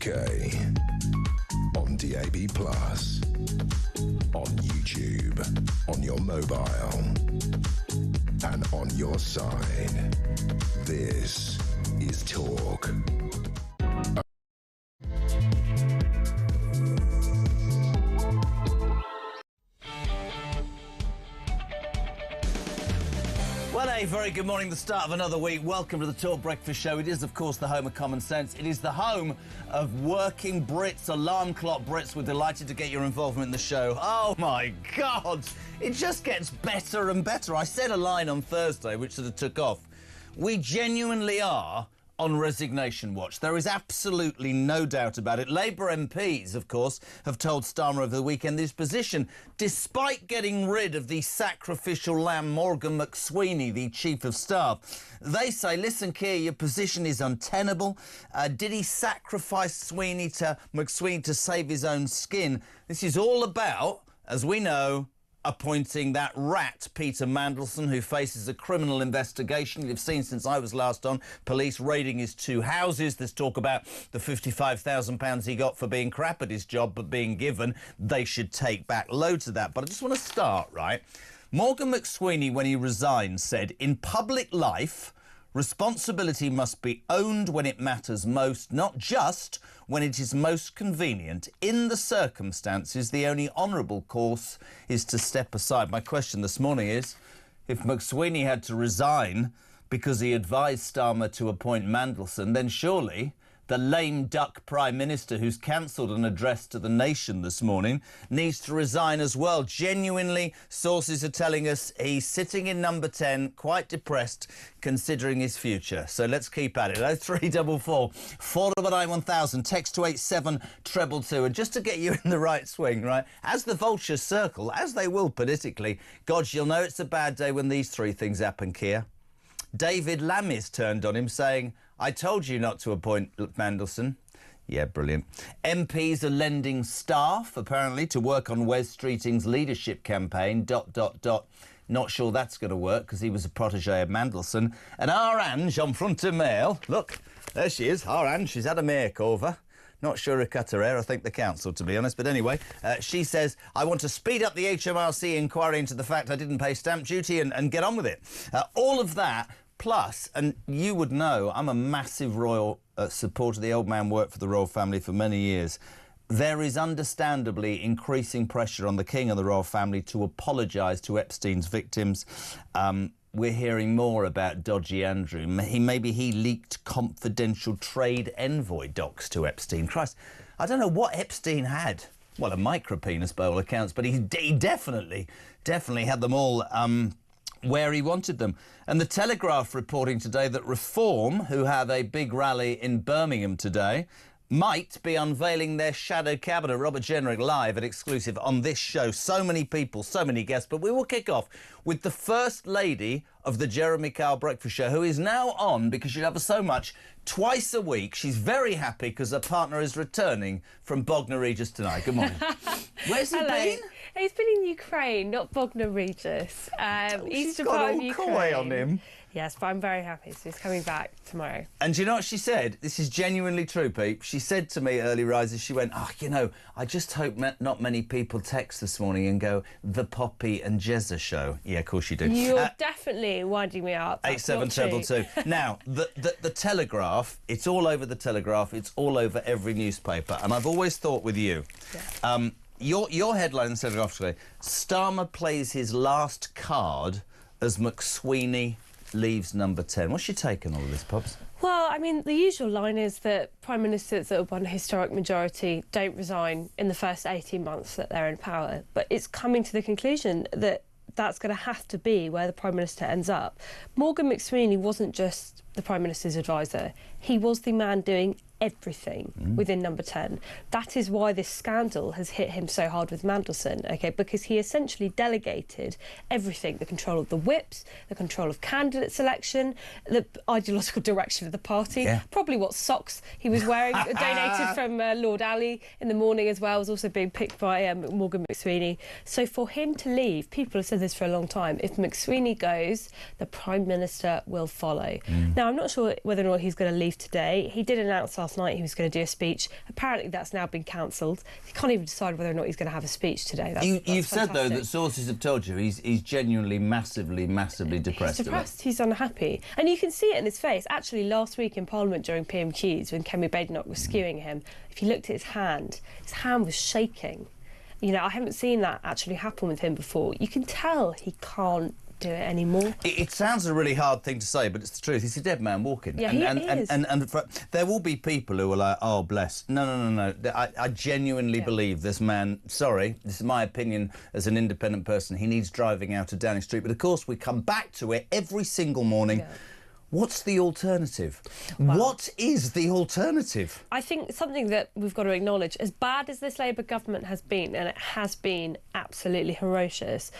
UK. On DAB+, on YouTube, on your mobile, and on your side. This is Talk. Well, a very good morning, the start of another week. Welcome to the Talk Breakfast Show. It is, of course, the home of common sense. It is the home of working Brits, alarm clock Brits. We're delighted to get your involvement in the show. Oh, my God. It just gets better and better. I said a line on Thursday, which sort of took off. We genuinely are on resignation watch. There is absolutely no doubt about it. Labour MPs, of course, have told Starmer over the weekend his position, despite getting rid of the sacrificial lamb Morgan McSweeney, the Chief of Staff. They say, listen, Keir, your position is untenable. Did he sacrifice McSweeney to save his own skin? This is all about, as we know, appointing that rat, Peter Mandelson, who faces a criminal investigation. You've seen since I was last on, police raiding his two houses. There's talk about the £55,000 he got for being crap at his job, but being given. They should take back loads of that. But I just want to start, right? Morgan McSweeney, when he resigned, said, in public life, responsibility must be owned when it matters most, not just when it is most convenient. In the circumstances, the only honourable course is to step aside. My question this morning is, if McSweeney had to resign because he advised Starmer to appoint Mandelson, then surely the lame duck Prime Minister who's cancelled an address to the nation this morning needs to resign as well. Genuinely, sources are telling us he's sitting in number 10, quite depressed, considering his future. So let's keep at it. 0344 499 1000, text to 87222. And just to get you in the right swing, right, as the vultures circle, as they will politically, God, you'll know it's a bad day when these three things happen, Keir. David Lammis turned on him saying, I told you not to appoint Mandelson. Yeah, brilliant. MPs are lending staff, apparently, to work on Wes Streeting's leadership campaign, ... Not sure that's going to work because he was a protégé of Mandelson. And our Ange on Front of Mail, look, there she is, our Ange, she's had a makeover. Not sure who cut her hair, I think the council, to be honest. But anyway, she says, I want to speed up the HMRC inquiry into the fact I didn't pay stamp duty and get on with it. All of that, plus, and you would know, I'm a massive royal supporter. The old man worked for the royal family for many years. There is understandably increasing pressure on the King and the royal family to apologise to Epstein's victims. We're hearing more about Dodgy Andrew. Maybe he leaked confidential trade envoy docs to Epstein. Christ, I don't know what Epstein had. Well, a micro-penis by all accounts, but he definitely had them all where he wanted them. And the Telegraph reporting today that Reform, who have a big rally in Birmingham today, might be unveiling their shadow cabinet. Robert Jenrick live at exclusive on this show. So many people, so many guests. But we will kick off with the First Lady of the Jeremy Kyle Breakfast Show, who is now on, because you love her so much, twice a week. She's very happy because her partner is returning from Bognor Regis tonight. Good morning. Where's he been? He's been in Ukraine, not Bognor Regis. She's got all coy on him. Yes, but I'm very happy. So he's coming back tomorrow. And do you know what she said? This is genuinely true, Pete. She said to me early risers, she went, I just hope not many people text this morning and go, the Poppy and Jezza show. Yeah, of course you do. You're definitely winding me up. 87222. Now, the Telegraph, it's all over the Telegraph. It's all over every newspaper. And I've always thought with you, your headline in the Telegraph today, Starmer plays his last card as McSweeney leaves number 10. What's your take on all of this, Pops? Well, I mean, the usual line is that Prime Ministers that have won a historic majority don't resign in the first 18 months that they're in power. But it's coming to the conclusion that that's going to have to be where the Prime Minister ends up. Morgan McSweeney wasn't just the Prime Minister's advisor. He was the man doing everything within number 10. That is why this scandal has hit him so hard with Mandelson, okay, because he essentially delegated everything, the control of the whips, the control of candidate selection, the ideological direction of the party, probably what socks he was wearing, donated from Lord Ali in the morning as well, was also being picked by Morgan McSweeney. So for him to leave, people have said this for a long time, if McSweeney goes, the Prime Minister will follow. Now, I'm not sure whether or not he's going to leave today. He did announce last last night he was going to do a speech. Apparently that's now been cancelled. He can't even decide whether or not he's going to have a speech today. You've said, though, that sources have told you he's genuinely massively depressed. He's depressed, he's unhappy. And you can see it in his face. Actually, last week in Parliament during PMQs, when Kemi Badenoch was skewing him, if you looked at his hand was shaking. You know, I haven't seen that actually happen with him before. You can tell he can't do it anymore. It sounds a really hard thing to say, but it's the truth. He's a dead man walking. Yeah, he is. And there will be people who are like, oh, bless. No. I genuinely believe this man, sorry, this is my opinion as an independent person, he needs driving out of Downing Street. But, of course, we come back to it every single morning. Yeah. What's the alternative? Well, what is the alternative? I think something that we've got to acknowledge, as bad as this Labour government has been, and it has been absolutely ferocious,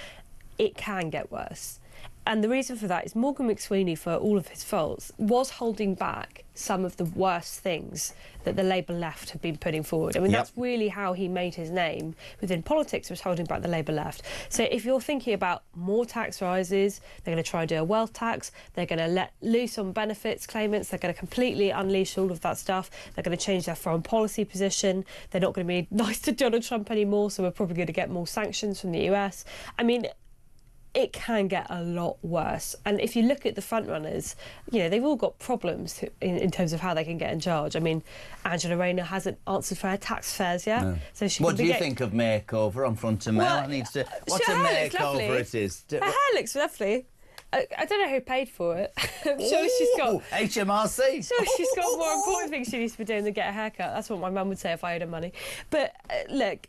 it can get worse. And the reason for that is Morgan McSweeney, for all of his faults, was holding back some of the worst things that the Labour left have been putting forward. I mean, that's really how he made his name within politics, was holding back the Labour left. So if you're thinking about more tax rises, they're going to try and do a wealth tax, they're going to let loose on benefits claimants, they're going to completely unleash all of that stuff, they're going to change their foreign policy position, they're not going to be nice to Donald Trump anymore, so we're probably going to get more sanctions from the US. I mean, it can get a lot worse. And if you look at the frontrunners, you know, they've all got problems in terms of how they can get in charge. I mean, Angela Rayner hasn't answered for her tax fares yet. No. So she what do you think of makeover on front of mail? Well, what a makeover it is. Her hair looks lovely. I don't know who paid for it. I'm sure she's got... HMRC. Sure, she's got more important things she needs to be doing than get a haircut. That's what my mum would say if I owed her money. But look,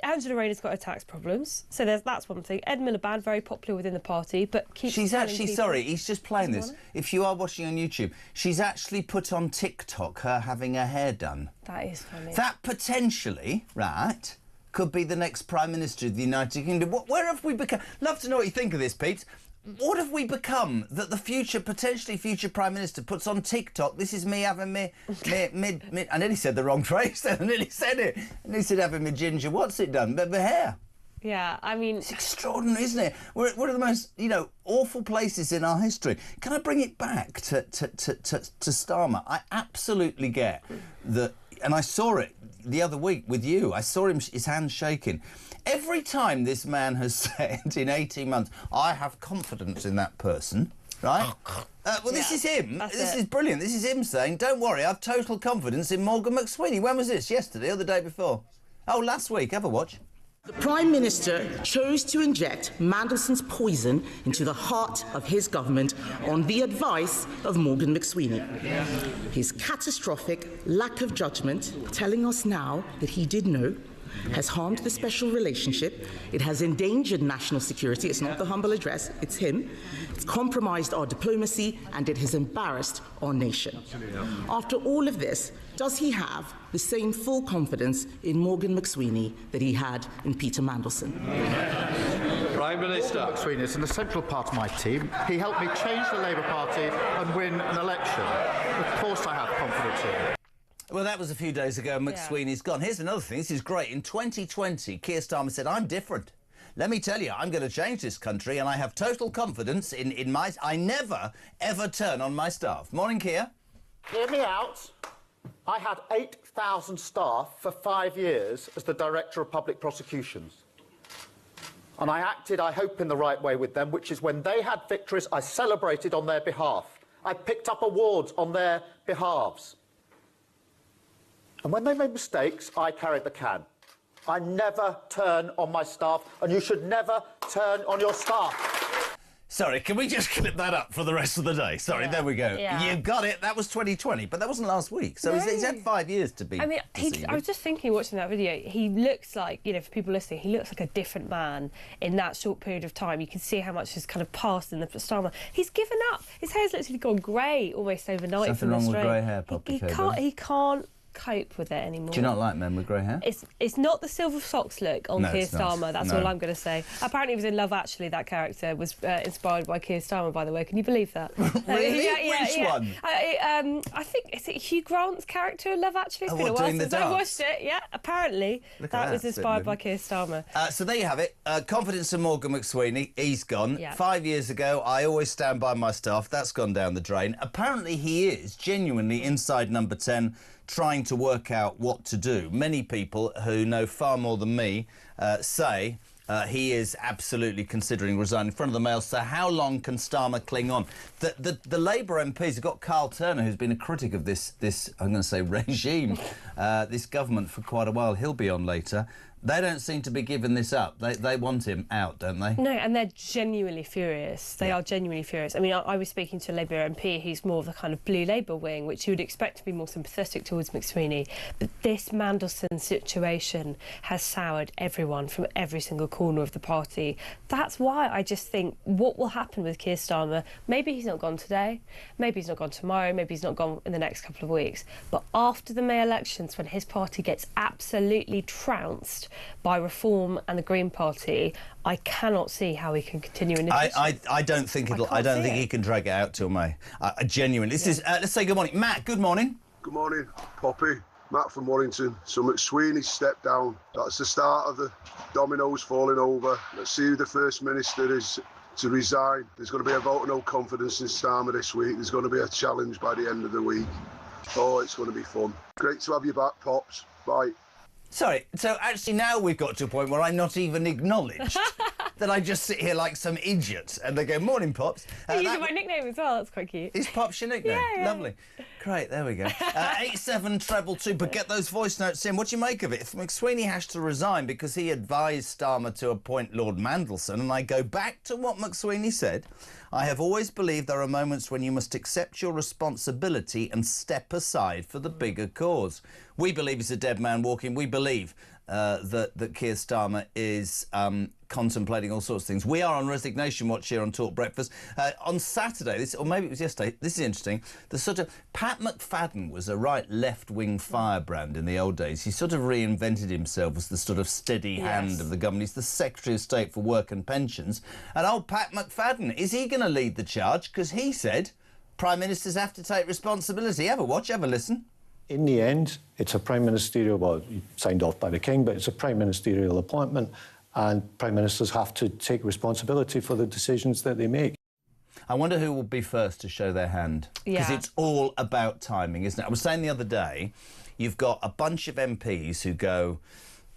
Angela Rayner's got her tax problems, so that's one thing. Ed Miliband, very popular within the party, but she's actually sorry. He's just playing this. If you are watching on YouTube, she's actually put on TikTok her having her hair done. That is funny. That potentially, right, could be the next Prime Minister of the United Kingdom. Where have we become? Love to know what you think of this, Pete. What have we become that the potentially future Prime Minister puts on TikTok? This is me having me I nearly said the wrong phrase then. I nearly said it. I nearly said having me ginger. What's it done? But the hair. Yeah, I mean... It's extraordinary, isn't it? We're at one of the most, awful places in our history. Can I bring it back to Starmer? I absolutely get that, and I saw it the other week with you. I saw his hands shaking. Every time this man has said in 18 months, I have confidence in that person, right? This is him. This is brilliant. This is him saying, don't worry, I've total confidence in Morgan McSweeney. When was this? Yesterday or the day before? Oh, last week. Have a watch. The Prime Minister chose to inject Mandelson's poison into the heart of his government on the advice of Morgan McSweeney. His catastrophic lack of judgment, telling us now that he did know, has harmed the special relationship, it has endangered national security, it's not the humble address, it's him, it's compromised our diplomacy, and it has embarrassed our nation. After all of this, does he have the same full confidence in Morgan McSweeney that he had in Peter Mandelson? Prime Minister. McSweeney is an essential part of my team. He helped me change the Labour Party and win an election. Of course I have confidence in him. Well, that was a few days ago. McSweeney's gone. Here's another thing. This is great. In 2020, Keir Starmer said, I'm different. Let me tell you, I'm going to change this country, and I have total confidence in my... I never, ever turn on my staff. Morning, Keir. Hear me out. I had 8,000 staff for 5 years as the Director of Public Prosecutions. And I acted, I hope, in the right way with them, which is when they had victories, I celebrated on their behalf. I picked up awards on their behalves. And when they made mistakes, I carried the can. I never turn on my staff, and you should never turn on your staff. Sorry, can we just clip that up for the rest of the day? Sorry, there we go. Yeah. You got it. That was 2020, but that wasn't last week. So he's had 5 years to be. I mean, I was just thinking, watching that video, he looks like, for people listening, he looks like a different man in that short period of time. You can see how much has kind of passed in the Starmer. He's given up. His hair's literally gone grey almost overnight. Something wrong with grey hair, He can't cope with it anymore. Do you not like men with grey hair? It's not the silver fox look on Keir Starmer. That's all I'm going to say. Apparently, he was in Love Actually. That character was inspired by Keir Starmer, by the way. Can you believe that? Really? Which one? I think is it Hugh Grant's character in Love Actually? It's been a while since I watched it. Yeah, apparently that was inspired by Keir Starmer. So there you have it. Confidence in Morgan McSweeney. He's gone. Yeah. 5 years ago, I always stand by my staff. That's gone down the drain. Apparently, he is genuinely inside number 10. trying to work out what to do. Many people who know far more than me say he is absolutely considering resigning. In front of the Mail, so how long can Starmer cling on? The Labour MPs have got Carl Turner, who's been a critic of this I'm going to say regime, this government for quite a while. He'll be on later. They don't seem to be giving this up. They want him out, don't they? No, and they're genuinely furious. They are genuinely furious. I mean, I was speaking to a Labour MP who's more of the kind of blue Labour wing, which you would expect to be more sympathetic towards McSweeney. But this Mandelson situation has soured everyone from every single corner of the party. That's why I just think what will happen with Keir Starmer, maybe he's not gone today, maybe he's not gone tomorrow, maybe he's not gone in the next couple of weeks. But after the May elections, when his party gets absolutely trounced by Reform and the Green Party, I cannot see how he can continue in this. I don't think it'll. I don't think he can drag it out till May. Genuinely, this is. Let's say good morning, Matt. Good morning. Good morning, Poppy. Matt from Warrington. So McSweeney stepped down. That's the start of the dominoes falling over. Let's see who the First Minister is to resign. There's going to be a vote of no confidence in Starmer this week. There's going to be a challenge by the end of the week. Oh, it's going to be fun. Great to have you back, Pops. Bye. Sorry, so actually now we've got to a point where I'm not even acknowledged. That I just sit here like some idiot and they go, morning, Pops. You're using my nickname as well, that's quite cute. Is Pops your nickname? Yeah. Lovely. Great, there we go. 87222, but get those voice notes in. What do you make of it? If McSweeney has to resign because he advised Starmer to appoint Lord Mandelson, and I go back to what McSweeney said, I have always believed there are moments when you must accept your responsibility and step aside for the bigger cause. We believe he's a dead man walking. We believe that Keir Starmer is contemplating all sorts of things. We are on resignation watch here on Talk Breakfast. On Saturday, or maybe it was yesterday, this is interesting, the sort of Pat McFadden was a right left-wing firebrand in the old days. He sort of reinvented himself as the sort of steady hand of the government. He's the Secretary of State for Work and Pensions. And old Pat McFadden, is he going to lead the charge? Because he said Prime Ministers have to take responsibility. Have a watch, have a listen. In the end, it's a prime ministerial, well, signed off by the King, but it's a prime ministerial appointment, and prime ministers have to take responsibility for the decisions that they make. I wonder who will be first to show their hand. Because it's all about timing, isn't it? I was saying the other day, you've got a bunch of MPs who go,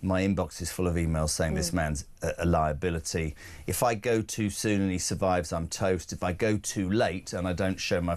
my inbox is full of emails saying this man's a liability. If I go too soon and he survives, I'm toast. If I go too late and I don't show my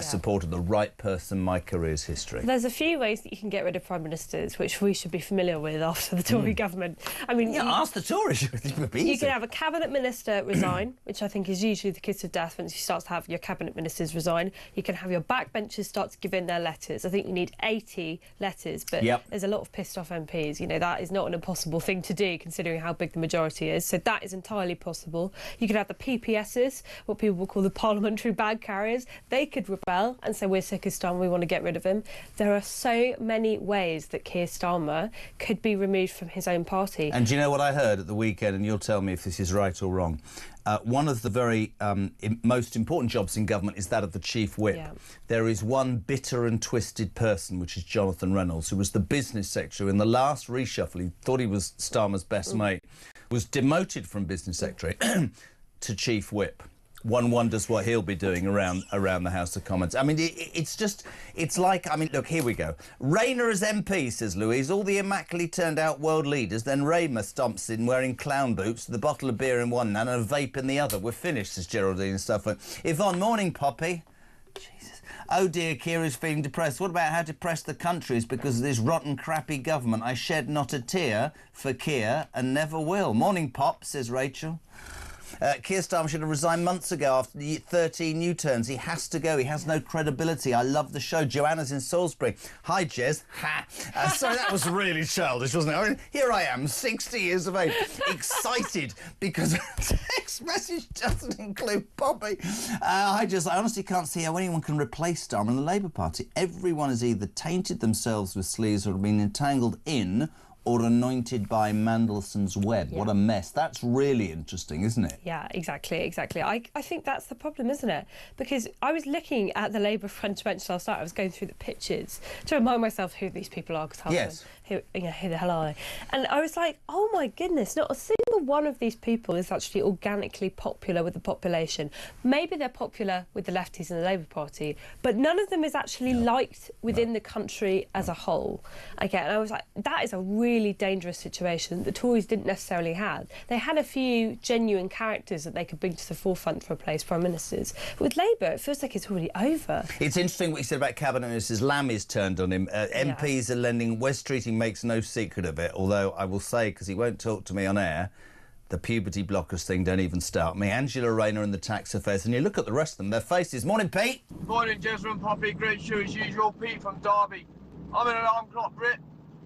support of the right person, my career's history. There's a few ways that you can get rid of Prime Ministers, which we should be familiar with after the Tory government. I mean, ask the Tories. You can have a Cabinet Minister resign, which I think is usually the kiss of death once you start to have your Cabinet Ministers resign. You can have your backbenchers start to give in their letters. I think you need 80 letters, but there's a lot of pissed off MPs. You know, that is not an impossible thing to do, considering how big the majority is. So that is entirely possible. You could have the PPSs, what people will call the parliamentary bag carriers. They could rebel and say, we're sick of Starmer, we want to get rid of him. There are so many ways that Keir Starmer could be removed from his own party. And do you know what I heard at the weekend, and you'll tell me if this is right or wrong? One of the very most important jobs in government is that of the Chief Whip. There is one bitter and twisted person, which is Jonathan Reynolds, who was the business secretary. In the last reshuffle, he thought he was Starmer's best mate, was demoted from business secretary to Chief Whip. One wonders what he'll be doing around the House of Commons. I mean, it's like, I mean, look, here we go. Rayner as MP, says Louise, all the immaculately turned out world leaders, then Raymer stomps in wearing clown boots, the bottle of beer in one hand and a vape in the other. We're finished, says Geraldine and stuff. Yvonne, morning, Poppy. Jesus. Oh dear, Keir is feeling depressed. What about how depressed the country is because of this rotten, crappy government? I shed not a tear for Keir and never will. Morning, Pop, says Rachel. Keir Starmer should have resigned months ago after the 13 U-turns. He has to go. He has no credibility. I love the show. Joanna's in Salisbury. Hi, Jez. Ha. Sorry, that was really childish, wasn't it? I mean, here I am, 60 years of age, excited because a text message doesn't include Poppy. I honestly can't see how anyone can replace Starmer in the Labour Party. Everyone has either tainted themselves with sleaze or been entangled in or anointed by Mandelson's web. What a mess. That's really interesting, isn't it? Yeah, exactly. I think that's the problem, isn't it? Because I was looking at the Labour front bench last night. I was going through the pictures to remind myself who these people are. Who the hell are they? And I was like, oh my goodness, not a single single one of these people is actually organically popular with the population. Maybe they're popular with the lefties and the Labour Party, but none of them is actually liked within the country as a whole. Okay, and I was like, that is a really dangerous situation the Tories didn't necessarily have. They had a few genuine characters that they could bring to the forefront to replace Prime Ministers. But with Labour, it feels like it's already over. It's interesting what you said about Cabinet Ministers. Lamb is turned on him. MPs are lending. West Streeting makes no secret of it, although I will say, because he won't talk to me on air, the puberty blockers thing don't even start me. Angela Rayner and the tax affairs, and you look at the rest of them, their faces. Morning, Pete. Morning, Jezra and Poppy. Great show as usual. Pete from Derby. I'm an alarm clock Brit,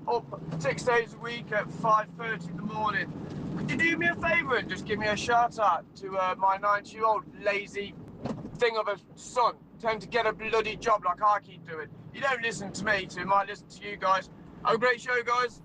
up 6 days a week at 5:30 in the morning. Could you do me a favour and just give me a shout out to my 90-year-old lazy thing of a son? Tell him to get a bloody job like I keep doing. You don't listen to me, so he might listen to you guys. Have a great show, guys.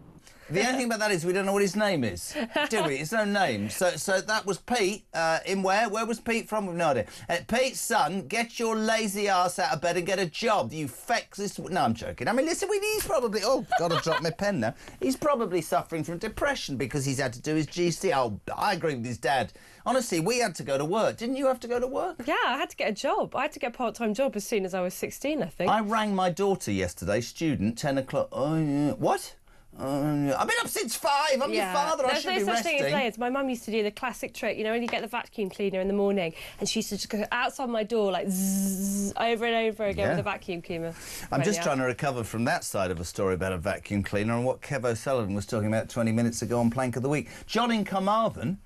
The only thing about that is we don't know what his name is, do we? It's no name. So that was Pete. In where? Where was Pete from? We've no idea. Pete's son, get your lazy ass out of bed and get a job. You fexist... No, I'm joking. I mean, listen, he's probably... Oh, got to drop my pen now. He's probably suffering from depression because he's had to do his GC. Oh, I agree with his dad. Honestly, we had to go to work. Didn't you have to go to work? Yeah, I had to get a job. I had to get a part-time job as soon as I was 16, I think. I rang my daughter yesterday, student, 10 o'clock. Oh, yeah. What? I've been up since 5. I'm your father. I should be resting. There's no such thing as layers. My mum used to do the classic trick, you know, when you get the vacuum cleaner in the morning, and she used to just go outside my door, like, zzz, over and over again with a vacuum cleaner. I'm just trying to recover from that side of a story about a vacuum cleaner and what Kev O'Sullivan was talking about 20 minutes ago on Plank of the Week. John in Carmarthen.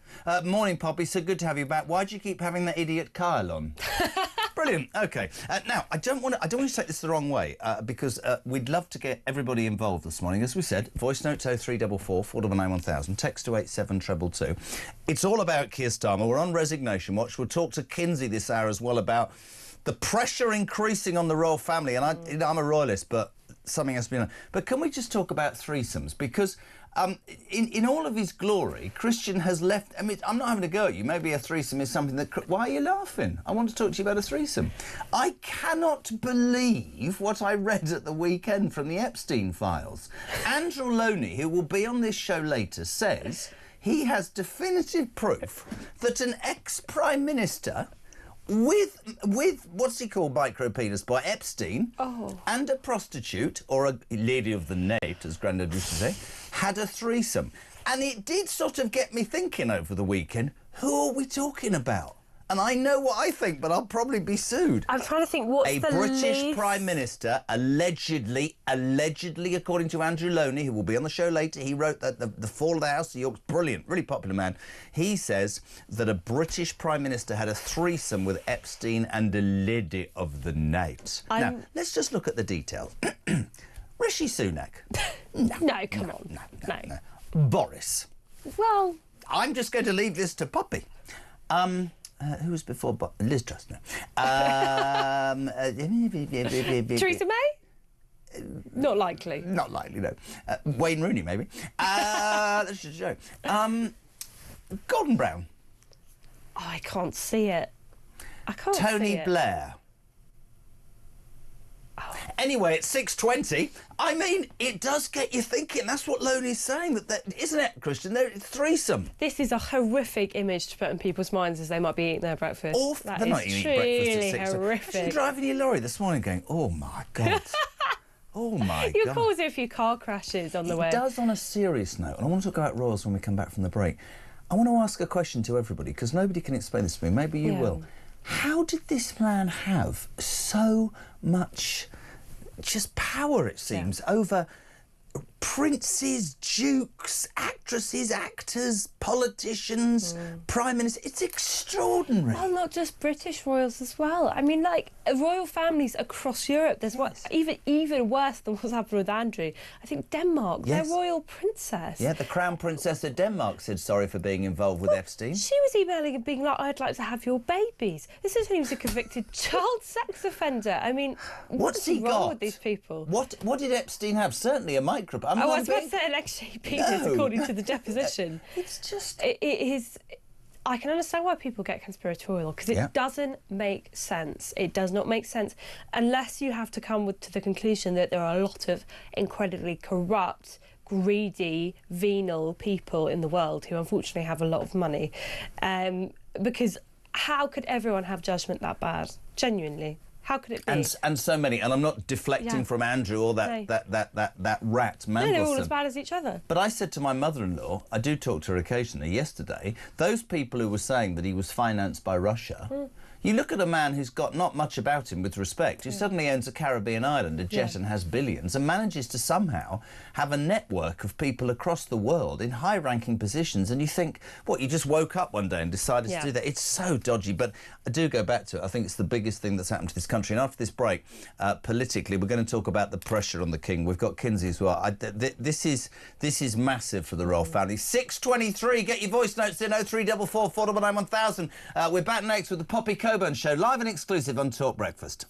Morning, Poppy. So good to have you back. Why do you keep having that idiot Kyle on? Brilliant. OK. Now, I don't want to take this the wrong way, because we'd love to get everybody involved this morning. As we said, voice note 0344 499 1000, text to 87222. It's all about Keir Starmer. We're on resignation watch. We'll talk to Kinsey this hour as well about the pressure increasing on the royal family. And I'm a royalist, but something has to be done. But can we just talk about threesomes? Because... in all of his glory, Christian has left... I mean, I'm not having a go at you. Maybe a threesome is something that... Why are you laughing? I want to talk to you about a threesome. I cannot believe what I read at the weekend from the Epstein files. Andrew Loney, who will be on this show later, says he has definitive proof that an ex-Prime Minister... with what's he called, micro-penis boy, Epstein, and a prostitute, or a lady of the night, as Grandad used to say, had a threesome. And it did sort of get me thinking over the weekend, who are we talking about? And I know what I think, but I'll probably be sued. I'm trying to think, what's the British Prime Minister, allegedly, according to Andrew Loney, who will be on the show later, he wrote that the Fall of the House of York's brilliant, really popular man. He says that a British Prime Minister had a threesome with Epstein and a lady of the night. Now, let's just look at the details. Rishi Sunak. No, come on. No. Boris. Well... I'm just going to leave this to Poppy. Who was before Liz Truss? No. Theresa May? Not likely. Not likely, no. Wayne Rooney, maybe. That's just a joke. Gordon Brown. Oh, I can't see it. I can't see it. Tony Blair. Anyway, it's 6:20. I mean, it does get you thinking. That's what Loney's saying, that isn't it, Christian? It's threesome. This is a horrific image to put in people's minds as they might be eating their breakfast. They're not eating breakfast at 6. Horrific. Imagine driving your lorry this morning going, oh, my God. Oh, my God. You're causing a few car crashes on the way. It does on a serious note, and I want to talk about royals when we come back from the break. I want to ask a question to everybody, because nobody can explain this to me. Maybe you will. How did this man have so much... just power, it seems, over princes, dukes, actresses, actors, politicians, prime ministers? It's extraordinary. Well, not just British royals as well. I mean, like, royal families across Europe. There's even worse than what's happened with Andrew. I think Denmark, their royal princess. Yeah, the Crown Princess of Denmark said sorry for being involved with Epstein. She was emailing and being like, I'd like to have your babies. This is when he was a convicted child sex offender. I mean, what's wrong with these people? What did Epstein have? Certainly a micro... I was about to say an egg-shaped penis, according to the deposition. It's just... It is... I can understand why people get conspiratorial, because it doesn't make sense. It does not make sense unless you have to come to the conclusion that there are a lot of incredibly corrupt, greedy, venal people in the world who unfortunately have a lot of money. Because how could everyone have judgment that bad? Genuinely. How could it be? And so many, and I'm not deflecting from Andrew or that rat, Mandelson. No, they're all as bad as each other. But I said to my mother-in-law, I do talk to her occasionally, yesterday, those people who were saying that he was financed by Russia, you look at a man who's got not much about him with respect, who suddenly owns a Caribbean island, a jet, and has billions, and manages to somehow have a network of people across the world in high-ranking positions, and you think, what, you just woke up one day and decided to do that? It's so dodgy, but I do go back to it. I think it's the biggest thing that's happened to this country. And after this break, politically, we're going to talk about the pressure on the King. We've got Kinsey as well. This is massive for the royal family. 6:23, get your voice notes in, 0344 499 1000. We're back next with the Poppy Coburn Show, live and exclusive on Talk Breakfast.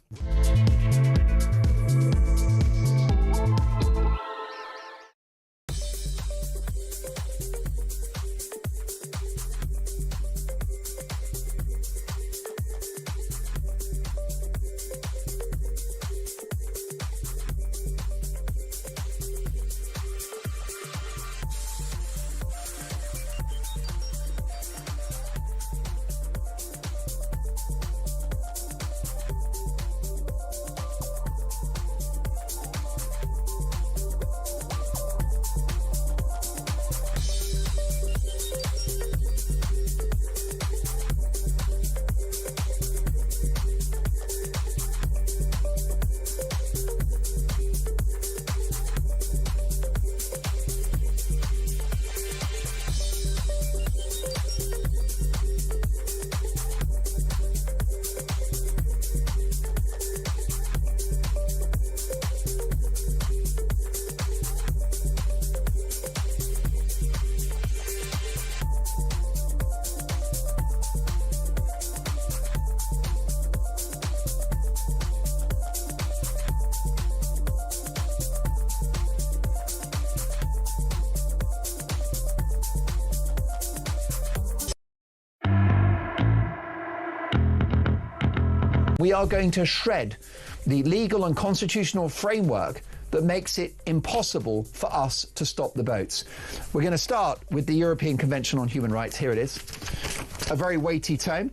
We are going to shred the legal and constitutional framework that makes it impossible for us to stop the boats. We're going to start with the European Convention on Human Rights. Here it is. A very weighty tome.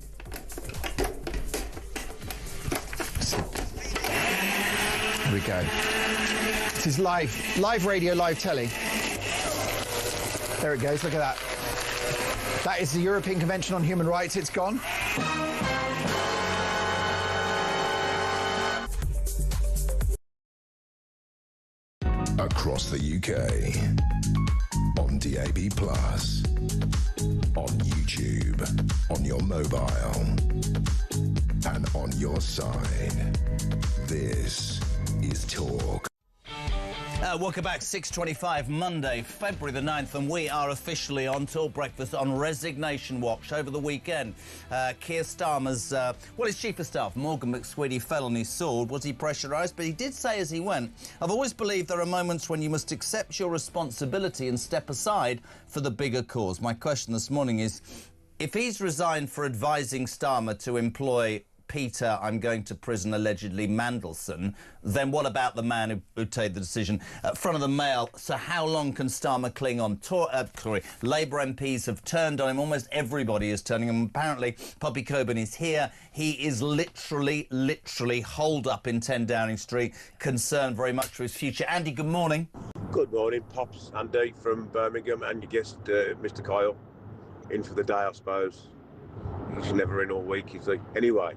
Here we go. This is live radio, live telly. There it goes, look at that. That is the European Convention on Human Rights. It's gone. Across the UK, on DAB+, on YouTube, on your mobile, and on your side. This is Talk. Welcome back, 6:25, Monday, February the 9th, and we are officially on Talk Breakfast on resignation watch over the weekend. Keir Starmer's, his chief of staff, Morgan McSweeney, fell on his sword. Was he pressurised? But he did say as he went, I've always believed there are moments when you must accept your responsibility and step aside for the bigger cause. My question this morning is, if he's resigned for advising Starmer to employ Peter, I'm going to prison, allegedly, Mandelson, then what about the man who took the decision? Front of the Mail, so how long can Starmer cling on? Labour MPs have turned on him. Almost everybody is turning on him. Apparently, Poppy Coburn is here. He is literally holed up in 10 Downing Street, concerned very much for his future. Andy, good morning. Good morning, Pops. Andy from Birmingham, and your guest, Mr. Kyle, in for the day, I suppose. He's never in all week, is he? Anyway,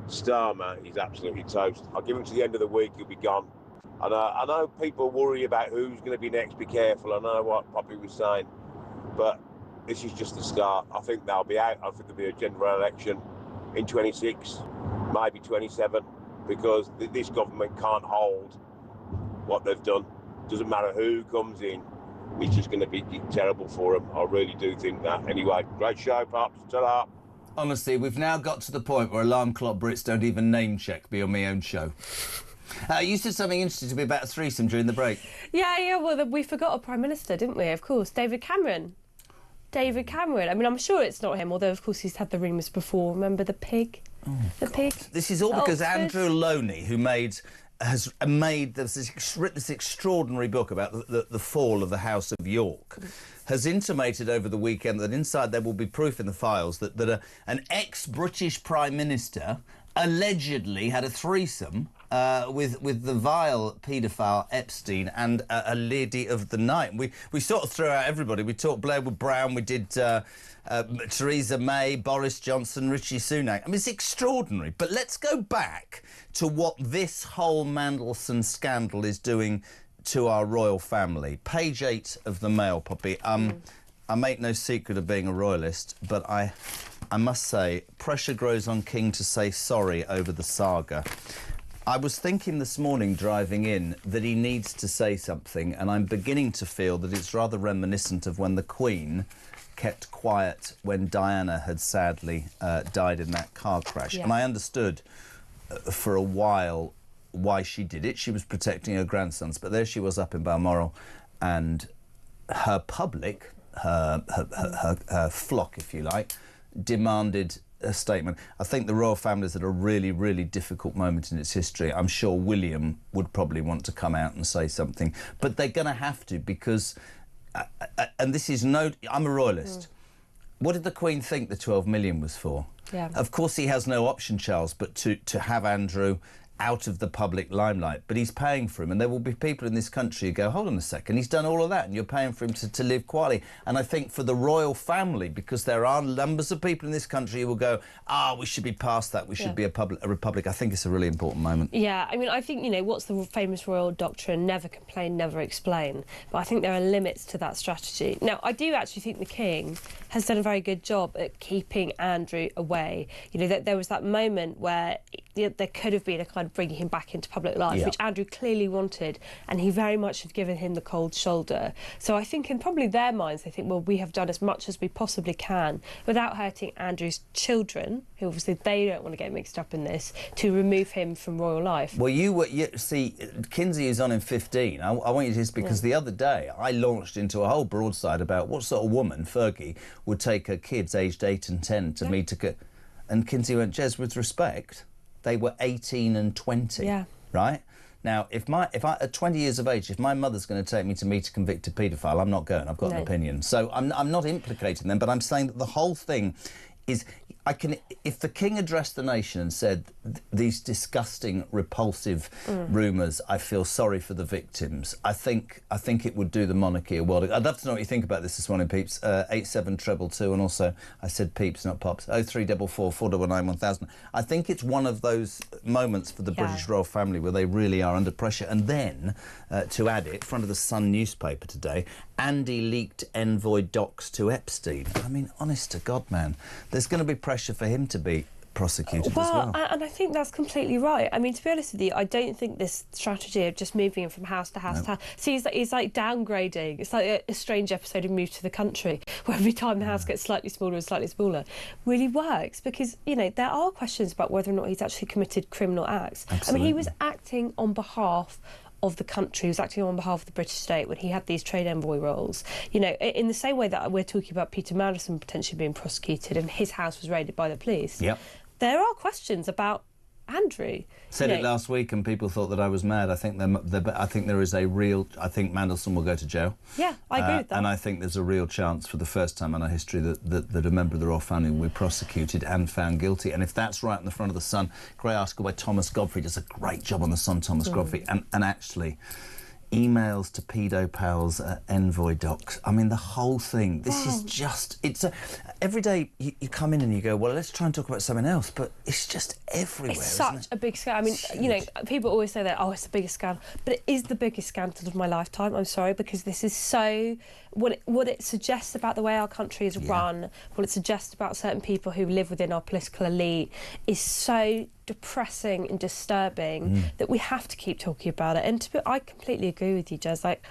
Starmer is absolutely toast. I'll give him to the end of the week, he'll be gone. And I know people worry about who's going to be next, be careful. I know what Poppy was saying, but this is just the start. I think they'll be out. I think there'll be a general election in 26, maybe 27, because this government can't hold what they've done. Doesn't matter who comes in, it's just going to be terrible for them. I really do think that. Anyway, great show, Pops. Ta-da. Honestly, we've now got to the point where alarm clock Brits don't even name check me on my own show. You said something interesting to me about a threesome during the break. Yeah, well, we forgot a Prime Minister, didn't we? Of course, David Cameron. I mean, I'm sure it's not him, although, of course, he's had the rumours before. Remember the pig? Pig? This is all because Oxford. Andrew Loney, who made has made this extraordinary book about the fall of the House of York, has intimated over the weekend that inside there will be proof in the files that an ex-British Prime Minister allegedly had a threesome with the vile paedophile Epstein and a lady of the night. We sort of threw out everybody. We talked Blair Brown, we did Theresa May, Boris Johnson, Rishi Sunak. I mean, it's extraordinary. But let's go back to what this whole Mandelson scandal is doing to our royal family. Page 8 of the Mail, Poppy. I make no secret of being a royalist, but I must say, pressure grows on King to say sorry over the saga. I was thinking this morning driving in that he needs to say something, and I'm beginning to feel that it's rather reminiscent of when the Queen kept quiet when Diana had sadly died in that car crash. Yeah. And I understood for a while why she did it. She was protecting her grandsons, but there she was up in Balmoral, and her public, her flock, if you like, demanded a statement. I think the royal family's at a really, really difficult moment in its history. I'm sure William would probably want to come out and say something, but they're going to have to, because, and this is no, I'm a royalist. What did the Queen think the 12 million was for? Yeah. Of course he has no option, Charles, but to have Andrew out of the public limelight, but he's paying for him, and there will be people in this country who go, hold on a second, he's done all of that and you're paying for him to live quietly. And I think for the royal family, because there are numbers of people in this country who will go, we should be past that, we should be a republic, I think it's a really important moment. Yeah, I mean, I think, you know, what's the famous royal doctrine? Never complain, never explain. But I think there are limits to that strategy. Now, I do actually think the King has done a very good job at keeping Andrew away. You know, there was that moment where there could have been a kind of bringing him back into public life, which Andrew clearly wanted, and he very much had given him the cold shoulder. So I think in probably their minds, they think, well, we have done as much as we possibly can without hurting Andrew's children, who obviously they don't want to get mixed up in this, to remove him from royal life. Well, you see, Kinsey is on in 15. I want you to just, because the other day I launched into a whole broadside about what sort of woman, Fergie, would take her kids aged 8 and 10 to meet and Kinsey went, Jez, with respect, they were 18 and 20, right? Now, if I, at 20 years of age, if my mother's going to take me to meet a convicted paedophile, I'm not going. I've got an opinion. So I'm not implicating them, but I'm saying that the whole thing is, if the King addressed the nation and said these disgusting, repulsive rumours, I feel sorry for the victims, I think it would do the monarchy a world. I'd love to know what you think about this morning, peeps. 87222, and also I said peeps, not pops. 0344 499 1000. I think it's one of those moments for the British royal family where they really are under pressure. And then, to add it, front of the Sun newspaper today, Andy leaked envoy docs to Epstein. I mean, honest to God, man, there's going to be pressure for him to be prosecuted as well. And I think that's completely right. I mean, to be honest with you, I don't think this strategy of just moving him from house to house to house... See, it's like downgrading. It's like a strange episode of Move to the Country, where every time the house gets slightly smaller and slightly smaller, really works, because, you know, there are questions about whether or not he's actually committed criminal acts. Absolutely. I mean, he was acting on behalf of the country, he was acting on behalf of the British state when he had these trade envoy roles. You know, in the same way that we're talking about Peter Mandelson potentially being prosecuted and his house was raided by the police, there are questions about Andrew. Said it last week and people thought that I was mad. I think there is a real... I think Mandelson will go to jail. Yeah, I agree with that. And I think there's a real chance for the first time in our history that a member of the royal family will be prosecuted and found guilty. And if that's right in the front of the Sun, great article by Thomas Godfrey, does a great job on the Sun, Thomas Godfrey. And actually, emails to pedo pals, envoy docs. I mean, the whole thing. This is just... every day you come in and you go, well, let's try and talk about something else, but it's just everywhere, It's such a big scandal. I mean, you know, people always say that, it's the biggest scandal, but it is the biggest scandal of my lifetime, I'm sorry, because this is so... What it suggests about the way our country is run, what it suggests about certain people who live within our political elite is so depressing and disturbing that we have to keep talking about it. And I completely agree with you, Jez. Like,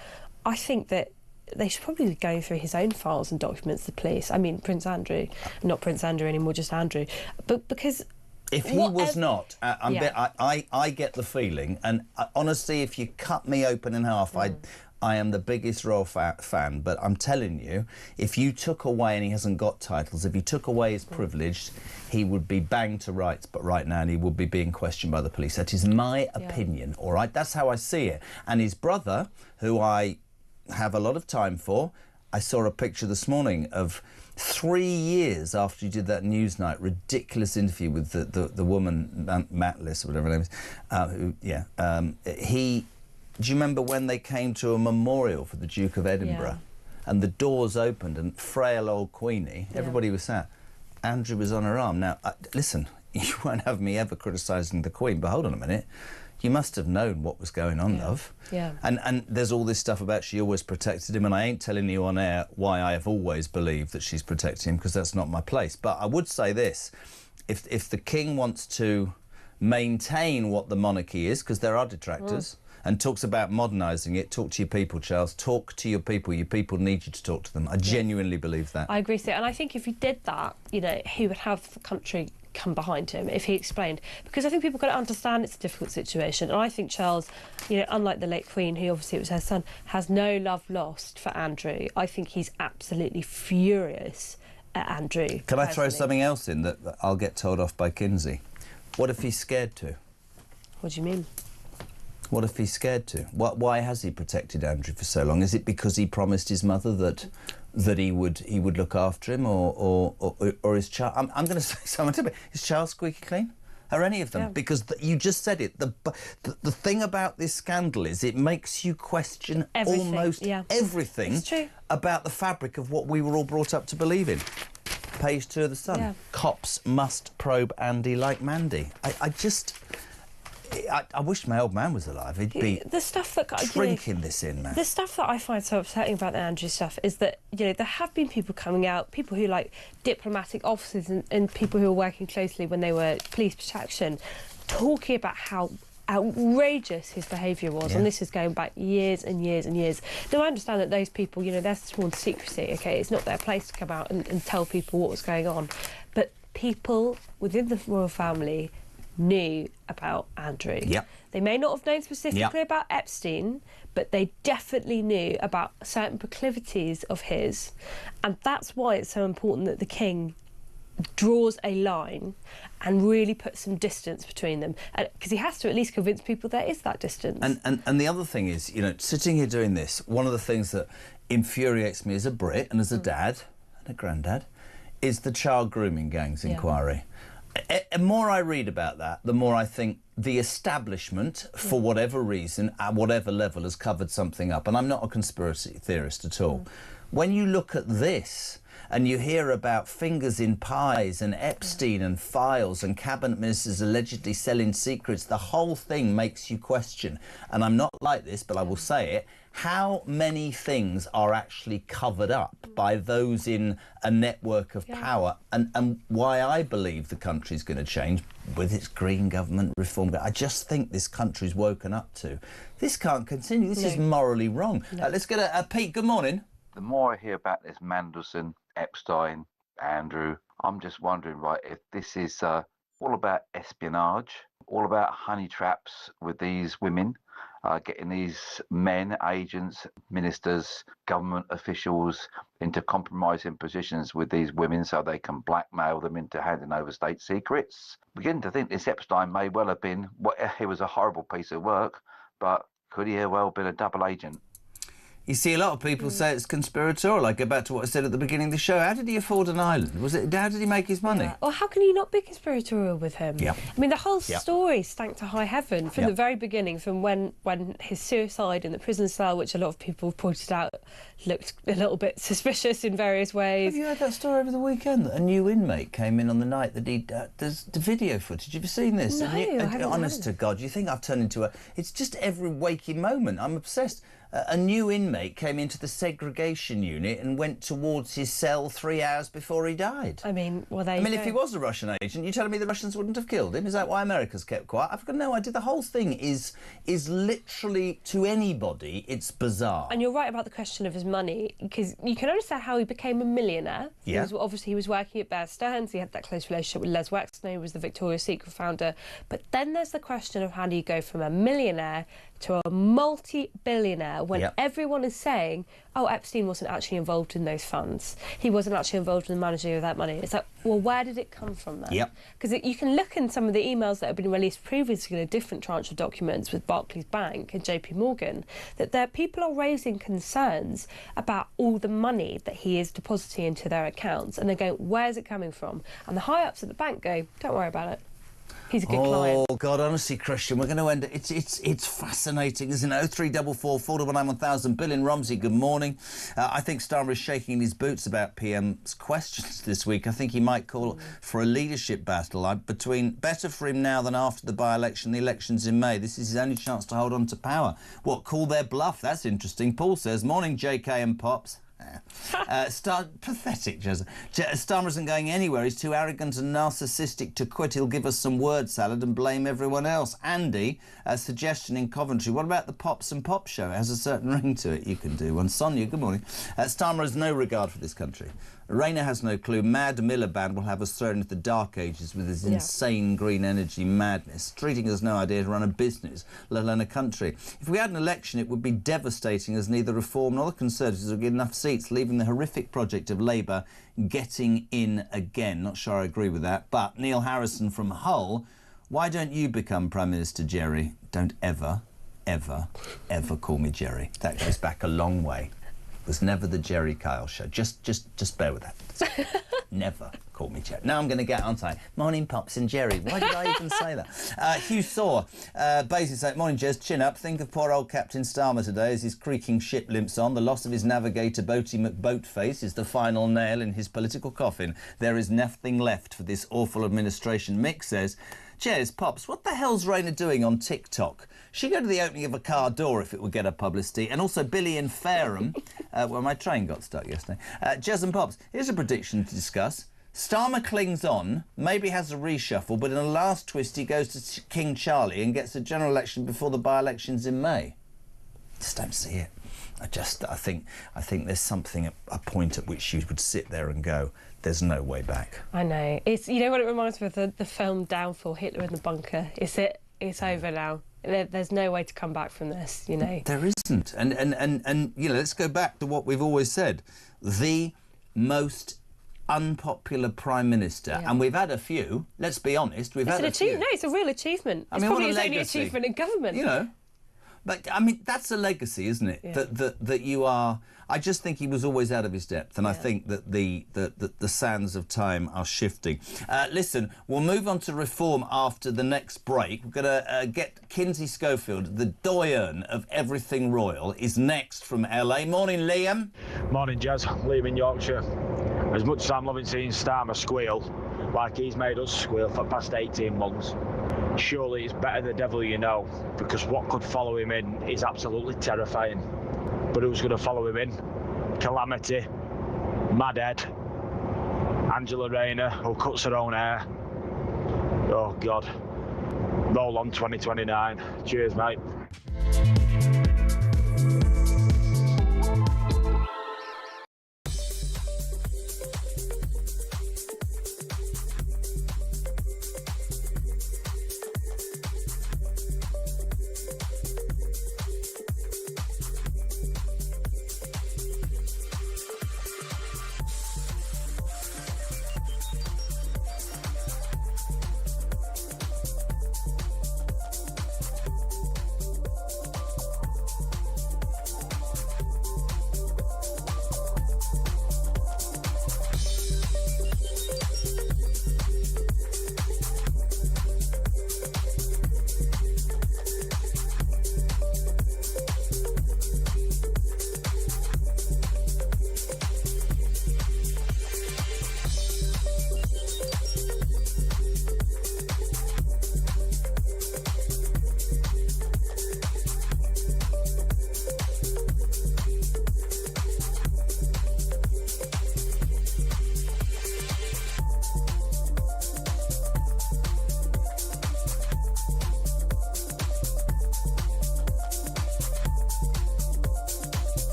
I think that they should probably be going through his own files and documents, the police. I mean, Prince Andrew, not Prince Andrew anymore, just Andrew. But because... If he was not, I get the feeling, and honestly, if you cut me open in half, I am the biggest royal fan, but I'm telling you, if you took away, and he hasn't got titles, if you took away his privilege, he would be banged to rights, but right now he would be being questioned by the police. That is my opinion, all right? That's how I see it. And his brother, who I have a lot of time for, I saw a picture this morning of 3 years after he did that Newsnight ridiculous interview with the woman, Matlis, or whatever her name is, do you remember when they came to a memorial for the Duke of Edinburgh and the doors opened and frail old Queenie, everybody was sat, Andrew was on her arm. Now, listen, you won't have me ever criticising the Queen, but hold on a minute. You must have known what was going on, love. Yeah. And there's all this stuff about she always protected him, and I ain't telling you on air why I have always believed that she's protecting him, because that's not my place. But I would say this, if the King wants to maintain what the monarchy is, because there are detractors, and talks about modernising it, talk to your people, Charles. Talk to your people. Your people need you to talk to them. I genuinely believe that. I agree with it. And I think if he did that, you know, he would have the country come behind him if he explained. Because I think people got to understand it's a difficult situation. And I think Charles, you know, unlike the late Queen, who obviously it was her son, has no love lost for Andrew. I think he's absolutely furious at Andrew. Can I throw something else in that I'll get told off by Kinsey? What if he's scared to? What do you mean? What if he's scared to? Why has he protected Andrew for so long? Is it because he promised his mother that he would look after him, or is Charles? I'm going to say something. Is Charles squeaky clean? Are any of them? Yeah. Because you just said it. The thing about this scandal is it makes you question almost everything It's true. about the fabric of what we were all brought up to believe in. Page 2 of The Sun. Yeah. Cops must probe Andy like Mandy. I wish my old man was alive. He'd be the stuff that drinking this in, man. The stuff that I find so upsetting about the Andrew stuff is that, you know, there have been people coming out, people who like diplomatic officers and people who were working closely when they were police protection, talking about how outrageous his behaviour was, and this is going back years and years and years. Now, I understand that those people, you know, they're sworn to secrecy, OK? It's not their place to come out and tell people what was going on. But people within the royal family knew about Andrew. Yep. They may not have known specifically about Epstein, but they definitely knew about certain proclivities of his. And that's why it's so important that the King draws a line and really puts some distance between them, because he has to at least convince people there is that distance. And the other thing is, you know, sitting here doing this, one of the things that infuriates me as a Brit and as a dad and a granddad is the child grooming gangs inquiry. The more I read about that, the more I think the establishment, for whatever reason, at whatever level, has covered something up. And I'm not a conspiracy theorist at all. When you look at this and you hear about fingers in pies and Epstein and files and cabinet ministers allegedly selling secrets, the whole thing makes you question. And I'm not like this, but I will say it. How many things are actually covered up by those in a network of power, and why I believe the country's going to change with its green government reform. I just think this country's woken up to. This can't continue. This is morally wrong. Let's get a Pete, good morning. The more I hear about this Mandelson, Epstein, Andrew, I'm just wondering, right, if this is all about espionage, all about honey traps with these women, getting these men, agents, ministers, government officials into compromising positions with these women so they can blackmail them into handing over state secrets. Beginning to think this Epstein may well have been, it was a horrible piece of work, but could he have well been a double agent? You see, a lot of people say it's conspiratorial. I go back to what I said at the beginning of the show. How did he afford an island? How did he make his money? Or how can you not be conspiratorial with him? Yeah. I mean, the whole story stank to high heaven from Yeah. the very beginning, from when his suicide in the prison cell, which a lot of people pointed out looked a little bit suspicious in various ways. Have you heard that story over the weekend? That a new inmate came in on the night that he... there's the video footage. Have you seen this? No, I haven't. Honest to God, you think I've turned into a... It's just every waking moment. I'm obsessed. A new inmate came into the segregation unit and went towards his cell 3 hours before he died. I mean, well, if he was a Russian agent, you're telling me the Russians wouldn't have killed him? Is that why America's kept quiet? I've got no idea. The whole thing is literally, to anybody, it's bizarre. And you're right about the question of his money, because you can understand how he became a millionaire. Yeah. He was working at Bear Stearns. He had that close relationship with Les Wexner, who was the Victoria's Secret founder. But then there's the question of how do you go from a millionaire to a multi-billionaire when Yep. everyone is saying, oh, Epstein wasn't actually involved in those funds. He wasn't actually involved in the managing of that money. It's like, well, where did it come from then? Yep. Because you can look in some of the emails that have been released previously in a different tranche of documents with Barclays Bank and JP Morgan, that people are raising concerns about all the money that he is depositing into their accounts. And they're going, where's it coming from? And the high-ups at the bank go, don't worry about it. He's a good client. Oh, God, honestly, Christian, we're going to end it. It's fascinating, isn't it? 0344 419 1000. Bill in Romsey, good morning. I think Starmer is shaking in his boots about PM's questions this week. I think he might call for a leadership battle. Between better for him now than after the by-election. The election's in May. This is his only chance to hold on to power. What, call their bluff? That's interesting. Paul says, morning, JK and Pops. Pathetic, Jez. Starmer isn't going anywhere. He's too arrogant and narcissistic to quit. He'll give us some word salad and blame everyone else. Andy, a suggestion in Coventry. What about the Pops and Pop show? It has a certain ring to it. You can do one. Sonia, good morning. Starmer has no regard for this country. Rayner has no clue. Mad Miliband will have us thrown into the dark ages with his insane green energy madness, treating us no idea to run a business, let alone a country. If we had an election, it would be devastating, as neither Reform nor the Conservatives would get enough seats, leaving the horrific project of Labour getting in again. Not sure I agree with that. But Neil Harrison from Hull, why don't you become Prime Minister, Jerry? Don't ever, ever, ever call me Jerry. That goes back a long way. It was never the Jerry Kyle show. Just bear with that. Never call me Jerry. Now I'm going to get, aren't I? Morning, Pops and Jerry. Why did I even say that? Hugh Saw, basically saying, morning, Jez, chin up. Think of poor old Captain Starmer today as his creaking ship limps on. The loss of his navigator, Boaty McBoatface, is the final nail in his political coffin. There is nothing left for this awful administration. Mick says, Jez, Pops, what the hell's Rayner doing on TikTok? She'd go to the opening of a car door if it would get her publicity. And also Billy in Fareham, where my train got stuck yesterday. Jez and Pops, here's a prediction to discuss. Starmer clings on, maybe has a reshuffle, but in a last twist he goes to King Charlie and gets a general election before the by-elections in May. Just don't see it. I think there's something, a point at which you would sit there and go, there's no way back. I know. It's, you know what it reminds me of? The film Downfall, Hitler in the Bunker. It's over now. There's no way to come back from this, you know. There isn't. And you know, let's go back to what we've always said. The most unpopular Prime Minister, and we've had a few, let's be honest, we've had a few. No, it's a real achievement. It's probably his only achievement in government. You know, but I mean, that's a legacy, isn't it? Yeah. That you are. I just think he was always out of his depth, and I think that the sands of time are shifting. Listen, we'll move on to Reform after the next break. We're going to get Kinsey Schofield, the doyen of everything royal, is next from LA. Morning, Liam. Morning, Jez. Liam in Yorkshire. As much as I'm loving seeing Starmer squeal, like he's made us squeal for the past 18 months, surely it's better the devil you know, because what could follow him in is absolutely terrifying. But who's going to follow him in? Calamity, Madhead, Angela Rayner, who cuts her own hair. Oh, God. Roll on 2029. Cheers, mate.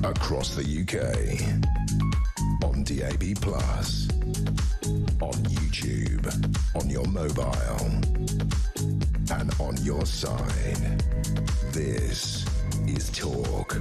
across the UK, on DAB+, on YouTube, on your mobile, and on your side. This is Talk.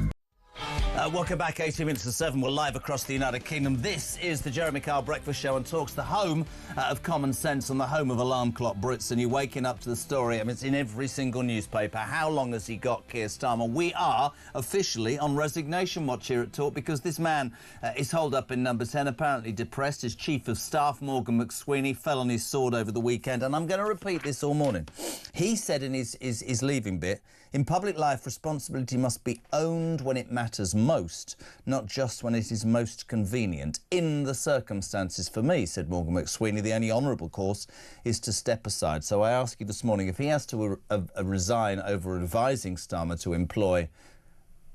Welcome back, 18 minutes to 7. We're live across the United Kingdom. This is the Jeremy Kyle Breakfast Show and Talk's the home of common sense and the home of alarm clock Brits. And you're waking up to the story. I mean, it's in every single newspaper. How long has he got, Keir Starmer? We are officially on resignation watch here at Talk because this man is holed up in number 10, apparently depressed. His Chief of Staff, Morgan McSweeney, fell on his sword over the weekend. And I'm going to repeat this all morning. He said in his leaving bit, in public life, responsibility must be owned when it matters most, not just when it is most convenient. In the circumstances for me, said Morgan McSweeney, the only honourable course is to step aside. So I ask you this morning, if he has to resign over advising Starmer to employ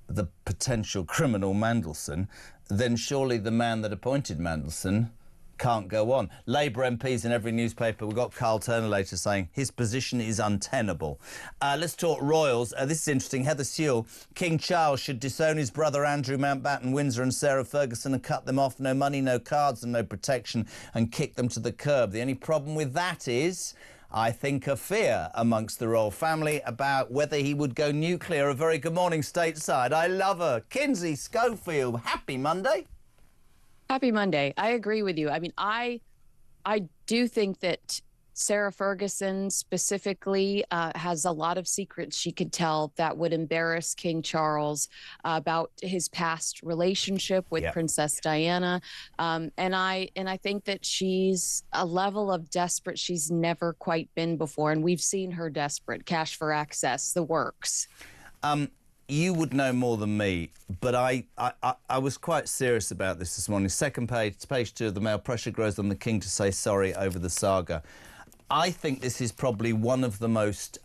the potential criminal Mandelson, then surely the man that appointed Mandelson can't go on. Labour MPs in every newspaper. We've got Carl Turner later saying his position is untenable. Let's talk royals. This is interesting. Heather Sewell. King Charles should disown his brother Andrew Mountbatten, Windsor and Sarah Ferguson and cut them off. No money, no cards and no protection and kick them to the curb. The only problem with that is, I think, a fear amongst the royal family about whether he would go nuclear. A very good morning stateside. I love her. Kinsey Schofield. Happy Monday. Happy Monday. I agree with you. I mean, I do think that Sarah Ferguson specifically has a lot of secrets she could tell that would embarrass King Charles about his past relationship with Princess Diana. And I think that she's a level of desperate she's never quite been before. And we've seen her desperate. Cash for access, the works. You would know more than me, but I was quite serious about this morning. Second page 2 of the Mail, pressure grows on the King to say sorry over the saga. I think this is probably one of the most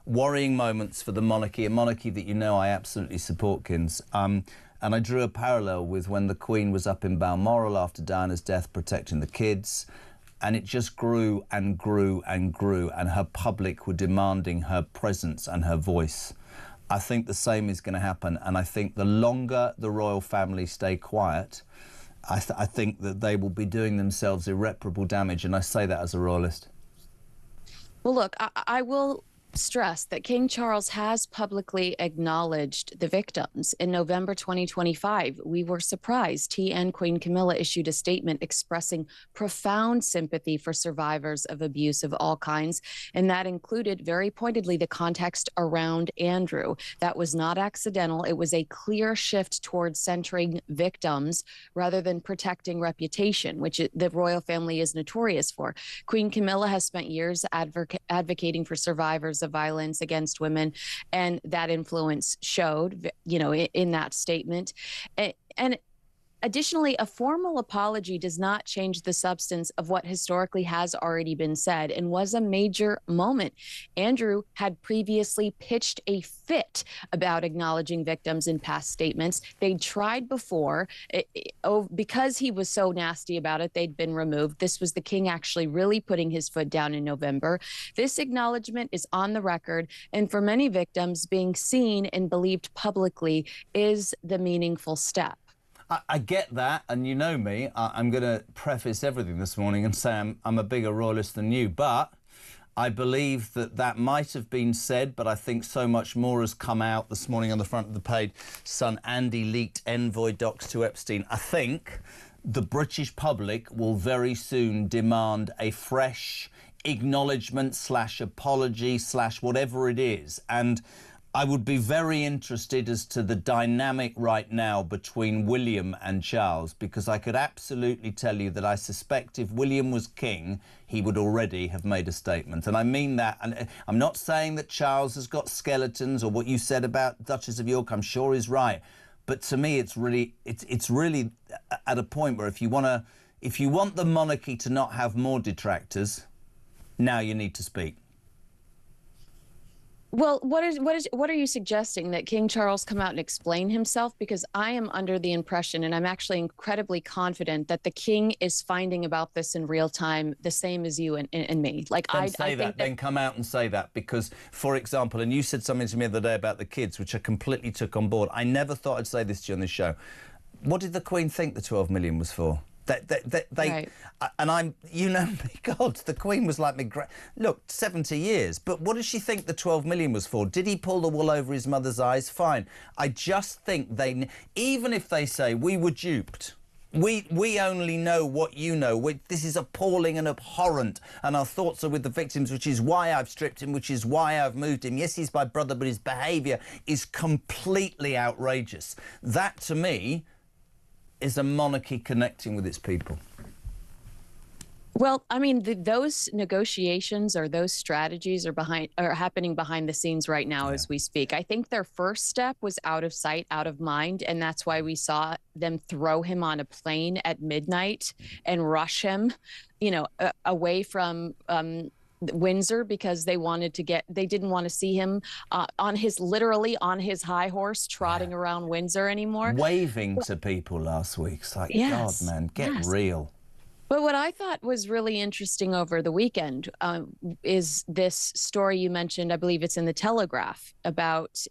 worrying moments for the monarchy, a monarchy that you know I absolutely support, Kins. And I drew a parallel with when the Queen was up in Balmoral after Diana's death protecting the kids. And it just grew and grew and grew, and her public were demanding her presence and her voice. I think the same is going to happen, and I think the longer the royal family stay quiet, I think that they will be doing themselves irreparable damage, and I say that as a royalist. Well, look, I will stress that King Charles has publicly acknowledged the victims. In November 2025, we were surprised. He and Queen Camilla issued a statement expressing profound sympathy for survivors of abuse of all kinds, and that included, very pointedly, the context around Andrew. That was not accidental. It was a clear shift towards centering victims rather than protecting reputation, which the royal family is notorious for. Queen Camilla has spent years advocating for survivors of violence against women, and that influence showed, you know, in that statement. And additionally, a formal apology does not change the substance of what historically has already been said and was a major moment. Andrew had previously pitched a fit about acknowledging victims in past statements. They'd tried before. Because he was so nasty about it, they'd been removed. This was the King actually really putting his foot down in November. This acknowledgement is on the record, and for many victims, being seen and believed publicly is the meaningful step. I get that, and you know me, I'm going to preface everything this morning and say I'm a bigger royalist than you, but I believe that might have been said, but I think so much more has come out this morning on the front of the page. Son Andy leaked envoy docs to Epstein. I think the British public will very soon demand a fresh acknowledgement / apology / whatever it is, and I would be very interested as to the dynamic right now between William and Charles, because I could absolutely tell you that I suspect if William was king, he would already have made a statement. And I mean that. And I'm not saying that Charles has got skeletons, or what you said about Duchess of York, I'm sure is right. But to me, it's really at a point where if you want the monarchy to not have more detractors, now you need to speak. Well, what are you suggesting, that King Charles come out and explain himself? Because I am under the impression, and I'm actually incredibly confident, that the king is finding about this in real time, the same as you and me. Like, Then I say think that. Then come out and say that, because, for example, and you said something to me the other day about the kids, which I completely took on board. I never thought I'd say this to you on this show. What did the Queen think the 12 million was for? Right. And you know me, God, the Queen was like me. Look, 70 years, but what does she think the 12 million was for? Did he pull the wool over his mother's eyes? Fine. I just think even if they say we were duped, we only know what you know. This is appalling and abhorrent, and our thoughts are with the victims, which is why I've stripped him, which is why I've moved him. Yes, he's my brother, but his behaviour is completely outrageous. That, to me, is a monarchy connecting with its people. Well, I mean, those negotiations or those strategies are happening behind the scenes right now as we speak. I think their first step was out of sight, out of mind, and that's why we saw them throw him on a plane at midnight and rush him, away from Windsor, because they didn't want to see him literally on his high horse trotting around Windsor anymore. Waving to people last week. It's like, yes, God, man, get real. But what I thought was really interesting over the weekend is this story you mentioned. I believe it's in the Telegraph, about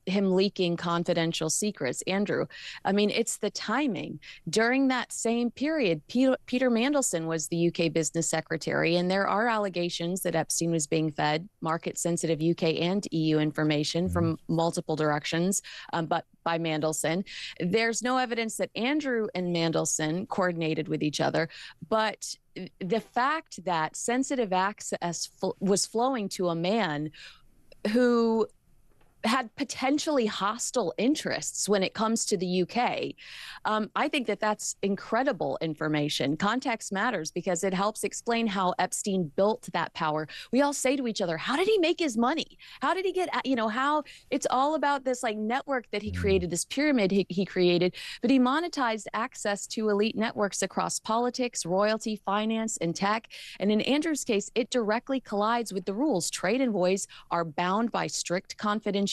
him leaking confidential secrets. Andrew, I mean, it's the timing. During that same period, Peter Mandelson was the UK business secretary, and there are allegations that Epstein was being fed market-sensitive UK and EU information from multiple directions, but by Mandelson. There's no evidence that Andrew and Mandelson coordinated with each other, but the fact that sensitive access was flowing to a man who had potentially hostile interests when it comes to the UK. I think that that's incredible information. Context matters because it helps explain how Epstein built that power. We all say to each other, how did he make his money? How did he get, how it's all about this like network that he created, this pyramid he created, but he monetized access to elite networks across politics, royalty, finance, and tech. And in Andrew's case, it directly collides with the rules. Trade envoys are bound by strict confidentiality,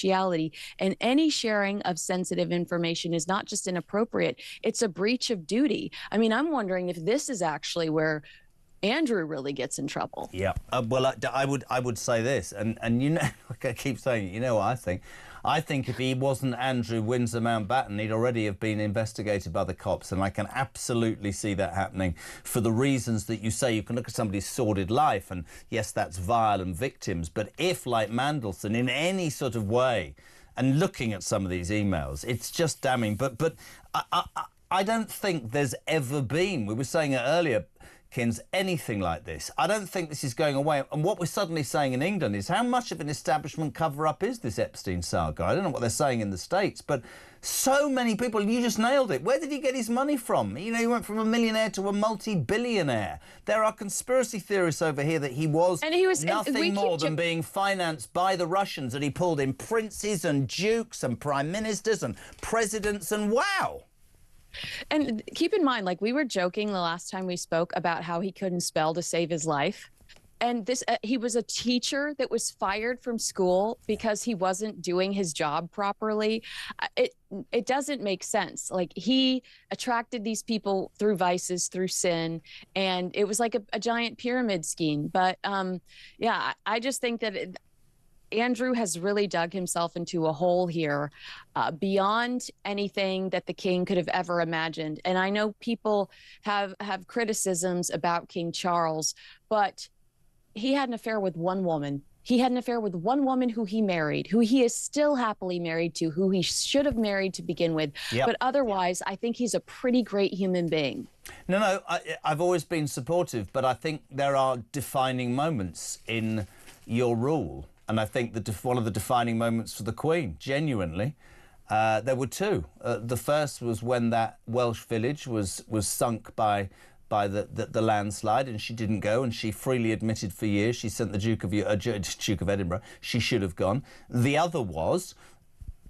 and any sharing of sensitive information is not just inappropriate, it's a breach of duty. I mean, I'm wondering if this is actually where Andrew really gets in trouble. Yeah, well, I would say this, and like I keep saying, you know what I think? I think if he wasn't Andrew Windsor Mountbatten, he'd already have been investigated by the cops, and I can absolutely see that happening for the reasons that you say. You can look at somebody's sordid life, and yes, that's vile and victims, but if, like Mandelson, in any sort of way, and looking at some of these emails, it's just damning. But I don't think there's ever been, we were saying it earlier, Kins, anything like this. I don't think this is going away. And what we're suddenly saying in England is, how much of an establishment cover-up is this Epstein saga? I don't know what they're saying in the States, but so many people, you just nailed it. Where did he get his money from? He went from a millionaire to a multi-billionaire. There are conspiracy theorists over here that he was nothing more than being financed by the Russians, and he pulled in princes and dukes and prime ministers and presidents, and wow. And keep in mind, like we were joking the last time we spoke about how he couldn't spell to save his life. And this, he was a teacher that was fired from school because he wasn't doing his job properly. It doesn't make sense. Like, he attracted these people through vices, through sin, and it was like a giant pyramid scheme. But yeah, I just think that Andrew has really dug himself into a hole here beyond anything that the king could have ever imagined. And I know people have criticisms about King Charles, but he had an affair with one woman. He had an affair with one woman who he married, who he is still happily married to, who he should have married to begin with. Yep. But otherwise, I think he's a pretty great human being. No, I've always been supportive, but I think there are defining moments in your rule. And I think that one of the defining moments for the Queen, genuinely, there were two. The first was when that Welsh village was sunk by the landslide, and she didn't go, and she freely admitted for years she sent the Duke of Edinburgh. She should have gone. The other was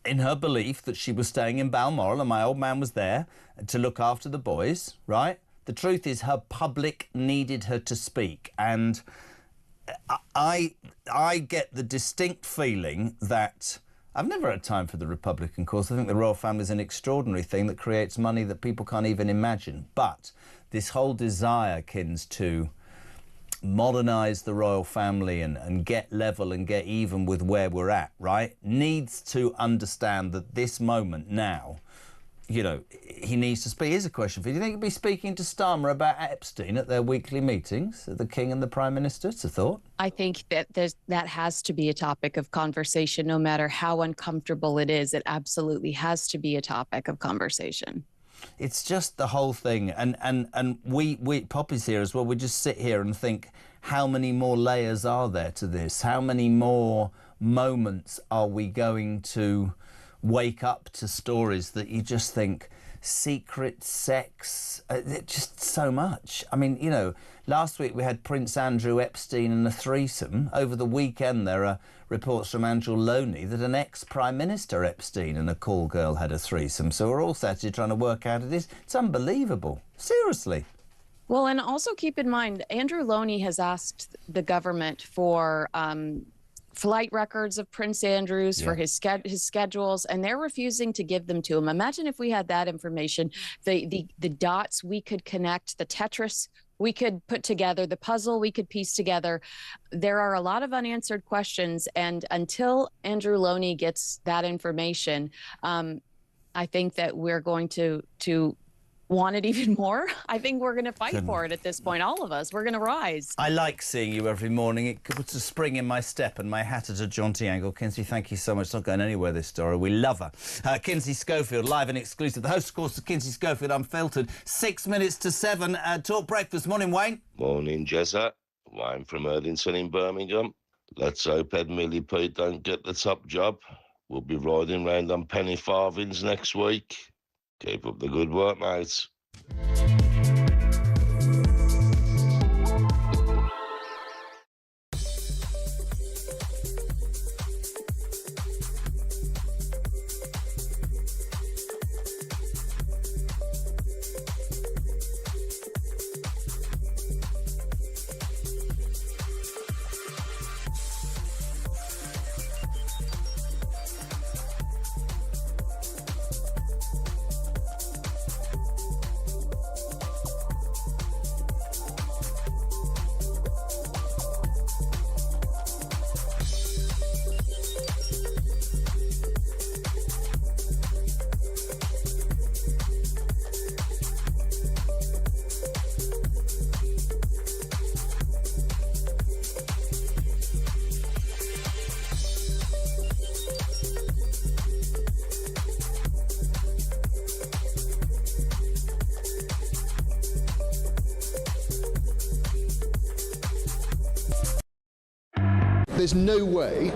in her belief that she was staying in Balmoral, and my old man was there to look after the boys, right? The truth is, her public needed her to speak, and I get the distinct feeling that I've never had time for the Republican cause. I think the royal family is an extraordinary thing that creates money that people can't even imagine. But this whole desire, Kins, to modernise the royal family and get level and get even with where we're at, right, needs to understand that this moment now, you know, he needs to speak. Here's a question for you. Do you think he'll be speaking to Starmer about Epstein at their weekly meetings, the King and the Prime Minister? It's a thought. I think that that has to be a topic of conversation, no matter how uncomfortable it is. It absolutely has to be a topic of conversation. It's just the whole thing. And we Poppy's here as well. We just sit here and think, how many more layers are there to this? How many more moments are we going to wake up to stories that you just think, secret sex, just so much. I mean, you know, last week we had Prince Andrew Epstein and a threesome. Over the weekend there are reports from Andrew Loney that an ex-Prime Minister Epstein and a call girl had a threesome. So we're all sat here trying to work out it is. It's unbelievable. Seriously. Well, and also keep in mind, Andrew Loney has asked the government for flight records of Prince Andrew's, for his schedules, and they're refusing to give them to him. Imagine if we had that information, the dots we could connect, the Tetris we could put together, the puzzle we could piece together. There are a lot of unanswered questions, and until Andrew Loney gets that information, I think that we're going to want it even more. I think we're going to fight for it at this point. All of us, we're going to rise. I like seeing you every morning. It puts a spring in my step and my hat at a jaunty angle. Kinsey, thank you so much. It's not going anywhere, this story. We love her. Kinsey Schofield, live and exclusive. The host, of course, of Kinsey Schofield Unfiltered. 6 minutes to 7. Talk breakfast. Morning, Wayne. Morning, Jezza. Wayne from Erdington in Birmingham. Let's hope Ed Millipede don't get the top job. We'll be riding round on penny farthings next week. Keep up the good work, mate. There's no way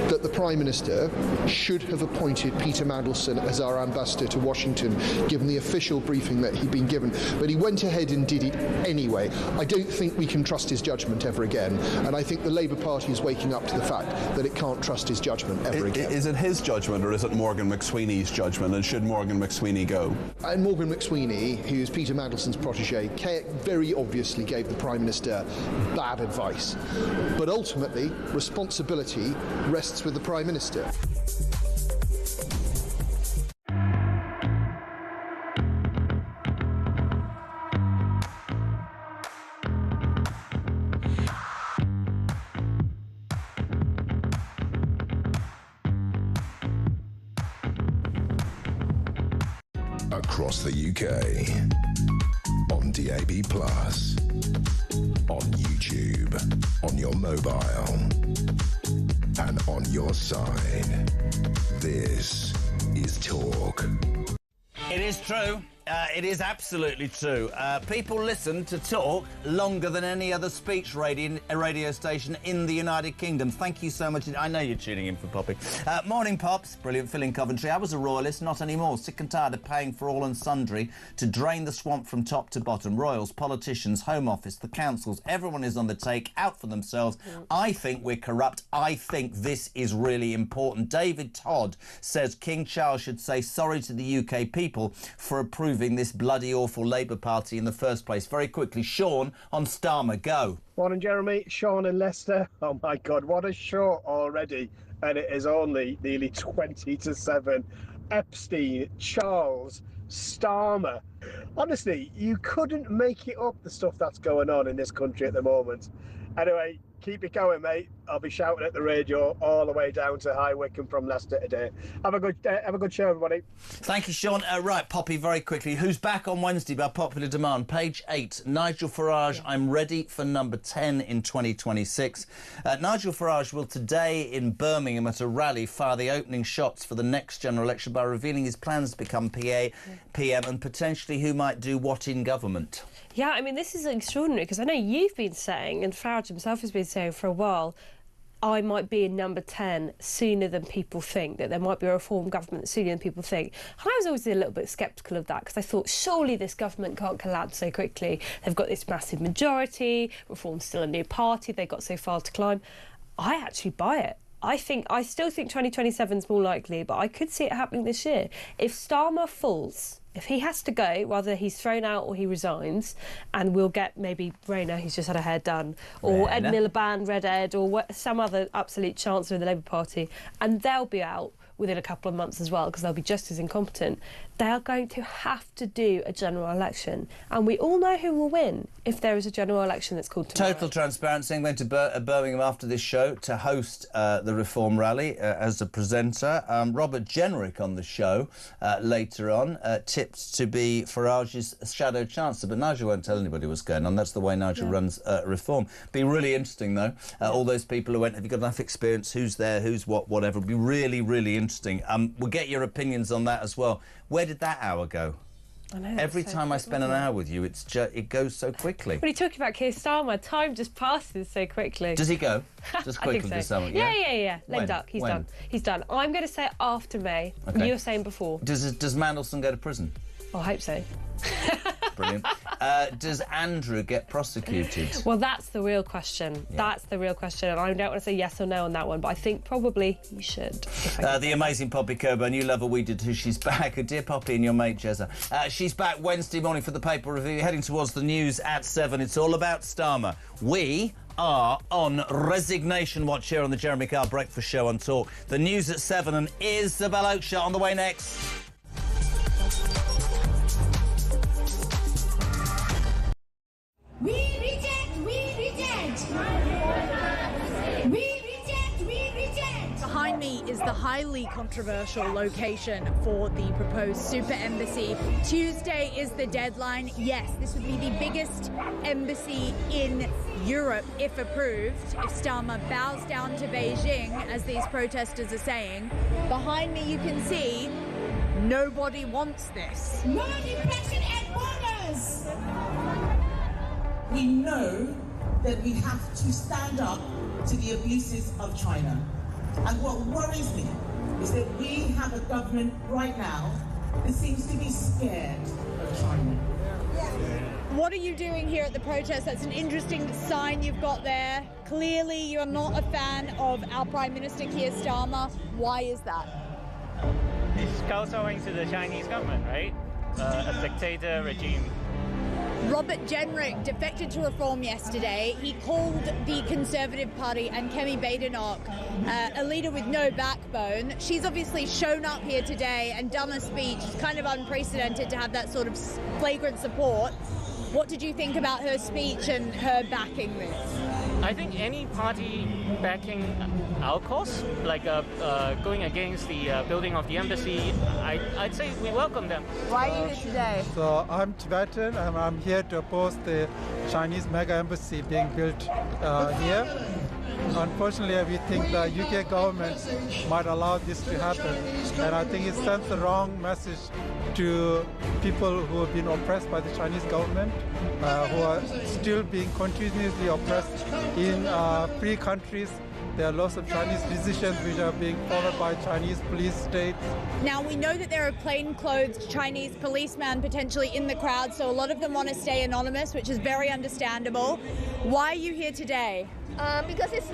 that the Prime Minister should have appointed Peter Mandelson as our ambassador to Washington, given the official briefing that he'd been given. But he went ahead and did it anyway. I don't think we can trust his judgment ever again. And I think the Labour Party is waking up to the fact that it can't trust his judgment ever again. Is it his judgment or is it Morgan McSweeney's judgment? And should Morgan McSweeney go? And Morgan McSweeney, who's Peter Mandelson's protege, very obviously gave the Prime Minister bad advice. But ultimately, responsibility rests with the Prime Minister. Across the UK, on DAB+, on YouTube, on your mobile, and on your side. This is Talk. It is true. It is absolutely true. People listen to Talk longer than any other speech radio station in the United Kingdom. Thank you so much. I know you're tuning in for Poppy. Morning, Pops. Brilliant. Phil in Coventry. I was a royalist, not anymore. Sick and tired of paying for all and sundry to drain the swamp from top to bottom. Royals, politicians, Home Office, the councils, everyone is on the take, out for themselves. I think we're corrupt. I think this is really important. David Todd says King Charles should say sorry to the UK people for approving moving this bloody awful Labour Party in the first place? Very quickly, Sean on Starmer, go. Morning, Jeremy. Sean in Leicester. Oh my God, what a show already. And it is only nearly 20 to 7. Epstein, Charles, Starmer. Honestly, you couldn't make it up, the stuff that's going on in this country at the moment. Anyway, keep it going, mate. I'll be shouting at the radio all the way down to High Wycombe from Leicester today. Have a good show, everybody. Thank you, Sean. Right, Poppy, very quickly. Who's back on Wednesday by popular demand? Page 8, Nigel Farage. Yeah. I'm ready for number 10 in 2026. Nigel Farage will today in Birmingham at a rally fire the opening shots for the next general election by revealing his plans to become PM and potentially who might do what in government. Yeah, I mean, this is extraordinary because I know you've been saying, and Farage himself has been saying for a while, I might be in number 10 sooner than people think, that there might be a reform government sooner than people think. And I was always a little bit sceptical of that because I thought, surely this government can't collapse so quickly. They've got this massive majority, Reform's still a new party, they've got so far to climb. I actually buy it. I still think 2027 is more likely, but I could see it happening this year. If Starmer falls, if he has to go, whether he's thrown out or he resigns, and we'll get maybe Rayner, who's just had her hair done, or Ed Miliband, Red Ed, or some other absolute chancellor of the Labour Party, and they'll be out within a couple of months as well because they'll be just as incompetent, they are going to have to do a general election. And we all know who will win if there is a general election that's called tomorrow. Total transparency. I'm going to Birmingham after this show to host the Reform Rally as a presenter. Robert Jenrick on the show later on, tipped to be Farage's shadow chancellor. But Nigel won't tell anybody what's going on. That's the way Nigel runs Reform. Be really interesting, though. All those people who went, have you got enough experience? Who's there? Who's what? Whatever. It'll be really, really interesting. We'll get your opinions on that as well. Where did that hour go? I know, every time I spend an hour with you, it goes so quickly. When you talk about Keir Starmer, time just passes so quickly. Does he go? Just quickly to someone? Yeah. Lame duck. He's done. He's done. I'm going to say after May. Okay. You were saying before. Does Mandelson go to prison? Oh, I hope so. Brilliant. Does Andrew get prosecuted? Well, that's the real question. Yeah. That's the real question. And I don't want to say yes or no on that one, but I think probably you should. The amazing Poppy Coburn, you love her, we did too. She's back. Dear Poppy and your mate Jezza. She's back Wednesday morning for the paper review. Heading towards the news at 7. It's all about Starmer. We are on resignation watch here on the Jeremy Kyle Breakfast Show on Talk. The news at 7 and Isabel Oakeshott on the way next. We reject! Behind me is the highly controversial location for the proposed super embassy. Tuesday is the deadline. Yes, this would be the biggest embassy in Europe if approved. If Starmer bows down to Beijing, as these protesters are saying. Behind me you can see nobody wants this. No depression at borders! We know that we have to stand up to the abuses of China. And what worries me is that we have a government right now that seems to be scared of China. What are you doing here at the protest? That's an interesting sign you've got there. Clearly you're not a fan of our Prime Minister Keir Starmer. Why is that? He's kowtowing to the Chinese government, right? A dictator regime. Robert Jenrick defected to Reform yesterday. He called the Conservative Party and Kemi Badenoch a leader with no backbone. She's obviously shown up here today and done a speech. It's kind of unprecedented to have that sort of flagrant support. What did you think about her speech and her backing this? I think any party backing our cause, like going against the building of the embassy, I'd say we welcome them. Why are you here today? So I'm Tibetan and I'm here to oppose the Chinese mega embassy being built here. Unfortunately, we think the UK government might allow this to happen, and I think it sends the wrong message to people who have been oppressed by the Chinese government, who are still being continuously oppressed in free countries There are lots of Chinese decisions which are being followed by Chinese police states. Now, we know that there are plainclothes Chinese policemen potentially in the crowd, so a lot of them want to stay anonymous, which is very understandable. Why are you here today? Because it's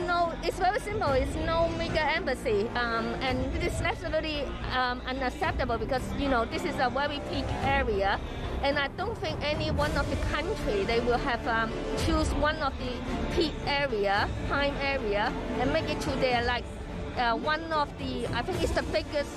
very simple. It's no mega embassy, and it is absolutely unacceptable because this is a very peak area, and I don't think any one of the country they will have choose one of the peak area, prime area, and make it to their one of the I think it's the biggest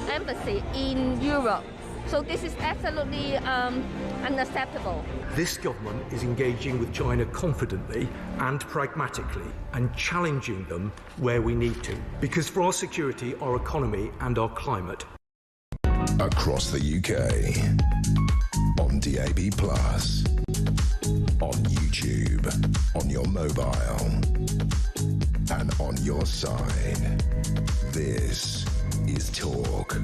embassy in Europe. So this is absolutely unacceptable. This government is engaging with China confidently and pragmatically and challenging them where we need to. Because for our security, our economy and our climate. Across the UK, on DAB+, on YouTube, on your mobile, and on your side. This is Talk.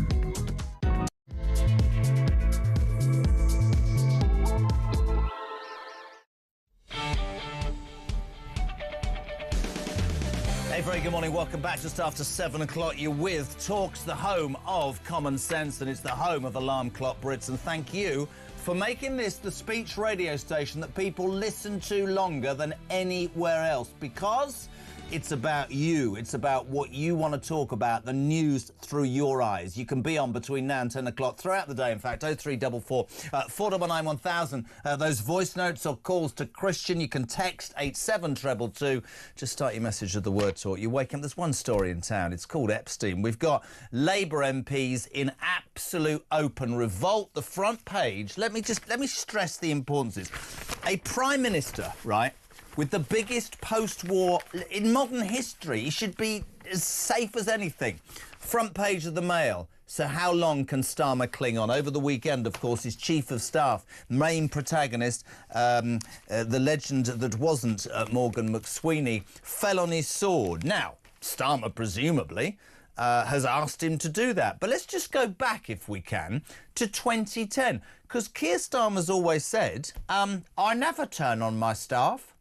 Hey, very good morning. Welcome back. Just after 7 o'clock, you're with Talk's the home of common sense, and it's the home of Alarm Clock Brits. And thank you for making this the speech radio station that people listen to longer than anywhere else, because it's about you. It's about what you want to talk about, the news through your eyes. You can be on between now and 10 o'clock throughout the day, in fact, 0344 499 1000. Those voice notes or calls to Christian. You can text 87222. Just start your message with the word Talk. You wake up, there's one story in town. It's called Epstein. We've got Labour MPs in absolute open revolt. The front page, let me stress the importance of this. A Prime Minister, right, with the biggest post-war in modern history. He should be as safe as anything. Front page of the Mail. So how long can Starmer cling on? Over the weekend, of course, his chief of staff, main protagonist, the legend that wasn't Morgan McSweeney, fell on his sword. Now, Starmer, presumably, has asked him to do that. But let's just go back, if we can, to 2010. Because Keir Starmer's always said, I never turn on my staff.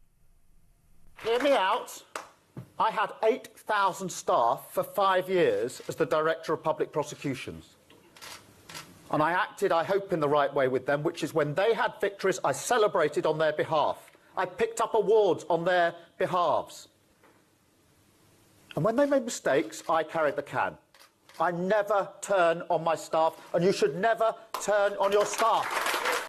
Hear me out. I had 8,000 staff for 5 years as the Director of Public Prosecutions. And I acted, I hope, in the right way with them, which is when they had victories, I celebrated on their behalf. I picked up awards on their behalves. And when they made mistakes, I carried the can. I never turn on my staff, and you should never turn on your staff.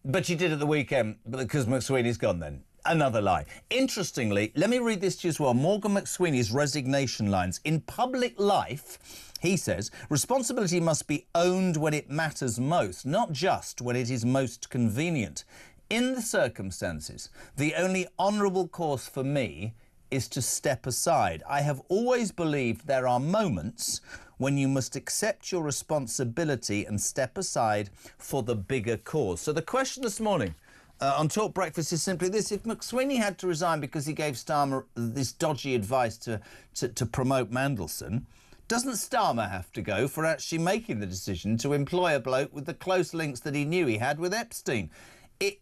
But you did at the weekend, because McSweeney's gone then. Another lie. Interestingly, let me read this to you as well. Morgan McSweeney's resignation lines. In public life, he says, responsibility must be owned when it matters most, not just when it is most convenient. In the circumstances, the only honourable course for me is to step aside. I have always believed there are moments when you must accept your responsibility and step aside for the bigger cause. So the question this morning on Talk Breakfast is simply this. If McSweeney had to resign because he gave Starmer this dodgy advice to promote Mandelson, doesn't Starmer have to go for actually making the decision to employ a bloke with the close links that he knew he had with Epstein?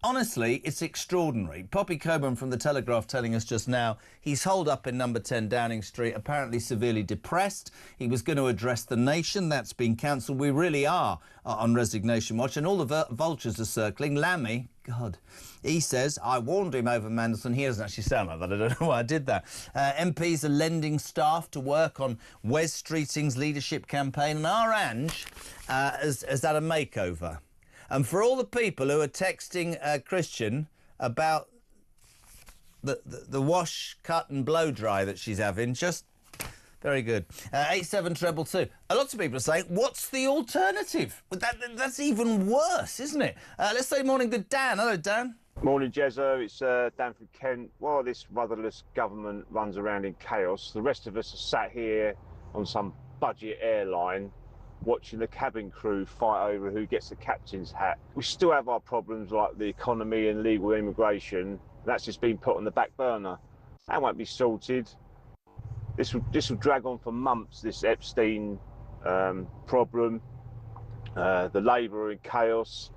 Honestly, it's extraordinary. Poppy Coburn from The Telegraph telling us just now he's holed up in number 10 Downing Street, apparently severely depressed. He was going to address the nation. That's been cancelled. We really are on resignation watch, and all the vultures are circling. Lammy, God, he says, I warned him over Mandelson. He doesn't actually sound like that. I don't know why I did that. MPs are lending staff to work on Wes Streeting's leadership campaign, and our Ange has had a makeover. And for all the people who are texting Christian about the wash, cut and blow dry that she's having, just very good. 87222. A lot of people are saying, what's the alternative? That's even worse, isn't it? Let's say morning to Dan. Hello, Dan. Morning, Jezzo. It's Dan from Kent. While this rudderless government runs around in chaos, the rest of us are sat here on some budget airline watching the cabin crew fight over who gets the captain's hat. We still have our problems like the economy and legal immigration. That's just been put on the back burner. That won't be sorted. This will drag on for months, this Epstein problem. The Labour are in chaos.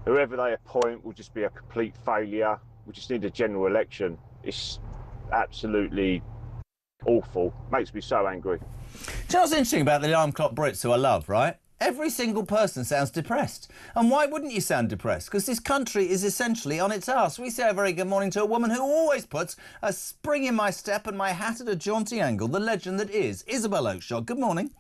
Whoever they appoint will just be a complete failure. We just need a general election. It's absolutely Awful. Makes me so angry. Do you know what's interesting about the alarm clock Brits who I love, right? Every single person sounds depressed. And why wouldn't you sound depressed? Because this country is essentially on its arse. We say a very good morning to a woman who always puts a spring in my step and my hat at a jaunty angle, the legend that is Isabel Oakeshott. Good morning.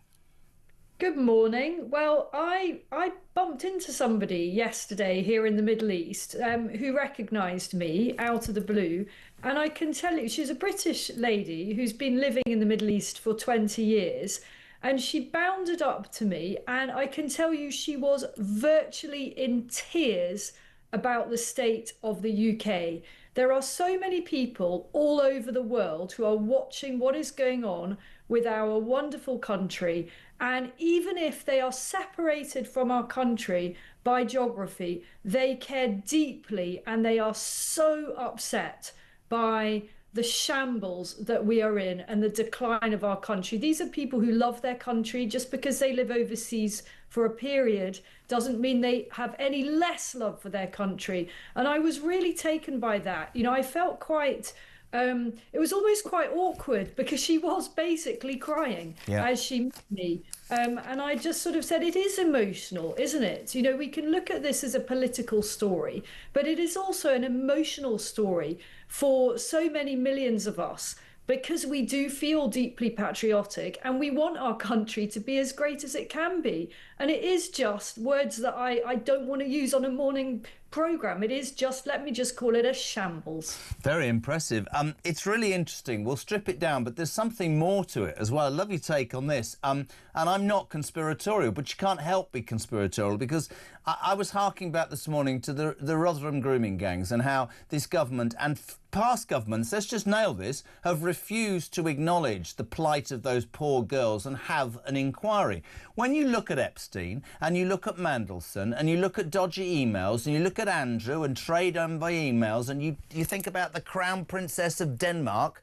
Good morning. Well, I bumped into somebody yesterday here in the Middle East who recognised me out of the blue. And I can tell you, she's a British lady who's been living in the Middle East for 20 years. And she bounded up to me, and I can tell you she was virtually in tears about the state of the UK. There are so many people all over the world who are watching what is going on with our wonderful country. And even if they are separated from our country by geography, they care deeply and they are so upset by the shambles that we are in and the decline of our country. These are people who love their country. Just because they live overseas for a period doesn't mean they have any less love for their country. And I was really taken by that. You know, I felt quite, it was almost quite awkward because she was basically crying as she met me. And I just sort of said, it is emotional, isn't it? You know, we can look at this as a political story, but it is also an emotional story for so many millions of us, because we do feel deeply patriotic and we want our country to be as great as it can be. And it is just words that I don't want to use on a morning programme. It is just, let me just call it a shambles. Very impressive. It's really interesting. We'll strip it down, but there's something more to it as well. I love your take on this. And I'm not conspiratorial, but you can't help be conspiratorial, because I was harking back this morning to the Rotherham grooming gangs and how this government and past governments, let's just nail this, have refused to acknowledge the plight of those poor girls and have an inquiry. When you look at Epstein and you look at Mandelson and you look at dodgy emails and you look at Andrew and trade on by emails, and you think about the Crown Princess of Denmark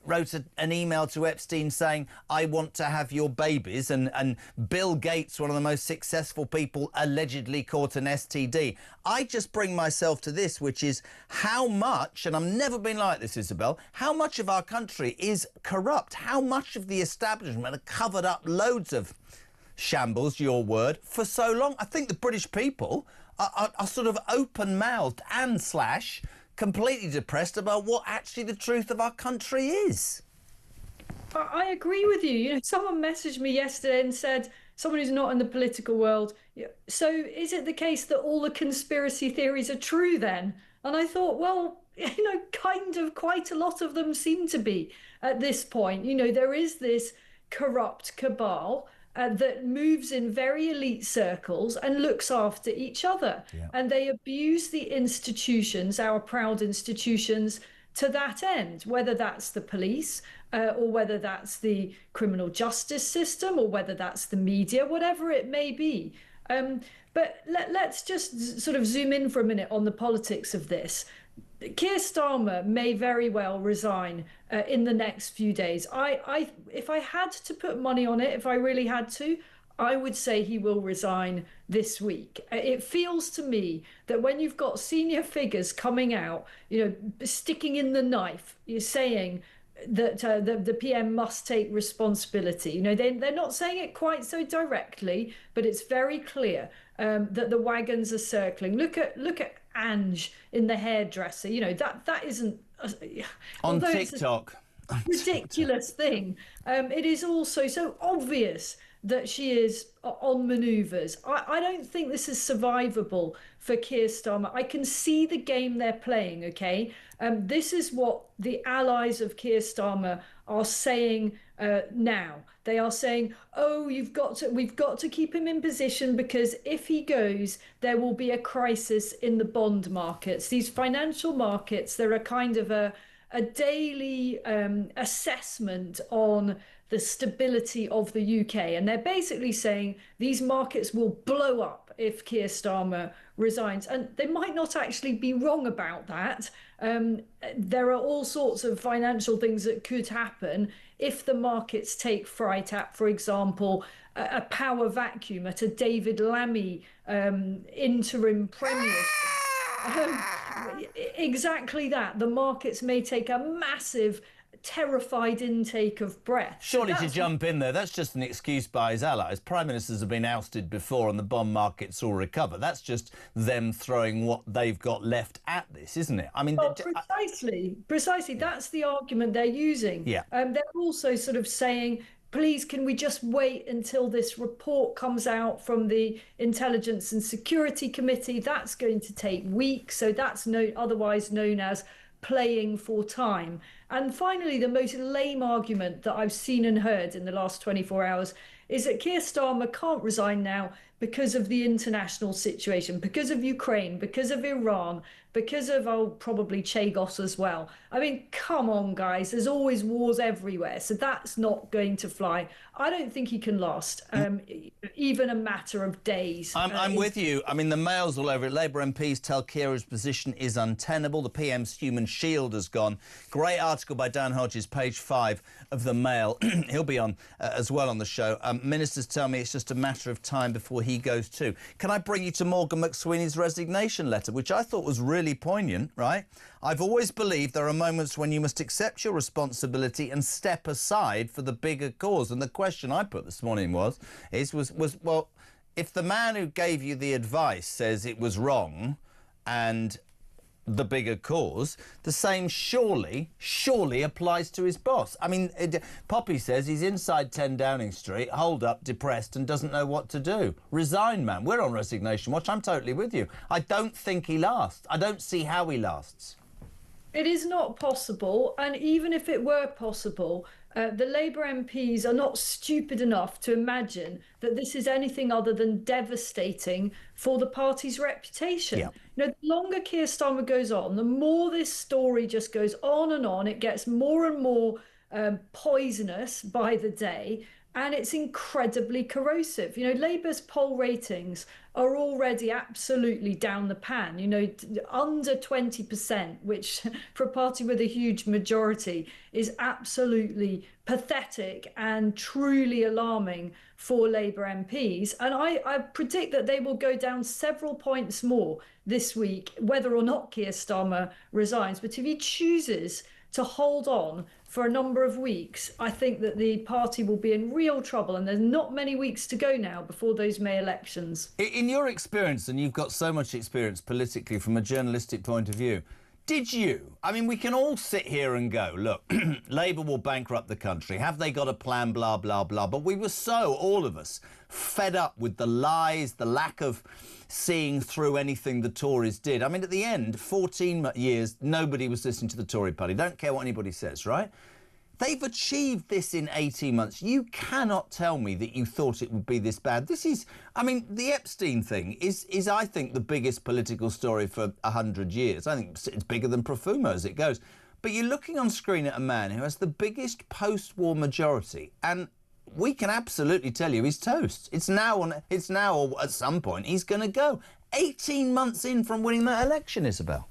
wrote an email to Epstein saying, I want to have your babies, and Bill Gates, one of the most successful people, allegedly caught an STD. I just bring myself to this, which is how much, and I've never been like this, Isabel, how much of our country is corrupt? How much of the establishment have covered up loads of shambles, your word, for so long? I think the British people are sort of open-mouthed and / completely depressed about what actually the truth of our country is. I agree with you. You know, someone messaged me yesterday and said, someone who's not in the political world, so is it the case that all the conspiracy theories are true then? And I thought, well, you know, kind of quite a lot of them seem to be at this point. You know, there is this corrupt cabal that moves in very elite circles and looks after each other. And they abuse the institutions, our proud institutions, to that end, whether that's the police or whether that's the criminal justice system or whether that's the media, whatever it may be. But let's just sort of zoom in for a minute on the politics of this. Keir Starmer may very well resign in the next few days. If I had to put money on it, if I really had to, I would say he will resign this week. It feels to me that when you've got senior figures coming out, you know, sticking in the knife, you're saying that the PM must take responsibility. You know, they're not saying it quite so directly, but it's very clear that the wagons are circling. Look at Ange in the hairdresser. You know, that isn't on TikTok. Ridiculous thing. It is also so obvious that she is on manoeuvres. I don't think this is survivable for Keir Starmer. I can see the game they're playing, okay? This is what the allies of Keir Starmer are saying now. They are saying, oh, we've got to keep him in position, because if he goes, there will be a crisis in the bond markets. These financial markets, they're a kind of a daily assessment on the stability of the UK. And they're basically saying these markets will blow up if Keir Starmer resigns. And they might not actually be wrong about that. There are all sorts of financial things that could happen if the markets take fright at, for example, a power vacuum at a David Lammy interim premiership. Exactly that. The markets may take a massive terrified intake of breath. Surely to jump in there, that's just an excuse by his allies. Prime ministers have been ousted before and the bond markets all recover. That's just them throwing what they've got left at this, isn't it? I mean, well, precisely. That's the argument they're using. Yeah. They're also sort of saying, please, can we just wait until this report comes out from the Intelligence and Security Committee? That's going to take weeks. So that's otherwise known as playing for time. And finally, the most lame argument that I've seen and heard in the last 24 hours is that Keir Starmer can't resign now because of the international situation, because of Ukraine, because of Iran, because of, probably Chagos as well. I mean, come on, guys. There's always wars everywhere. So that's not going to fly. I don't think he can last even a matter of days. I'm with you. I mean, the Mail's all over it. Labour MPs tell Keir his position is untenable. The PM's human shield has gone. Great article by Dan Hodges, page 5 of the Mail. He'll be on as well on the show. Ministers tell me it's just a matter of time before he goes too. Can I bring you to Morgan McSweeney's resignation letter, which I thought was really poignant, right? I've always believed there are moments when you must accept your responsibility and step aside for the bigger cause. And the question I put this morning was, well, if the man who gave you the advice says it was wrong and the bigger cause, the same surely applies to his boss. I mean, Poppy says he's inside 10 Downing Street, holed up, depressed and doesn't know what to do. Resign, man. We're on resignation watch. I'm totally with you. I don't think he lasts. I don't see how he lasts. It is not possible, and even if it were possible, the Labour MPs are not stupid enough to imagine that this is anything other than devastating for the party's reputation. Yeah. You know, the longer Keir Starmer goes on, the more this story just goes on and on. It gets more and more poisonous by the day, and it's incredibly corrosive. You know, Labour's poll ratings are already absolutely down the pan, you know, under 20%, which for a party with a huge majority is absolutely pathetic and truly alarming for Labour MPs. And I predict that they will go down several points more this week, whether or not Keir Starmer resigns. But if he chooses to hold on for a number of weeks, I think that the party will be in real trouble, and there's not many weeks to go now before those May elections. In your experience, and you've got so much experience politically from a journalistic point of view, did you? I mean, we can all sit here and go, look, Labour will bankrupt the country. Have they got a plan? Blah, blah, blah. But we were so, all of us, fed up with the lies, the lack of seeing through anything the Tories did. I mean, at the end, 14 years, nobody was listening to the Tory party. Don't care what anybody says, right? They've achieved this in 18 months. You cannot tell me that you thought it would be this bad. This is, I mean, the Epstein thing is I think, the biggest political story for 100 years. I think it's bigger than Profumo as it goes. But you're looking on screen at a man who has the biggest post-war majority, and we can absolutely tell you he's toast. It's now, or at some point, he's going to go. 18 months in from winning that election, Isabel.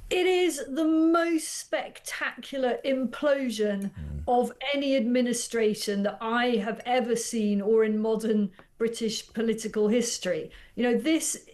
It is the most spectacular implosion of any administration that I have ever seen, or in modern British political history. You know, this,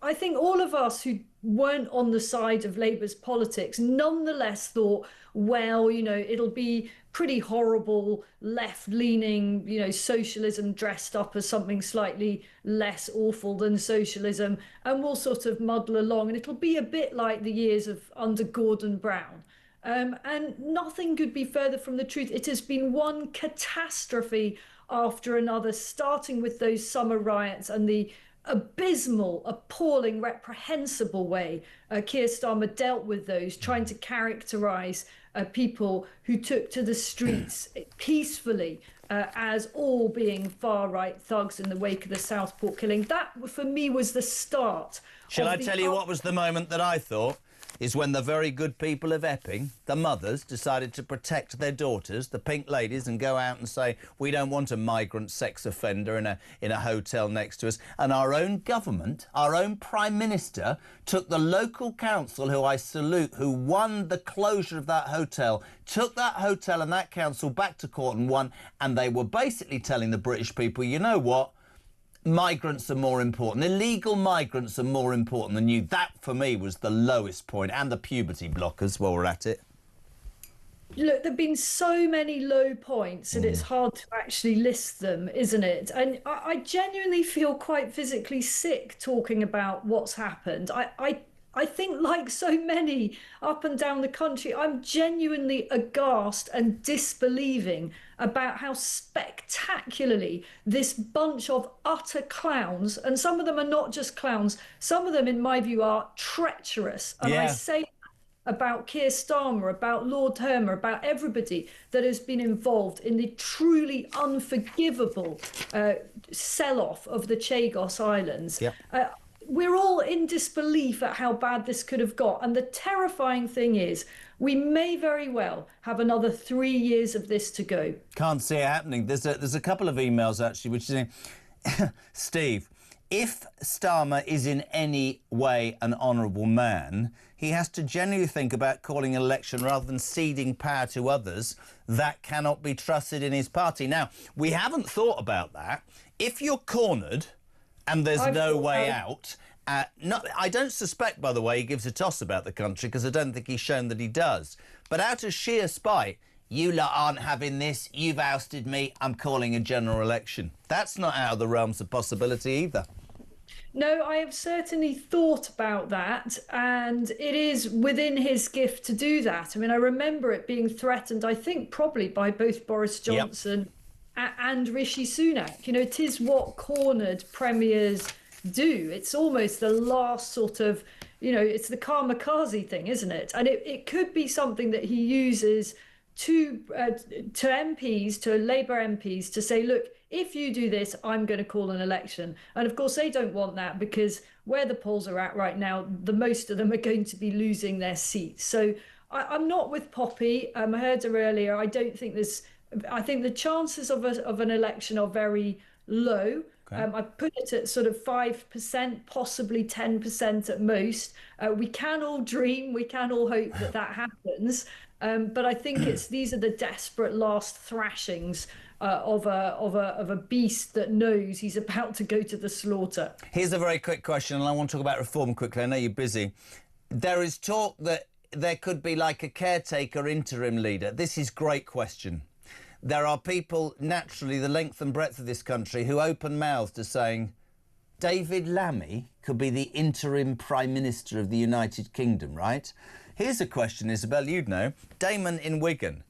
I think all of us who weren't on the side of Labour's politics nonetheless thought, well, you know, it'll be pretty horrible left-leaning, you know, socialism dressed up as something slightly less awful than socialism, and we'll sort of muddle along, and it'll be a bit like the years of under Gordon Brown. And nothing could be further from the truth. It has been one catastrophe after another, starting with those summer riots and the abysmal, appalling, reprehensible way Keir Starmer dealt with those, trying to characterise people who took to the streets peacefully as all being far-right thugs in the wake of the Southport killing. That, for me, was the start. Shall I tell you what was the moment that I thought? Is when the very good people of Epping, the mothers, decided to protect their daughters, the pink ladies, and go out and say, we don't want a migrant sex offender in a hotel next to us. And our own government, our own Prime Minister, took the local council, who I salute, who won the closure of that hotel, took that hotel and that council back to court and won, and they were basically telling the British people, you know what? Migrants are more important. Illegal migrants are more important than you. That, for me, was the lowest point. And the puberty blockers while we're at it. Look, there've been so many low points that it's hard to actually list them, isn't it? And I genuinely feel quite physically sick talking about what's happened. I think, like so many up and down the country, I'm genuinely aghast and disbelieving about how spectacularly this bunch of utter clowns, and some of them are not just clowns, some of them, in my view, are treacherous. And I say about Keir Starmer, about Lord Hermer, about everybody that has been involved in the truly unforgivable sell-off of the Chagos Islands. We're all in disbelief at how bad this could have got. And the terrifying thing is, we may very well have another 3 years of this to go. Can't see it happening. There's a couple of emails, actually, which is saying, Steve, if Starmer is in any way an honourable man, he has to genuinely think about calling an election rather than ceding power to others that cannot be trusted in his party. Now, we haven't thought about that. If you're cornered and there's no way out, I don't suspect, by the way, he gives a toss about the country, because I don't think he's shown that he does. But out of sheer spite, you lot aren't having this, you've ousted me, I'm calling a general election. That's not out of the realms of possibility either. No, I have certainly thought about that, and it is within his gift to do that. I mean, I remember it being threatened, I think, probably by both Boris Johnson and Rishi Sunak. You know, it is what cornered premiers do. It's almost the last sort of, you know, it's the kamikaze thing, isn't it? And it could be something that he uses to MPs, to Labour MPs, to say, look, if you do this, I'm going to call an election. And of course, they don't want that, because where the polls are at right now, the most of them are going to be losing their seats. So I'm not with Poppy. I heard her earlier. I don't think there's, I think the chances of an election are very low. I put it at sort of 5%, possibly 10% at most. We can all dream, we can all hope that that happens. But I think these are the desperate last thrashings of a beast that knows he's about to go to the slaughter. Here's a very quick question, and I want to talk about reform quickly. I know you're busy. There is talk that there could be like a caretaker interim leader. This is a great question. There are people, naturally, the length and breadth of this country, who open-mouthed to saying, David Lammy could be the interim Prime Minister of the United Kingdom, right? Here's a question, Isabel, you'd know. Damon in Wigan.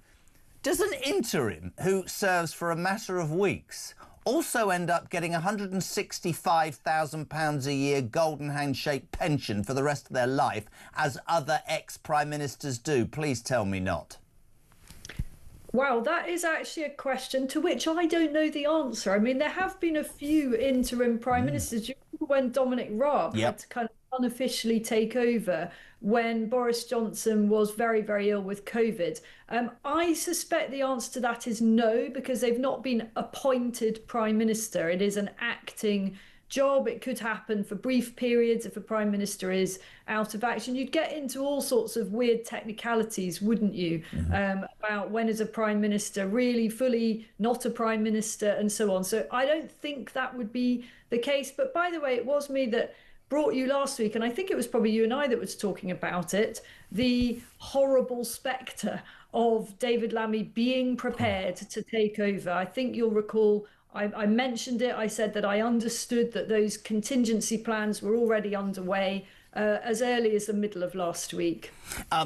Does an interim who serves for a matter of weeks also end up getting £165,000 a year golden handshake pension for the rest of their life, as other ex-Prime Ministers do? Please tell me not. Wow, that is actually a question to which I don't know the answer. I mean, there have been a few interim prime ministers. Do you remember when Dominic Raab had to kind of unofficially take over when Boris Johnson was very, very ill with COVID? I suspect the answer to that is no, because they've not been appointed prime minister. It is an acting job. It could happen for brief periods if a prime minister is out of action. You'd get into all sorts of weird technicalities, wouldn't you, about when is a prime minister really fully not a prime minister and so on. So I don't think that would be the case. But by the way, it was me that brought you last week, and I think it was probably you and I that was talking about it, the horrible spectre of David Lammy being prepared to take over. I think you'll recall I mentioned it. I said that I understood that those contingency plans were already underway as early as the middle of last week.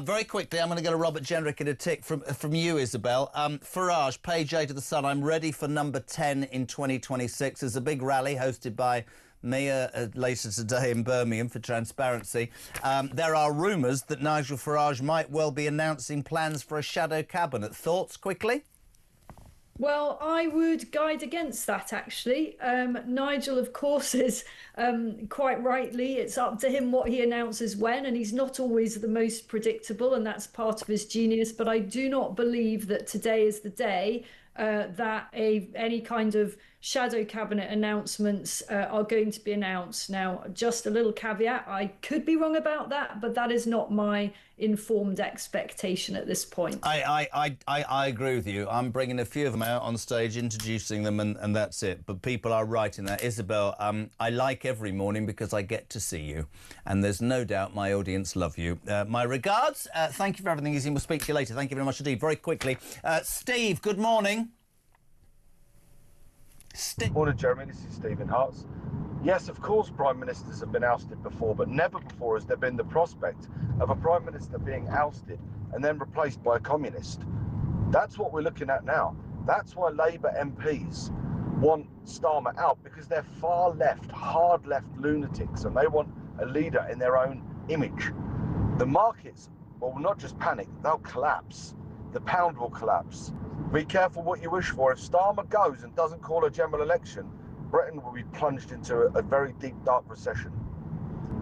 Very quickly, I'm going to go to Robert Jenrick in a tick from you, Isabel. Farage, page 8 of The Sun, I'm ready for number 10 in 2026. There's a big rally hosted by me later today in Birmingham for transparency. There are rumours that Nigel Farage might well be announcing plans for a shadow cabinet. Thoughts, quickly? Well, I would guide against that, actually. Nigel, of course, is quite rightly, it's up to him what he announces when, and he's not always the most predictable, and that's part of his genius. But I do not believe that today is the day that any kind of shadow cabinet announcements are going to be announced. Now, just a little caveat, I could be wrong about that, but that is not my informed expectation at this point. I agree with you. I'm bringing a few of them out on stage, introducing them, and that's it. But people are right in that. Isabel, I like every morning because I get to see you, and there's no doubt my audience love you. My regards. Thank you for everything, Izzy. We'll speak to you later. Thank you very much indeed. Very quickly, Steve, good morning. Morning, Jeremy. This is Stephen Hartz. Yes, of course, prime ministers have been ousted before, but never before has there been the prospect of a prime minister being ousted and then replaced by a communist. That's what we're looking at now. That's why Labour MPs want Starmer out, because they're far left, hard left lunatics, and they want a leader in their own image. The markets will not just panic, they'll collapse. The pound will collapse. Be careful what you wish for. If Starmer goes and doesn't call a general election, Britain will be plunged into a very deep, dark recession.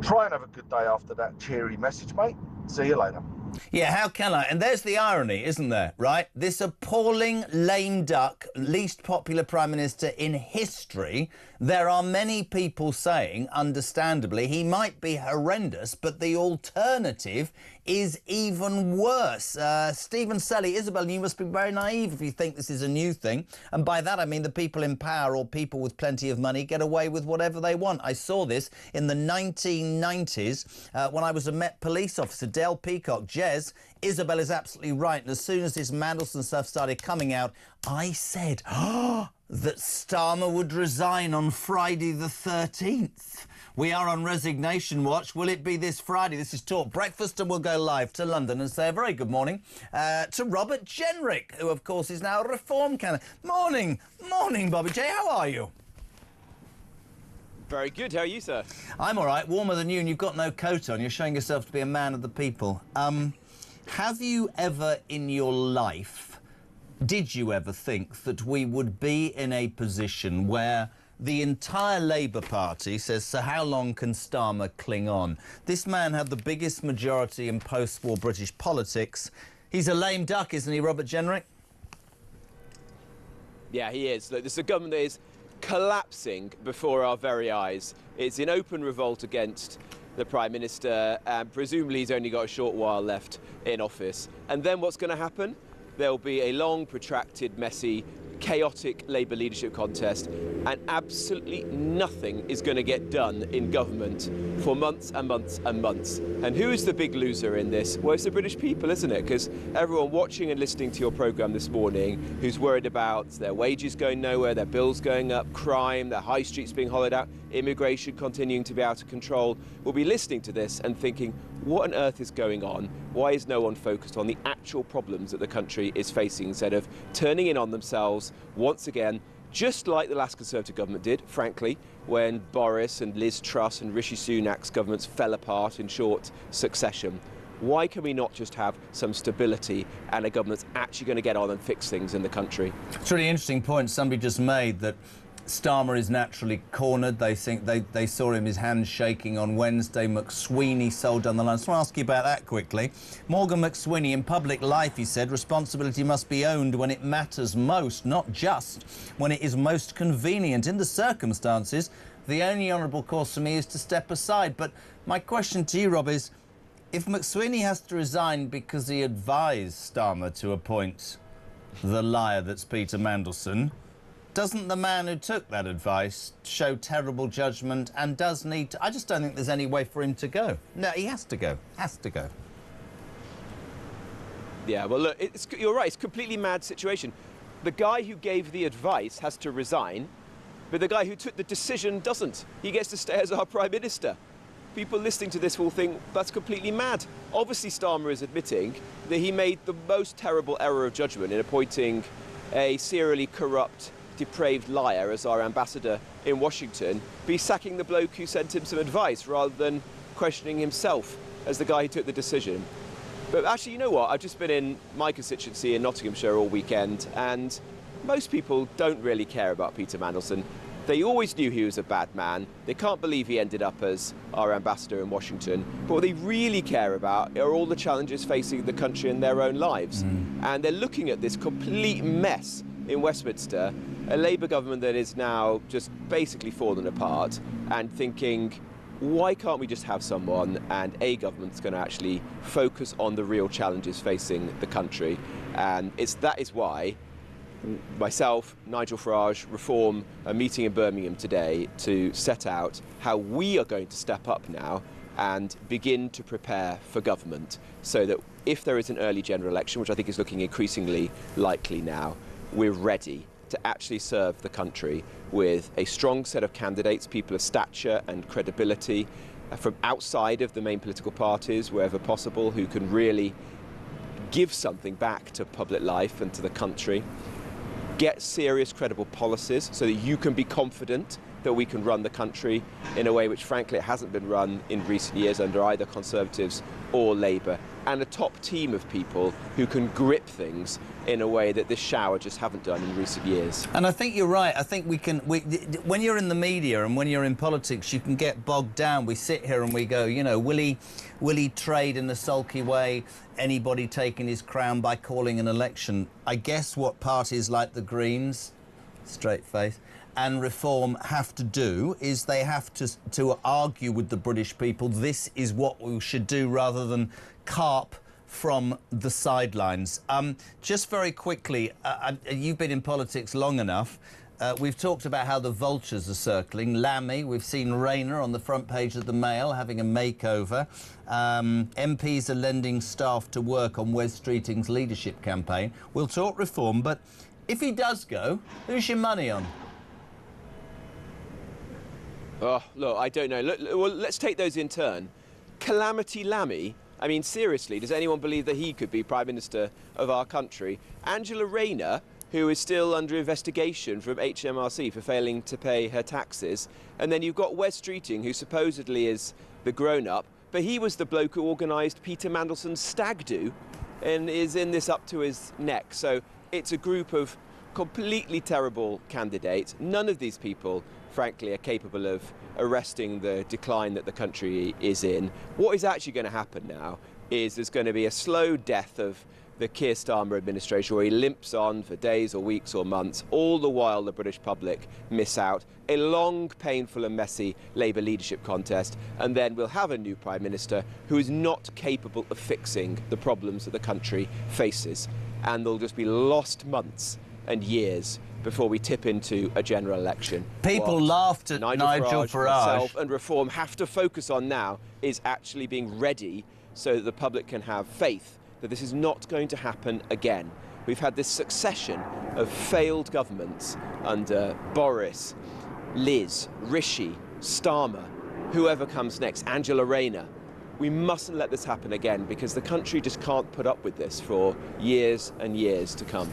Try and have a good day after that cheery message, mate. See you later. Yeah, how can I? And there's the irony, isn't there, right? This appalling lame duck, least popular Prime Minister in history. There are many people saying, understandably, he might be horrendous, but the alternative is even worse. Stephen Selly, Isabel, you must be very naive if you think this is a new thing. And by that I mean the people in power or people with plenty of money get away with whatever they want. I saw this in the 1990s when I was a Met police officer, Dale Peacock, Jez. Isabel is absolutely right. And as soon as this Mandelson stuff started coming out, I said, that Starmer would resign on Friday the 13th. We are on resignation watch. Will it be this Friday? This is Talk Breakfast, and we'll go live to London and say a very good morning to Robert Jenrick, who, of course, is now a Reform candidate. Morning. Morning, Bobby J. How are you? Very good. How are you, sir? I'm all right. Warmer than you, and you've got no coat on. You're showing yourself to be a man of the people. Have you ever in your life... Did you ever think that we would be in a position where the entire Labour Party says, so how long can Starmer cling on? This man had the biggest majority in post-war British politics. He's a lame duck, isn't he, Robert Jenrick? Yeah, he is. Look, this is a government that is collapsing before our very eyes. It's in open revolt against the Prime Minister, and presumably he's only got a short while left in office. And then what's going to happen? There'll be a long, protracted, messy, chaotic Labour leadership contest, and absolutely nothing is going to get done in government for months and months and months. And who is the big loser in this? Well, it's the British people, isn't it? Because everyone watching and listening to your programme this morning who's worried about their wages going nowhere, their bills going up, crime, their high streets being hollowed out, immigration continuing to be out of control, will be listening to this and thinking, what on earth is going on? Why is no one focused on the actual problems that the country is facing, instead of turning in on themselves once again, just like the last Conservative government did, frankly, when Boris and Liz Truss and Rishi Sunak's governments fell apart in short succession? Why can we not just have some stability and a government that's actually going to get on and fix things in the country? It's a really interesting point somebody just made, that Starmer is naturally cornered. They think they saw him, his hands shaking on Wednesday. McSweeney sold down the line. So I'll ask you about that quickly. Morgan McSweeney, in public life, he said, responsibility must be owned when it matters most, not just when it is most convenient. In the circumstances, the only honourable course for me is to step aside. But my question to you, Rob, is if McSweeney has to resign because he advised Starmer to appoint the liar that's Peter Mandelson, doesn't the man who took that advice show terrible judgment and does need to... I just don't think there's any way for him to go. No, he has to go. Has to go. Yeah, well, look, you're right. It's a completely mad situation. The guy who gave the advice has to resign, but the guy who took the decision doesn't. He gets to stay as our Prime Minister. People listening to this will think that's completely mad. Obviously, Starmer is admitting that he made the most terrible error of judgment in appointing a serially corrupt, depraved liar as our ambassador in Washington, be sacking the bloke who sent him some advice rather than questioning himself as the guy who took the decision. But actually, you know what? I've just been in my constituency in Nottinghamshire all weekend, and most people don't really care about Peter Mandelson. They always knew he was a bad man. They can't believe he ended up as our ambassador in Washington. But what they really care about are all the challenges facing the country in their own lives. And they're looking at this complete mess in Westminster a Labour government that is now just basically fallen apart, and thinking, why can't we just have someone and a government that's going to actually focus on the real challenges facing the country? And that is why myself, Nigel Farage, Reform are meeting in Birmingham today to set out how we are going to step up now and begin to prepare for government, so that if there is an early general election, which I think is looking increasingly likely now, we're ready to actually serve the country with a strong set of candidates, people of stature and credibility from outside of the main political parties, wherever possible, who can really give something back to public life and to the country. Get serious, credible policies so that you can be confident that we can run the country in a way which, frankly, it hasn't been run in recent years under either Conservatives or Labour, and a top team of people who can grip things in a way that this shower just haven't done in recent years. And I think you're right. I think when you're in the media and when you're in politics, you can get bogged down. We sit here and we go, you know, will he trade in a sulky way anybody taking his crown by calling an election? I guess what parties like the Greens, straight face, and Reform have to do is they have to argue with the British people this is what we should do, rather than carp from the sidelines. Just very quickly, you've been in politics long enough. We've talked about how the vultures are circling. Lammy, we've seen Rayner on the front page of the Mail having a makeover. MPs are lending staff to work on Wes Streeting's leadership campaign. We'll talk Reform, but if he does go, who's your money on? Oh, look, I don't know. Look, well, let's take those in turn. Calamity Lammy, I mean, seriously, does anyone believe that he could be Prime Minister of our country? Angela Rayner, who is still under investigation from HMRC for failing to pay her taxes. And then you've got Wes Streeting, who supposedly is the grown-up, but he was the bloke who organised Peter Mandelson's stag do and is in this up to his neck. So it's a group of completely terrible candidates. None of these people, frankly, are capable of arresting the decline that the country is in. What is actually going to happen now is there's going to be a slow death of the Keir Starmer administration, where he limps on for days or weeks or months, all the while the British public miss out. A long, painful and messy Labour leadership contest, and then we'll have a new Prime Minister who is not capable of fixing the problems that the country faces. And there'll just be lost months and years before we tip into a general election. People laughed at Nigel Farage. Myself and Reform have to focus on now is actually being ready so that the public can have faith that this is not going to happen again. We've had this succession of failed governments under Boris, Liz, Rishi, Starmer, whoever comes next, Angela Rayner. We mustn't let this happen again, because the country just can't put up with this for years and years to come.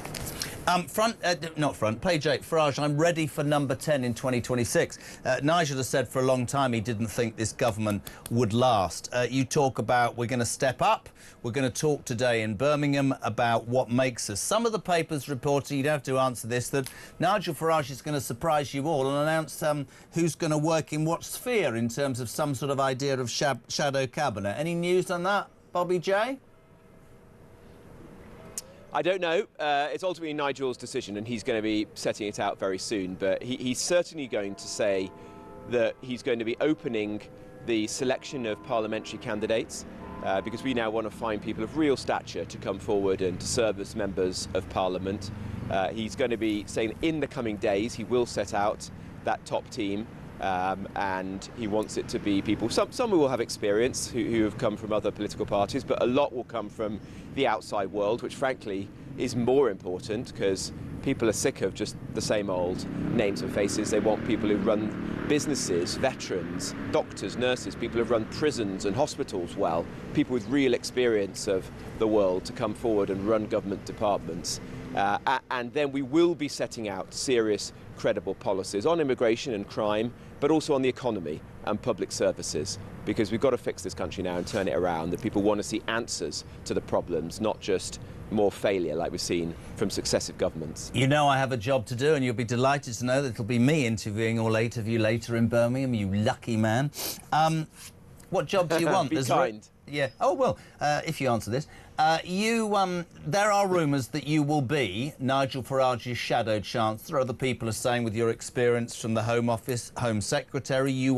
Page 8, Farage, I'm ready for number 10 in 2026. Nigel has said for a long time he didn't think this government would last. You talk about we're going to step up. We're going to talk today in Birmingham about what makes us. Some of the papers reporting, you'd have to answer this, that Nigel Farage is going to surprise you all and announce who's going to work in what sphere in terms of some sort of idea of shadow cabinet. Any news on that, Bobby J? I don't know. It's ultimately Nigel's decision, and he's going to be setting it out very soon. But he's certainly going to say that he's going to be opening the selection of parliamentary candidates, because we now want to find people of real stature to come forward and to serve as members of Parliament. He's going to be saying in the coming days he will set out that top team. And he wants it to be people, some who will have experience, who have come from other political parties, but a lot will come from the outside world, which frankly is more important, because people are sick of just the same old names and faces. They want people who run businesses, veterans, doctors, nurses, people who've run prisons and hospitals well, people with real experience of the world to come forward and run government departments. And then we will be setting out serious, credible policies on immigration and crime, but also on the economy and public services, because we've got to fix this country now and turn it around. That people want to see answers to the problems, not just more failure like we've seen from successive governments. You know I have a job to do, and you'll be delighted to know that it'll be me interviewing all 8 of you later in Birmingham, you lucky man. What job do you want? Be kind. Yeah. Oh, well, if you answer this. There are rumours that you will be Nigel Farage's shadow chancellor. Other people are saying, with your experience from the Home Office, Home Secretary, you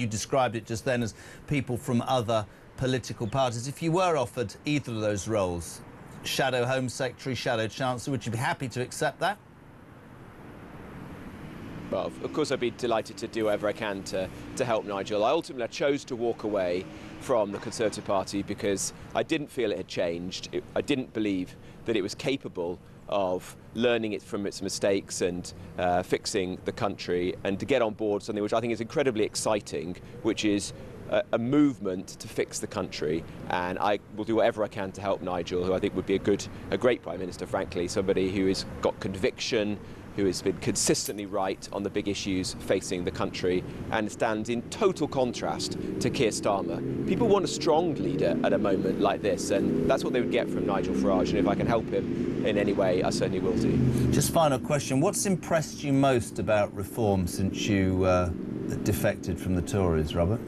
described it just then as people from other political parties. If you were offered either of those roles, shadow Home Secretary, shadow chancellor, would you be happy to accept that? Well, of course, I'd be delighted to do whatever I can to help Nigel. I chose to walk away from the Conservative Party because I didn't feel it had changed. I didn't believe that it was capable of learning it from its mistakes and fixing the country, and to get on board something which I think is incredibly exciting, which is a movement to fix the country. And I will do whatever I can to help Nigel, who I think would be a great Prime Minister, frankly, somebody who has got conviction, who has been consistently right on the big issues facing the country, and stands in total contrast to Keir Starmer. People want a strong leader at a moment like this, and that's what they would get from Nigel Farage, and if I can help him in any way, I certainly will do. Just final question. What's impressed you most about reform since you defected from the Tories, Robert?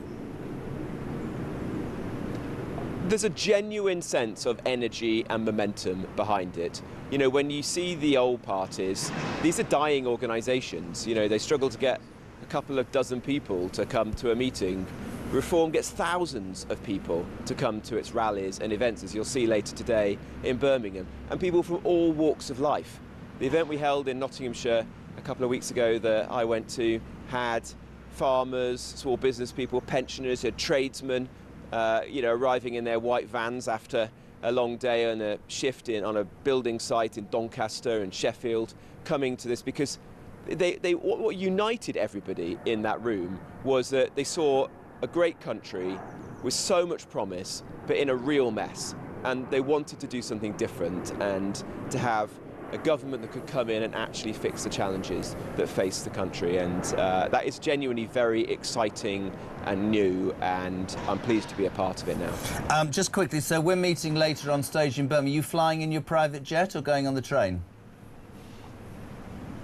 There's a genuine sense of energy and momentum behind it. You know, when you see the old parties, these are dying organisations. You know, they struggle to get a couple of dozen people to come to a meeting. Reform gets thousands of people to come to its rallies and events, as you'll see later today in Birmingham, and people from all walks of life. The event we held in Nottinghamshire a couple of weeks ago that I went to had farmers, small business people, pensioners, tradesmen, arriving in their white vans after a long day on a shift on a building site in Doncaster and Sheffield, coming to this because what united everybody in that room was that they saw a great country with so much promise, but in a real mess, and they wanted to do something different and to have a government that could come in and actually fix the challenges that face the country. And that is genuinely very exciting and new, and I'm pleased to be a part of it now. Just quickly, so we're meeting later on stage in Birmingham. Are you flying in your private jet or going on the train?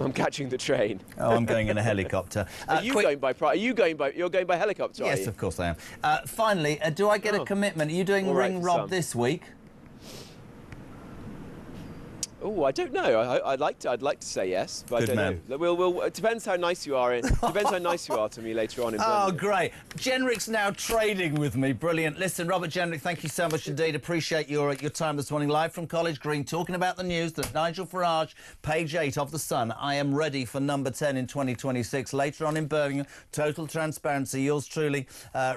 I'm catching the train. Oh, I'm going in a helicopter. You're going by helicopter, Yes, of course I am. Finally, do I get a commitment? Are you doing Ring Rob this week? Oh, I don't know. I'd like to say yes, but I don't know. It depends how nice you are. It depends how nice you are to me later on in Birmingham. Oh, great. Jenrick's now trading with me. Brilliant. Listen, Robert Jenrick, thank you so much indeed. Appreciate your time this morning, live from College Green, talking about the news that Nigel Farage, page 8 of The Sun, I am ready for number 10 in 2026. Later on in Birmingham, total transparency. Yours truly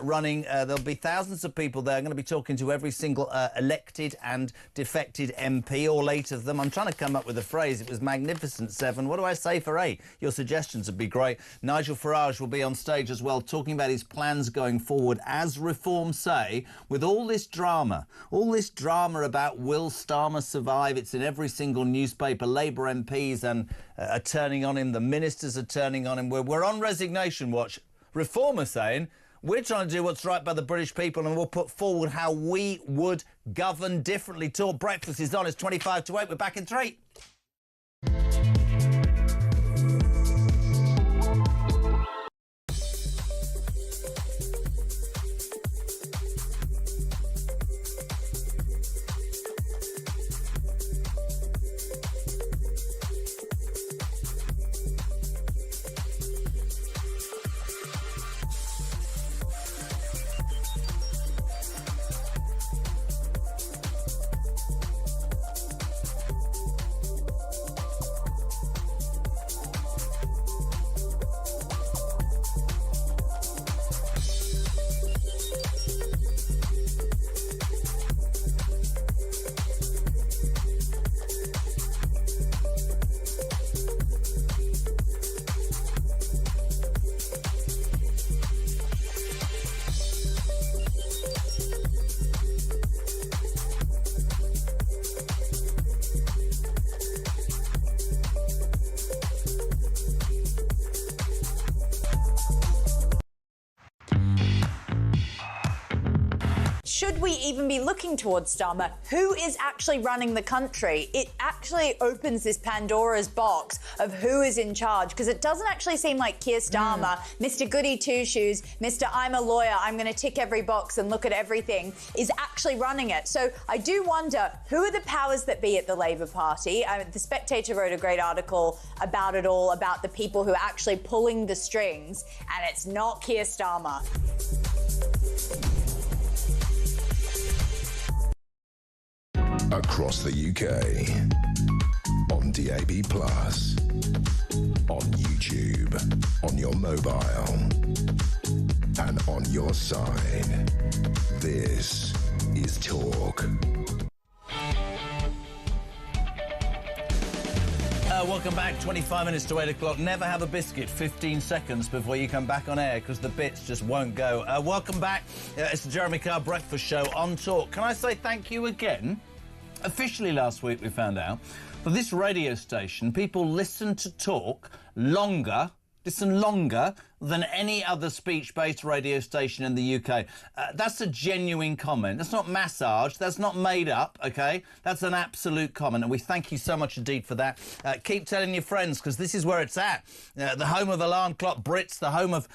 running. There'll be thousands of people there. I'm going to be talking to every single elected and defected MP, all 8 of them. I'm trying to come up with a phrase. It was magnificent, 7. What do I say for 8? Your suggestions would be great. Nigel Farage will be on stage as well, talking about his plans going forward, as Reform say, with all this drama about will Starmer survive. It's in every single newspaper. Labour MPs are turning on him. The ministers are turning on him. We're on resignation watch. Reform are saying, we're trying to do what's right by the British people, and we'll put forward how we would govern differently. Talk Breakfast is on. It's 25 to 8. We're back in 3. should we even be looking towards Starmer? Who is actually running the country? It actually opens this Pandora's box of who is in charge, because it doesn't actually seem like Keir Starmer, Mr. Goody Two-Shoes, Mr. I'm a lawyer, I'm going to tick every box and look at everything, is actually running it. So I do wonder, who are the powers that be at the Labour Party? The Spectator wrote a great article about it all, about the people who are actually pulling the strings, and it's not Keir Starmer. Across the UK, on DAB+, on YouTube, on your mobile, and on your side. This is Talk. Welcome back. 25 minutes to 8 o'clock. Never have a biscuit 15 seconds before you come back on air, because the bits just won't go. Welcome back. It's the Jeremy Carr Breakfast Show on Talk. Can I say thank you again? Officially last week we found out for this radio station, people listen to Talk longer than any other speech-based radio station in the UK. That's a genuine comment. That's not massage. That's not made up, OK? That's an absolute comment, and we thank you so much indeed for that. Keep telling your friends, because this is where it's at. The home of alarm clock Brits, the home of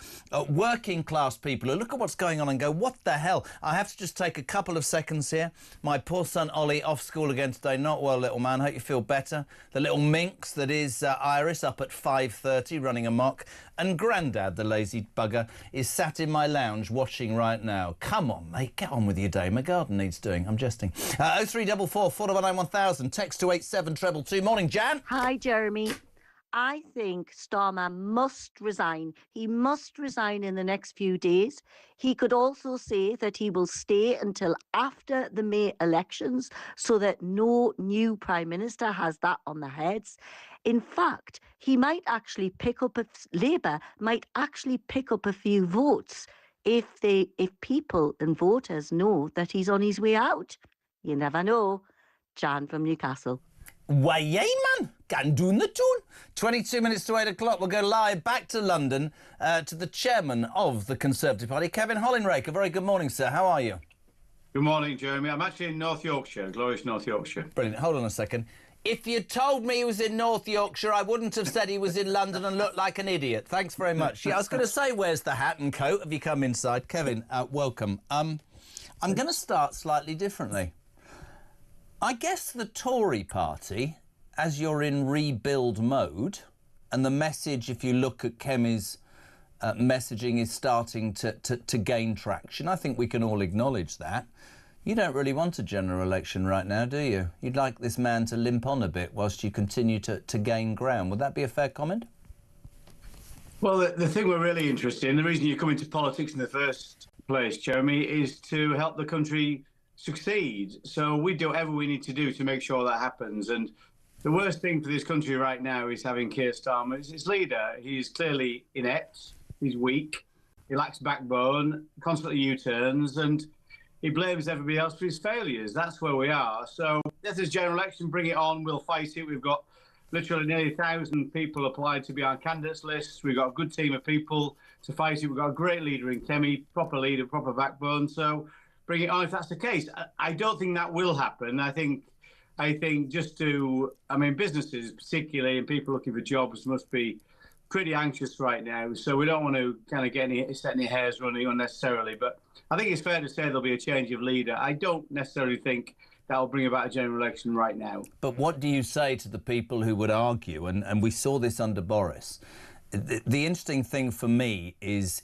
working-class people who look at what's going on and go, what the hell? I have to just take a couple of seconds here. My poor son Ollie off school again today. Not well, little man. Hope you feel better. The little minx that is Iris up at 5:30 running amok. And Grandad, the lazy bugger, is sat in my lounge watching right now. Come on, mate, get on with your day. My garden needs doing. I'm jesting. 0344 419 1000. Text to 87222. Morning, Jan. Hi, Jeremy. I think Starmer must resign. He must resign in the next few days. He could also say that he will stay until after the May elections so that no new Prime Minister has that on their heads. In fact, he might actually pick up, Labour might actually pick up a few votes if people and voters know that he's on his way out. You never know. Jan from Newcastle. Why, yay, man. Can do the tune. 22 minutes to 8 o'clock. We'll go live back to London to the chairman of the Conservative Party, Kevin Hollinrake. A very good morning, sir. How are you? Good morning, Jeremy. I'm actually in North Yorkshire, glorious North Yorkshire. Brilliant. Hold on a second. If you told me he was in North Yorkshire, I wouldn't have said he was in London and looked like an idiot. Thanks very much. Yeah, I was going to say, where's the hat and coat? Have you come inside? Kevin, welcome. I'm going to start slightly differently. I guess the Tory party, as you're in rebuild mode, and the message, if you look at Kemi's messaging, is starting to gain traction. I think we can all acknowledge that. You don't really want a general election right now, do you? You'd like this man to limp on a bit whilst you continue to gain ground. Would that be a fair comment? Well, the thing we're really interested in, the reason you come into politics in the first place, Jeremy, is to help the country succeed. So we do whatever we need to do to make sure that happens. And the worst thing for this country right now is having Keir Starmer as its leader. He's clearly inept, he's weak, he lacks backbone, constantly U-turns, and he blames everybody else for his failures. That's where we are. So if there's a general election, bring it on, we'll fight it. We've got literally nearly 1,000 people applied to be on candidates lists. We've got a good team of people to fight it. We've got a great leader in Kemi, proper leader, proper backbone. So bring it on if that's the case. I don't think that will happen. I think businesses particularly and people looking for jobs must be pretty anxious right now. So we don't want to kind of set any hairs running unnecessarily. But I think it's fair to say there'll be a change of leader. I don't necessarily think that'll bring about a general election right now. But what do you say to the people who would argue, and we saw this under Boris, the interesting thing for me is,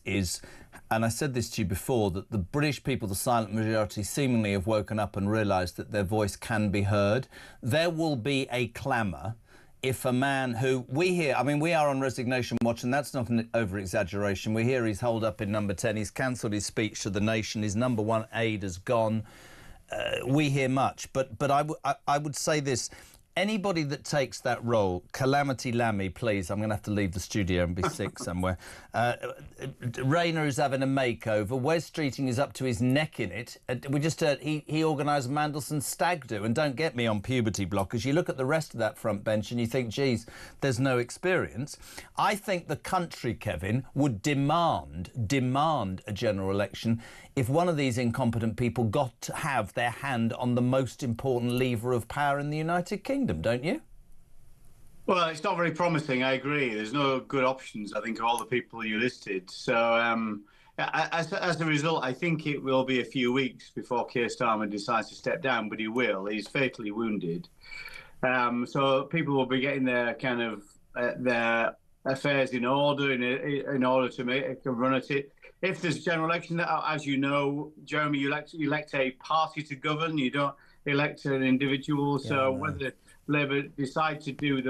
and I said this to you before, that the British people, the silent majority, seemingly have woken up and realised that their voice can be heard. There will be a clamour if a man who we hear, we are on resignation watch, and that's not an over-exaggeration. We hear he's holed up in number 10, he's cancelled his speech to the nation, his number one aide has gone. We hear much, but I would say this. Anybody that takes that role, Calamity Lammy, please, I'm going to have to leave the studio and be sick somewhere. Rayner is having a makeover. Wes Streeting is up to his neck in it. We just heard he organised Mandelson's stag do. And don't get me on puberty blockers. You look at the rest of that front bench and you think, geez, there's no experience. I think the country, Kevin, would demand a general election if one of these incompetent people got to have their hand on the most important lever of power in the United Kingdom, don't you? Well, it's not very promising, I agree. There's no good options, I think, of all the people you listed. So, as a result, I think it will be a few weeks before Keir Starmer decides to step down, but he will. He's fatally wounded. So people will be getting their kind of their affairs in order in order to run at it. If there's a general election, as you know, Jeremy, you elect a party to govern. You don't elect an individual. So whether Labour decide to do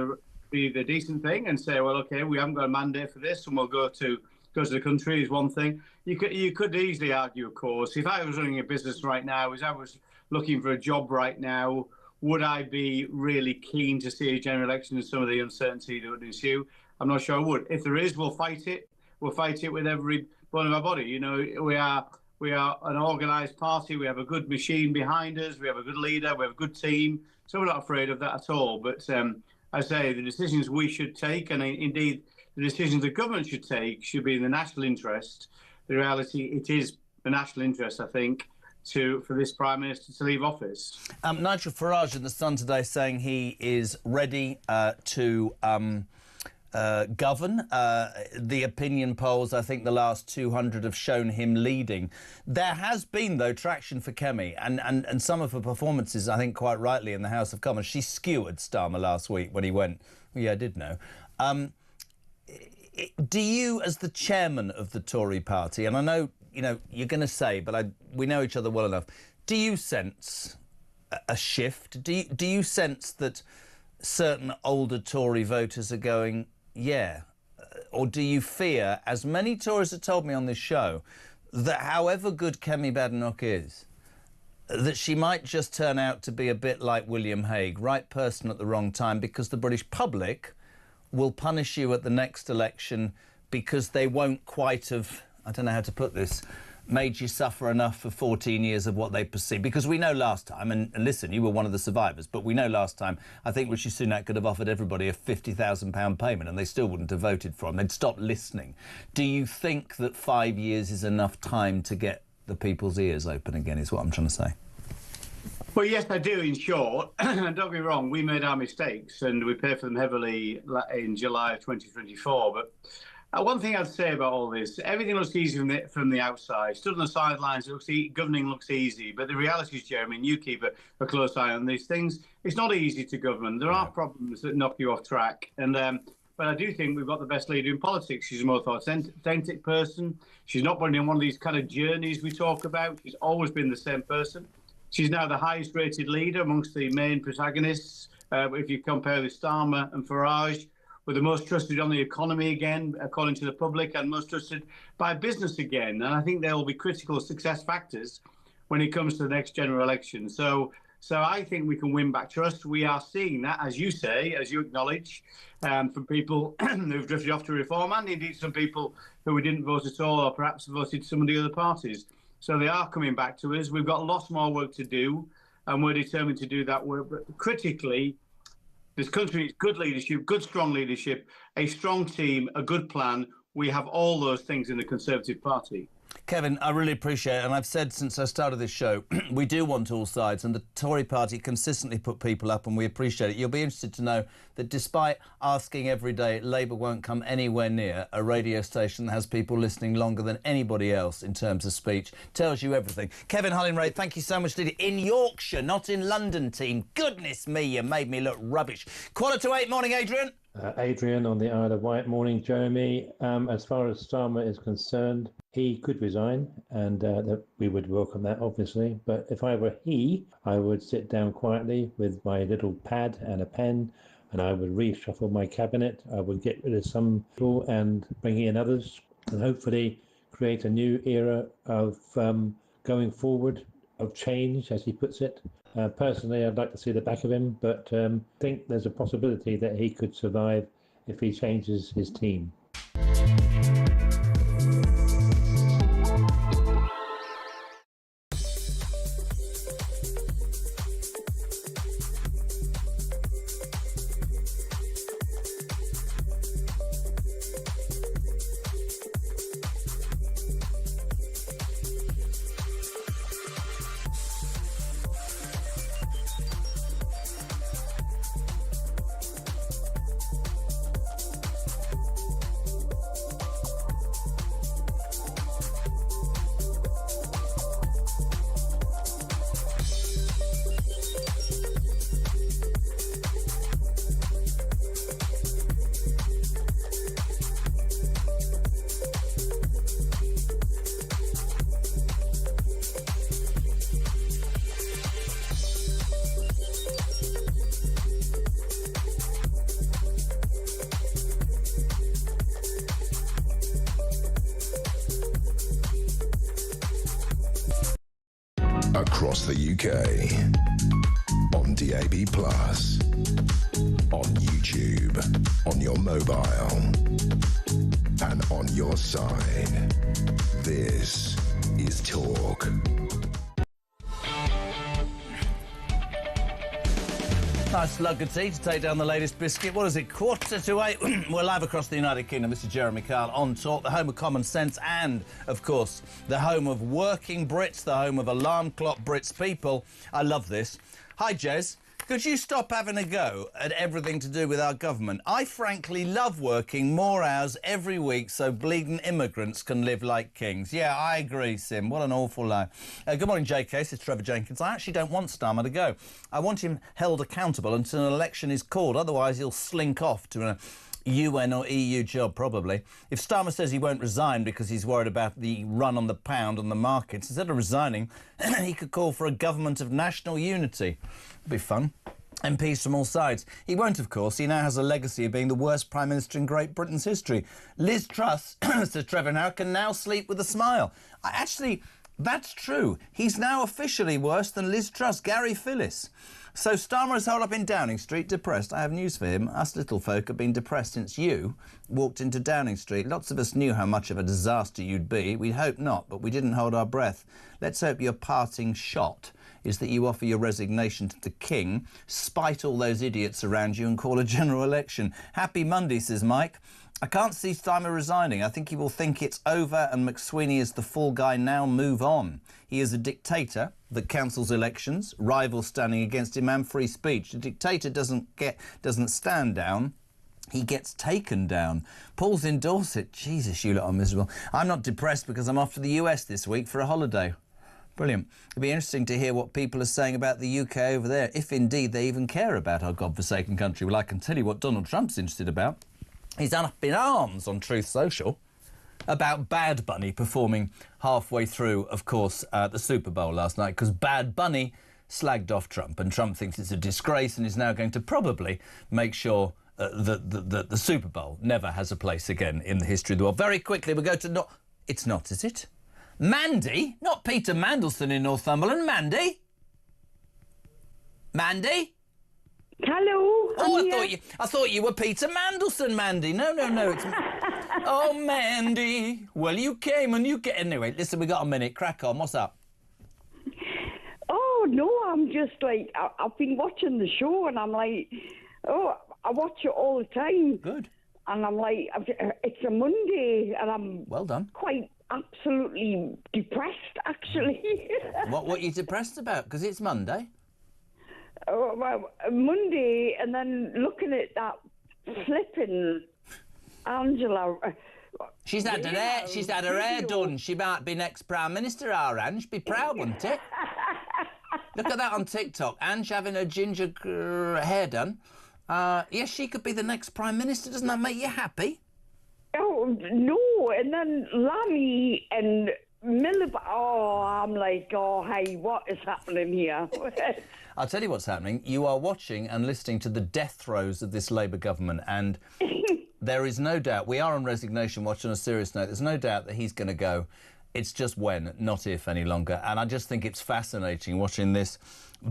the decent thing and say, well, OK, we haven't got a mandate for this and we'll go to the country is one thing. You could easily argue, of course, if I was running a business right now, as I was looking for a job right now, would I be really keen to see a general election and some of the uncertainty that would ensue? I'm not sure I would. If there is, we'll fight it. We'll fight it with every bone of our body. You know, we are an organised party. We have a good machine behind us. We have a good leader. We have a good team. So we're not afraid of that at all. But I say the decisions we should take, and indeed the decisions the government should take, should be in the national interest. The reality, it is the national interest, I think, for this Prime Minister to leave office. Nigel Farage in The Sun today saying he is ready to govern. The opinion polls, I think the last 200 have shown him leading. There has been, though, traction for Kemi, and some of her performances, I think quite rightly, in the House of Commons. She skewered Starmer last week when he went, well, yeah, I did know. Do you, as the chairman of the Tory party, and I know, you know, you're going to say, but we know each other well enough, do you sense a shift? Do you sense that certain older Tory voters are going, yeah? Or do you fear, as many Tories have told me on this show, that however good Kemi Badenoch is, that she might just turn out to be a bit like William Hague, right person at the wrong time, because the British public will punish you at the next election because they won't quite have, I don't know how to put this, made you suffer enough for 14 years of what they perceive. Because we know last time, and listen, you were one of the survivors, but we know last time, I think Rishi Sunak could have offered everybody a £50,000 payment and they still wouldn't have voted for him. They'd stop listening. Do you think that 5 years is enough time to get the people's ears open again, is what I'm trying to say? Well, yes, I do, in short. Don't get me wrong, we made our mistakes and we paid for them heavily in July of 2024. But one thing I'd say about all this, everything looks easy from the outside. Stood on the sidelines, governing looks easy. But the reality is, Jeremy, and you keep a close eye on these things, it's not easy to govern. There are problems that knock you off track. But I do think we've got the best leader in politics. She's a more authentic person. She's not been on one of these kind of journeys we talk about. She's always been the same person. She's now the highest rated leader amongst the main protagonists. If you compare with Starmer and Farage, we're the most trusted on the economy again, according to the public, and most trusted by business again. And I think there will be critical success factors when it comes to the next general election. So I think we can win back trust. We are seeing that, as you say, as you acknowledge, from people who've drifted off to reform, and indeed some people who didn't vote at all, or perhaps voted some of the other parties. So they are coming back to us. We've got lots more work to do, and we're determined to do that work. But critically, this country needs good leadership, good, strong leadership, a strong team, a good plan. We have all those things in the Conservative Party. Kevin, I really appreciate it, and I've said since I started this show, we do want all sides, and the Tory party consistently put people up, and we appreciate it. You'll be interested to know that despite asking every day, Labour won't come anywhere near a radio station that has people listening longer than anybody else in terms of speech. Tells you everything. Kevin Hulling-Wraith, thank you so much indeed. In Yorkshire, not in London, team. Goodness me, you made me look rubbish. 7:45, morning, Adrian. Adrian on the Isle of Wight. Morning, Jeremy. As far as Starmer is concerned, he could resign, and that we would welcome that, obviously. But if I were he, I would sit down quietly with my little pad and a pen, and I would reshuffle my cabinet. I would get rid of some people and bring in others, and hopefully create a new era of going forward, of change, as he puts it. Personally, I'd like to see the back of him, but think there's a possibility that he could survive if he changes his team. Across the UK, on DAB+, on YouTube, on your mobile, and on your side. This is Talk. Nice slug of tea to take down the latest biscuit. What is it, 7:45? We're live across the United Kingdom. This is Jeremy Kyle on Talk, the home of common sense and, of course, the home of working Brits, the home of alarm clock Brits people. I love this. Hi, Jez. Could you stop having a go at everything to do with our government? I frankly love working more hours every week so bleeding immigrants can live like kings. Yeah, I agree, Sim. What an awful lie. Good morning, JK. This is Trevor Jenkins. I actually don't want Starmer to go. I want him held accountable until an election is called. Otherwise, he'll slink off to a UN or EU job, probably. If Starmer says he won't resign because he's worried about the run on the pound on the markets, instead of resigning, he could call for a government of national unity. It'd be fun. MPs from all sides. He won't, of course. He now has a legacy of being the worst Prime Minister in Great Britain's history. Liz Truss, says Trevor now, can now sleep with a smile. Actually, that's true. He's now officially worse than Liz Truss, Gary Phillis. So Starmer is holed up in Downing Street, depressed. I have news for him. Us little folk have been depressed since you walked into Downing Street. Lots of us knew how much of a disaster you'd be. We'd hope not, but we didn't hold our breath. Let's hope your parting shot is that you offer your resignation to the King, spite all those idiots around you and call a general election. Happy Monday, says Mike. I can't see Starmer resigning. I think he will think it's over and McSweeney is the fall guy now. Move on. He is a dictator that cancels elections, rivals standing against him and free speech. The dictator doesn't stand down. He gets taken down. Paul's in Dorset. Jesus, you lot are miserable. I'm not depressed because I'm off to the US this week for a holiday. Brilliant. It'll be interesting to hear what people are saying about the UK over there, if indeed they even care about our godforsaken country. Well, I can tell you what Donald Trump's interested about. He's up in arms on Truth Social about Bad Bunny performing halfway through, of course, the Super Bowl last night, because Bad Bunny slagged off Trump, and Trump thinks it's a disgrace and is now going to probably make sure that the Super Bowl never has a place again in the history of the world. Very quickly, we go to... It's not, is it? Mandy? Not Peter Mandelson in Northumberland. Mandy? Mandy? Hello. Oh, I thought you were Peter Mandelson, Mandy. No, it's... Oh, Mandy. Well, you came and you get... Anyway, listen, we got a minute. Crack on. What's up? Oh, no, I'm just like... I've been watching the show and I'm like... Oh, I watch it all the time. Good. And I'm like... It's a Monday and I'm... Well done. Quite absolutely depressed, actually. What are you depressed about? Because it's Monday. Oh, well, Monday, and then looking at that flipping Angela. She's had her hair done. She might be next Prime Minister, our Ange. Be proud, wouldn't it? Look at that on TikTok. Ange having her ginger hair done. Yes, she could be the next Prime Minister. Doesn't that make you happy? Oh, no. And then Lammy and Milliband. Oh, I'm like, oh, hey, what is happening here? I'll tell you what's happening. You are watching and listening to the death throes of this Labour government, and there is no doubt, we are on resignation watch on a serious note, there's no doubt that he's going to go. It's just when, not if any longer. And I just think it's fascinating watching this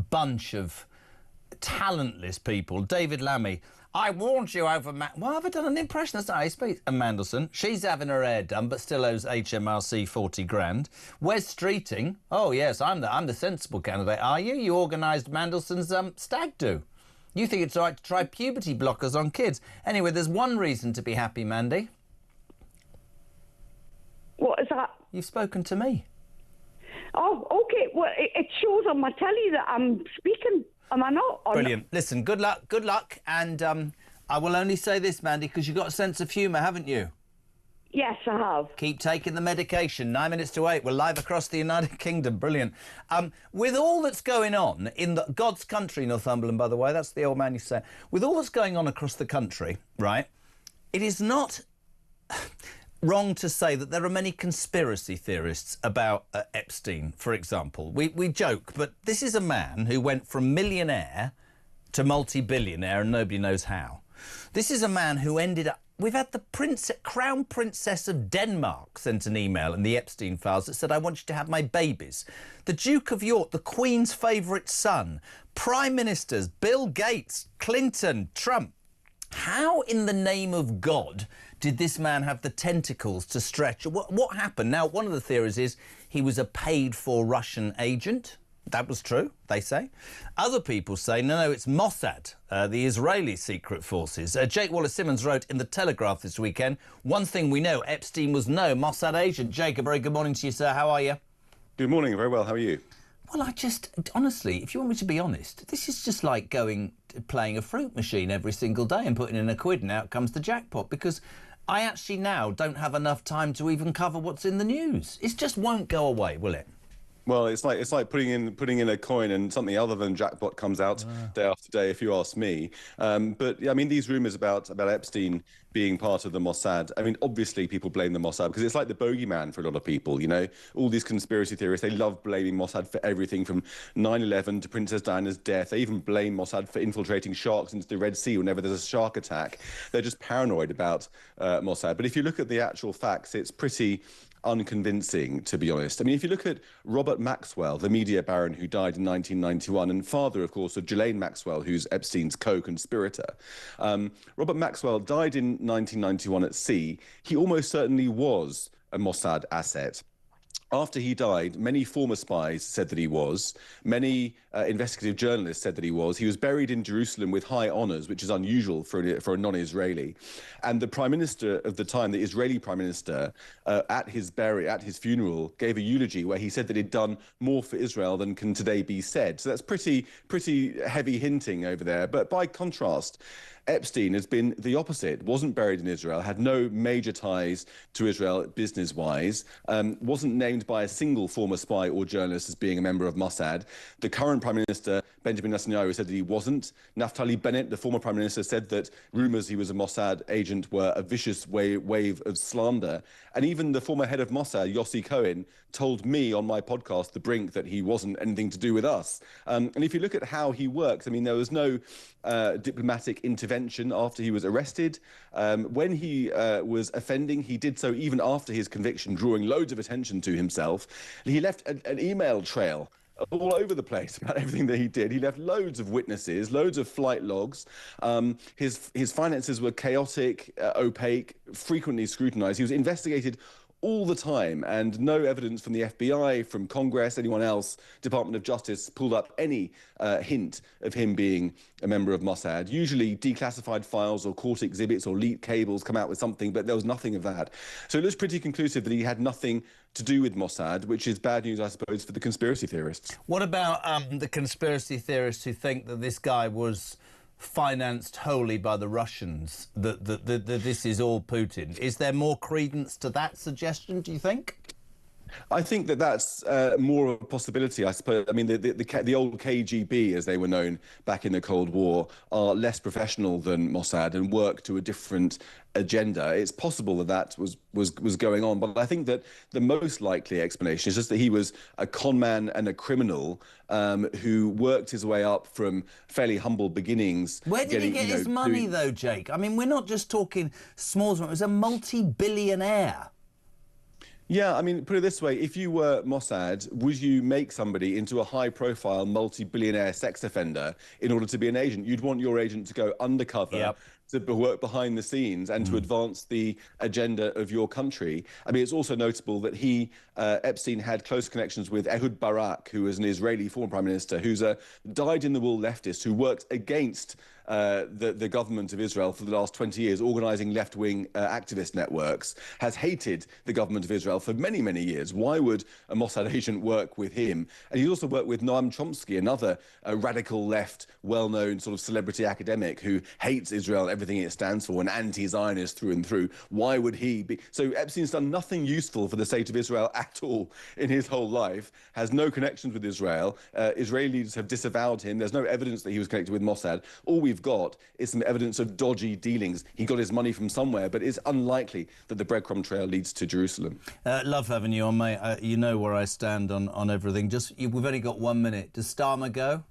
bunch of talentless people. David Lammy, I warned you over... Why have I done an impression? That's not how you speak. And Mandelson, she's having her hair done, but still owes HMRC 40 grand. Wes Streeting, oh yes, I'm the sensible candidate, are you? You organised Mandelson's stag do. You think it's all right to try puberty blockers on kids. Anyway, there's one reason to be happy, Mandy. What is that? You've spoken to me. Oh, OK. Well, it shows on my telly that I'm speaking. Am I not? Brilliant. Listen, good luck. And I will only say this, Mandy, because you've got a sense of humour, haven't you? Yes, I have. Keep taking the medication. 9 minutes to 8. We're live across the United Kingdom. Brilliant. With all that's going on in God's country, Northumberland, by the way, that's the old man you say. With all that's going on across the country, right, it is not wrong to say that there are many conspiracy theorists about Epstein, for example. We joke, but this is a man who went from millionaire to multi-billionaire and nobody knows how. This is a man who ended up... We've had the Crown Princess of Denmark sent an email in the Epstein files that said, I want you to have my babies. The Duke of York, the Queen's favourite son, Prime Ministers, Bill Gates, Clinton, Trump. How in the name of God did this man have the tentacles to stretch? What happened? Now, one of the theories is he was a paid-for Russian agent. That was true, they say. Other people say, no, it's Mossad, the Israeli secret forces. Jake Wallace-Simmons wrote in The Telegraph this weekend, one thing we know, Epstein was no Mossad agent. Jake, a very good morning to you, sir. How are you? Good morning. Very well. How are you? Well, honestly, if you want me to be honest, this is just like playing a fruit machine every single day and putting in a quid and out comes the jackpot, because I actually now don't have enough time to even cover what's in the news. It just won't go away, will it? Well, it's like putting in a coin and something other than jackpot comes out day after day, if you ask me. But I mean, these rumours about Epstein being part of the Mossad. I mean, obviously people blame the Mossad because it's like the bogeyman for a lot of people. You know, all these conspiracy theorists, they love blaming Mossad for everything from 9/11 to Princess Diana's death. They even blame Mossad for infiltrating sharks into the Red Sea whenever there's a shark attack. They're just paranoid about Mossad. But if you look at the actual facts, it's pretty unconvincing, to be honest. I mean, if you look at Robert Maxwell, the media baron who died in 1991, and father, of course, of Ghislaine Maxwell, who's Epstein's co-conspirator. Robert Maxwell died in 1991 at sea. He almost certainly was a Mossad asset. After he died, many former spies said that he was. Many investigative journalists said that he was. He was buried in Jerusalem with high honours, which is unusual for a non-Israeli. And the Prime Minister of the time, the Israeli Prime Minister, at his funeral, gave a eulogy where he said that he'd done more for Israel than can today be said. So that's pretty heavy hinting over there. But by contrast, Epstein has been the opposite, wasn't buried in Israel, had no major ties to Israel business-wise, wasn't named by a single former spy or journalist as being a member of Mossad. The current Prime Minister, Benjamin Netanyahu, said that he wasn't. Naftali Bennett, the former Prime Minister, said that rumours he was a Mossad agent were a vicious wave of slander. And even the former head of Mossad, Yossi Cohen, told me on my podcast, The Brink, that he wasn't anything to do with us. And if you look at how he works, I mean, there was no diplomatic intervention after he was arrested. When he was offending, he did so even after his conviction, drawing loads of attention to himself. He left an email trail all over the place about everything that he did. He left loads of witnesses, loads of flight logs. His finances were chaotic, opaque, frequently scrutinised. He was investigated all the time, and no evidence from the FBI, from Congress, anyone else, Department of Justice, pulled up any hint of him being a member of Mossad. Usually declassified files or court exhibits or leaked cables come out with something, but there was nothing of that. So it looks pretty conclusive that he had nothing to do with Mossad, which is bad news, I suppose, for the conspiracy theorists. What about the conspiracy theorists who think that this guy was financed wholly by the Russians, that this is all Putin? Is there more credence to that suggestion, do you think? I think that's more of a possibility, I suppose. I mean, the old KGB, as they were known back in the Cold War, are less professional than Mossad and work to a different agenda. It's possible that was going on, but I think that the most likely explanation is just that he was a con man and a criminal who worked his way up from fairly humble beginnings. Where did he get his money, though, Jake? I mean, we're not just talking small. It was a multi-billionaire. Yeah, I mean, put it this way, if you were Mossad, would you make somebody into a high-profile, multi-billionaire sex offender in order to be an agent? You'd want your agent to go undercover, to work behind the scenes and to advance the agenda of your country. I mean, it's also notable that Epstein had close connections with Ehud Barak, who was an Israeli former prime minister, who's a dyed-in-the-wool leftist who worked against the government of Israel for the last 20 years, organising left-wing activist networks, has hated the government of Israel for many, many years. Why would a Mossad agent work with him? And he also worked with Noam Chomsky, another radical left, well-known sort of celebrity academic who hates Israel, everything it stands for, an anti-Zionist through and through. Why would he be? So Epstein's done nothing useful for the state of Israel at all in his whole life, has no connections with Israel. Israelis have disavowed him. There's no evidence that he was connected with Mossad. All we've got is some evidence of dodgy dealings. He got his money from somewhere, but it's unlikely that the breadcrumb trail leads to Jerusalem. Love having you on, mate. You know where I stand on everything. We've only got 1 minute. Does Starmer go?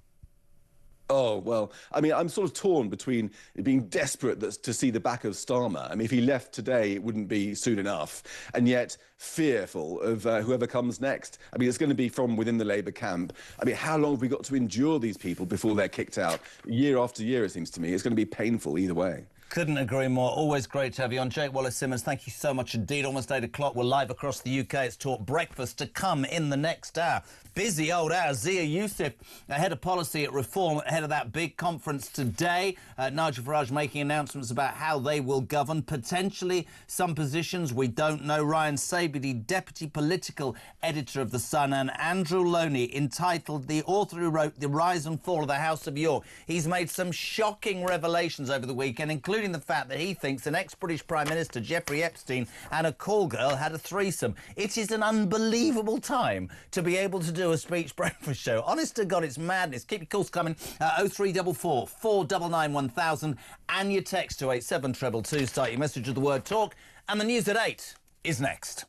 Oh, well, I mean, I'm sort of torn between being desperate to see the back of Starmer. I mean, if he left today, it wouldn't be soon enough, and yet fearful of whoever comes next. I mean, it's going to be from within the Labour camp. I mean, how long have we got to endure these people before they're kicked out? Year after year, it seems to me. It's going to be painful either way. Couldn't agree more. Always great to have you on. Jake Wallace-Simmons, thank you so much indeed. Almost 8 o'clock. We're live across the UK. It's Talk Breakfast to come in the next hour. Busy old hour. Zia Youssef, head of policy at Reform, ahead of that big conference today. Nigel Farage making announcements about how they will govern. Potentially some positions we don't know. Ryan Sabedy, deputy political editor of The Sun, and Andrew Loney, the author who wrote The Rise and Fall of the House of York. He's made some shocking revelations over the weekend, including the fact that he thinks an ex-British Prime Minister, Jeffrey Epstein, and a call girl had a threesome. It is an unbelievable time to be able to do a speech breakfast show. Honest to God, it's madness. Keep your calls coming. 0344 499 1000 and your text to 87222. Start your message with the word talk. And the news at 8 is next.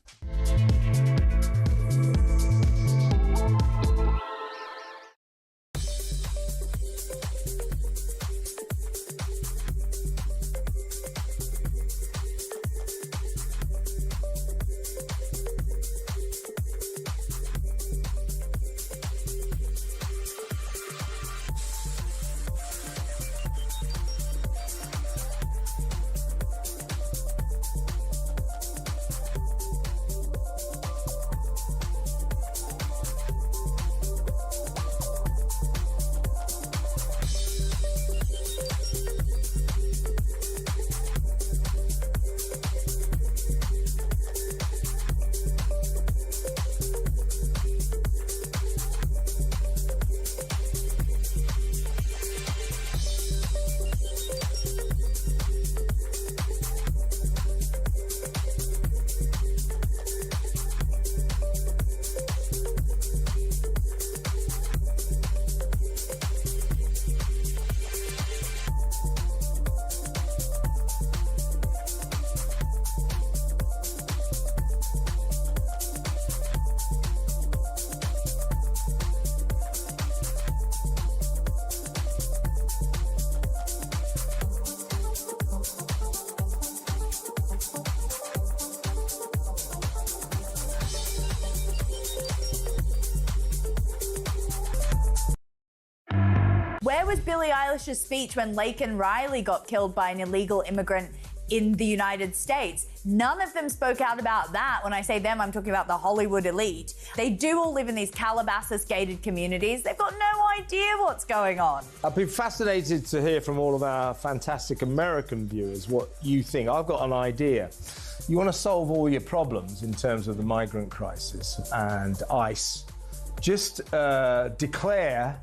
Where was Billie Eilish's speech when Laken Riley got killed by an illegal immigrant in the United States? None of them spoke out about that. When I say them, I'm talking about the Hollywood elite. They do all live in these Calabasas gated communities. They've got no idea what's going on. I've been fascinated to hear from all of our fantastic American viewers what you think. I've got an idea. You want to solve all your problems in terms of the migrant crisis and ICE. Just declare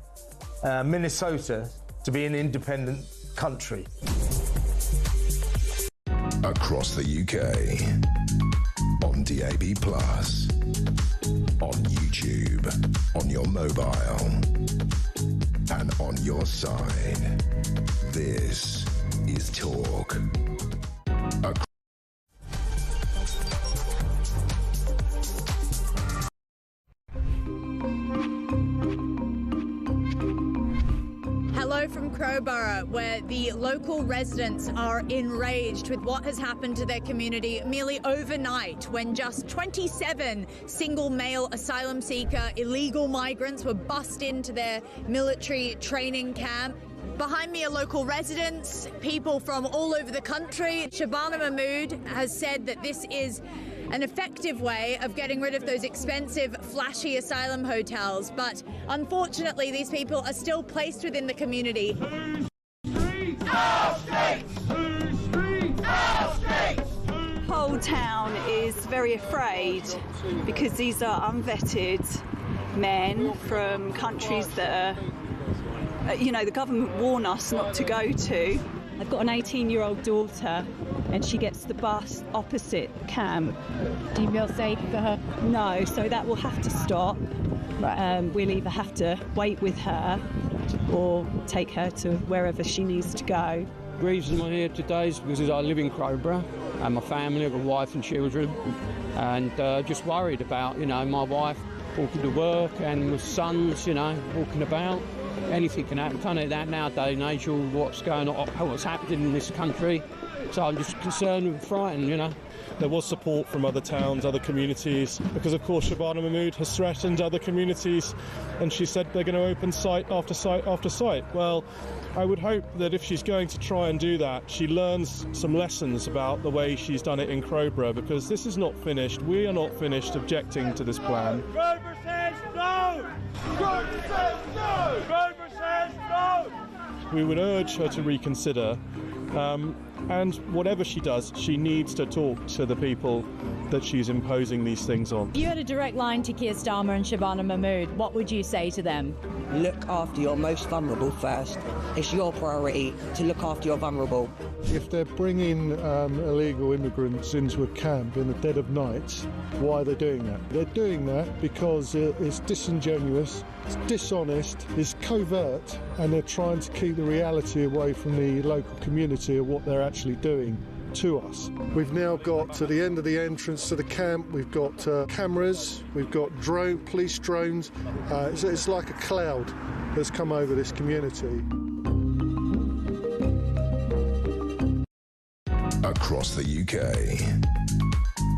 Minnesota to be an independent country. Across the UK, on DAB+, on YouTube, on your mobile, and on your side. This is Talk. Hello from Crowborough, where the local residents are enraged with what has happened to their community merely overnight, when just 27 single male asylum seeker illegal migrants were bussed into their military training camp. Behind me are local residents, people from all over the country. Shabana Mahmood has said that this is an effective way of getting rid of those expensive, flashy asylum hotels. But unfortunately, these people are still placed within the community. Whole town is very afraid because these are unvetted men from countries that are, you know, the government warned us not to go to. I've got an 18-year-old daughter and she gets the bus opposite camp. Do you feel safe for her? No, so that will have to stop. We'll either have to wait with her or take her to wherever she needs to go. The reason I'm here today is because I live in Crowborough and my family, I've got a wife and children, and just worried about, you know, my wife walking to work and my sons, you know, walking about. Anything can happen, can't it, that nowadays and age, all what's going on, what's happening in this country. So I'm just concerned and frightened, you know. There was support from other towns, other communities, because of course Shabana Mahmood has threatened other communities, and she said they're going to open site after site after site. Well, I would hope that if she's going to try and do that, she learns some lessons about the way she's done it in Crowborough, because this is not finished. We are not finished objecting to this plan. Crowborough says no! Crowborough says no! Crowborough says no! We would urge her to reconsider, and whatever she does, she needs to talk to the people that she's imposing these things on. You had a direct line to Keir Starmer and Shabana Mahmood. What would you say to them? Look after your most vulnerable first. It's your priority to look after your vulnerable. If they're bringing illegal immigrants into a camp in the dead of night, why are they doing that? They're doing that because it's disingenuous, it's dishonest, it's covert, and they're trying to keep the reality away from the local community of what they're actually doing to us. We've now got to the end of the entrance to the camp, we've got cameras, we've got police drones. It's like a cloud that's come over this community. Across the UK,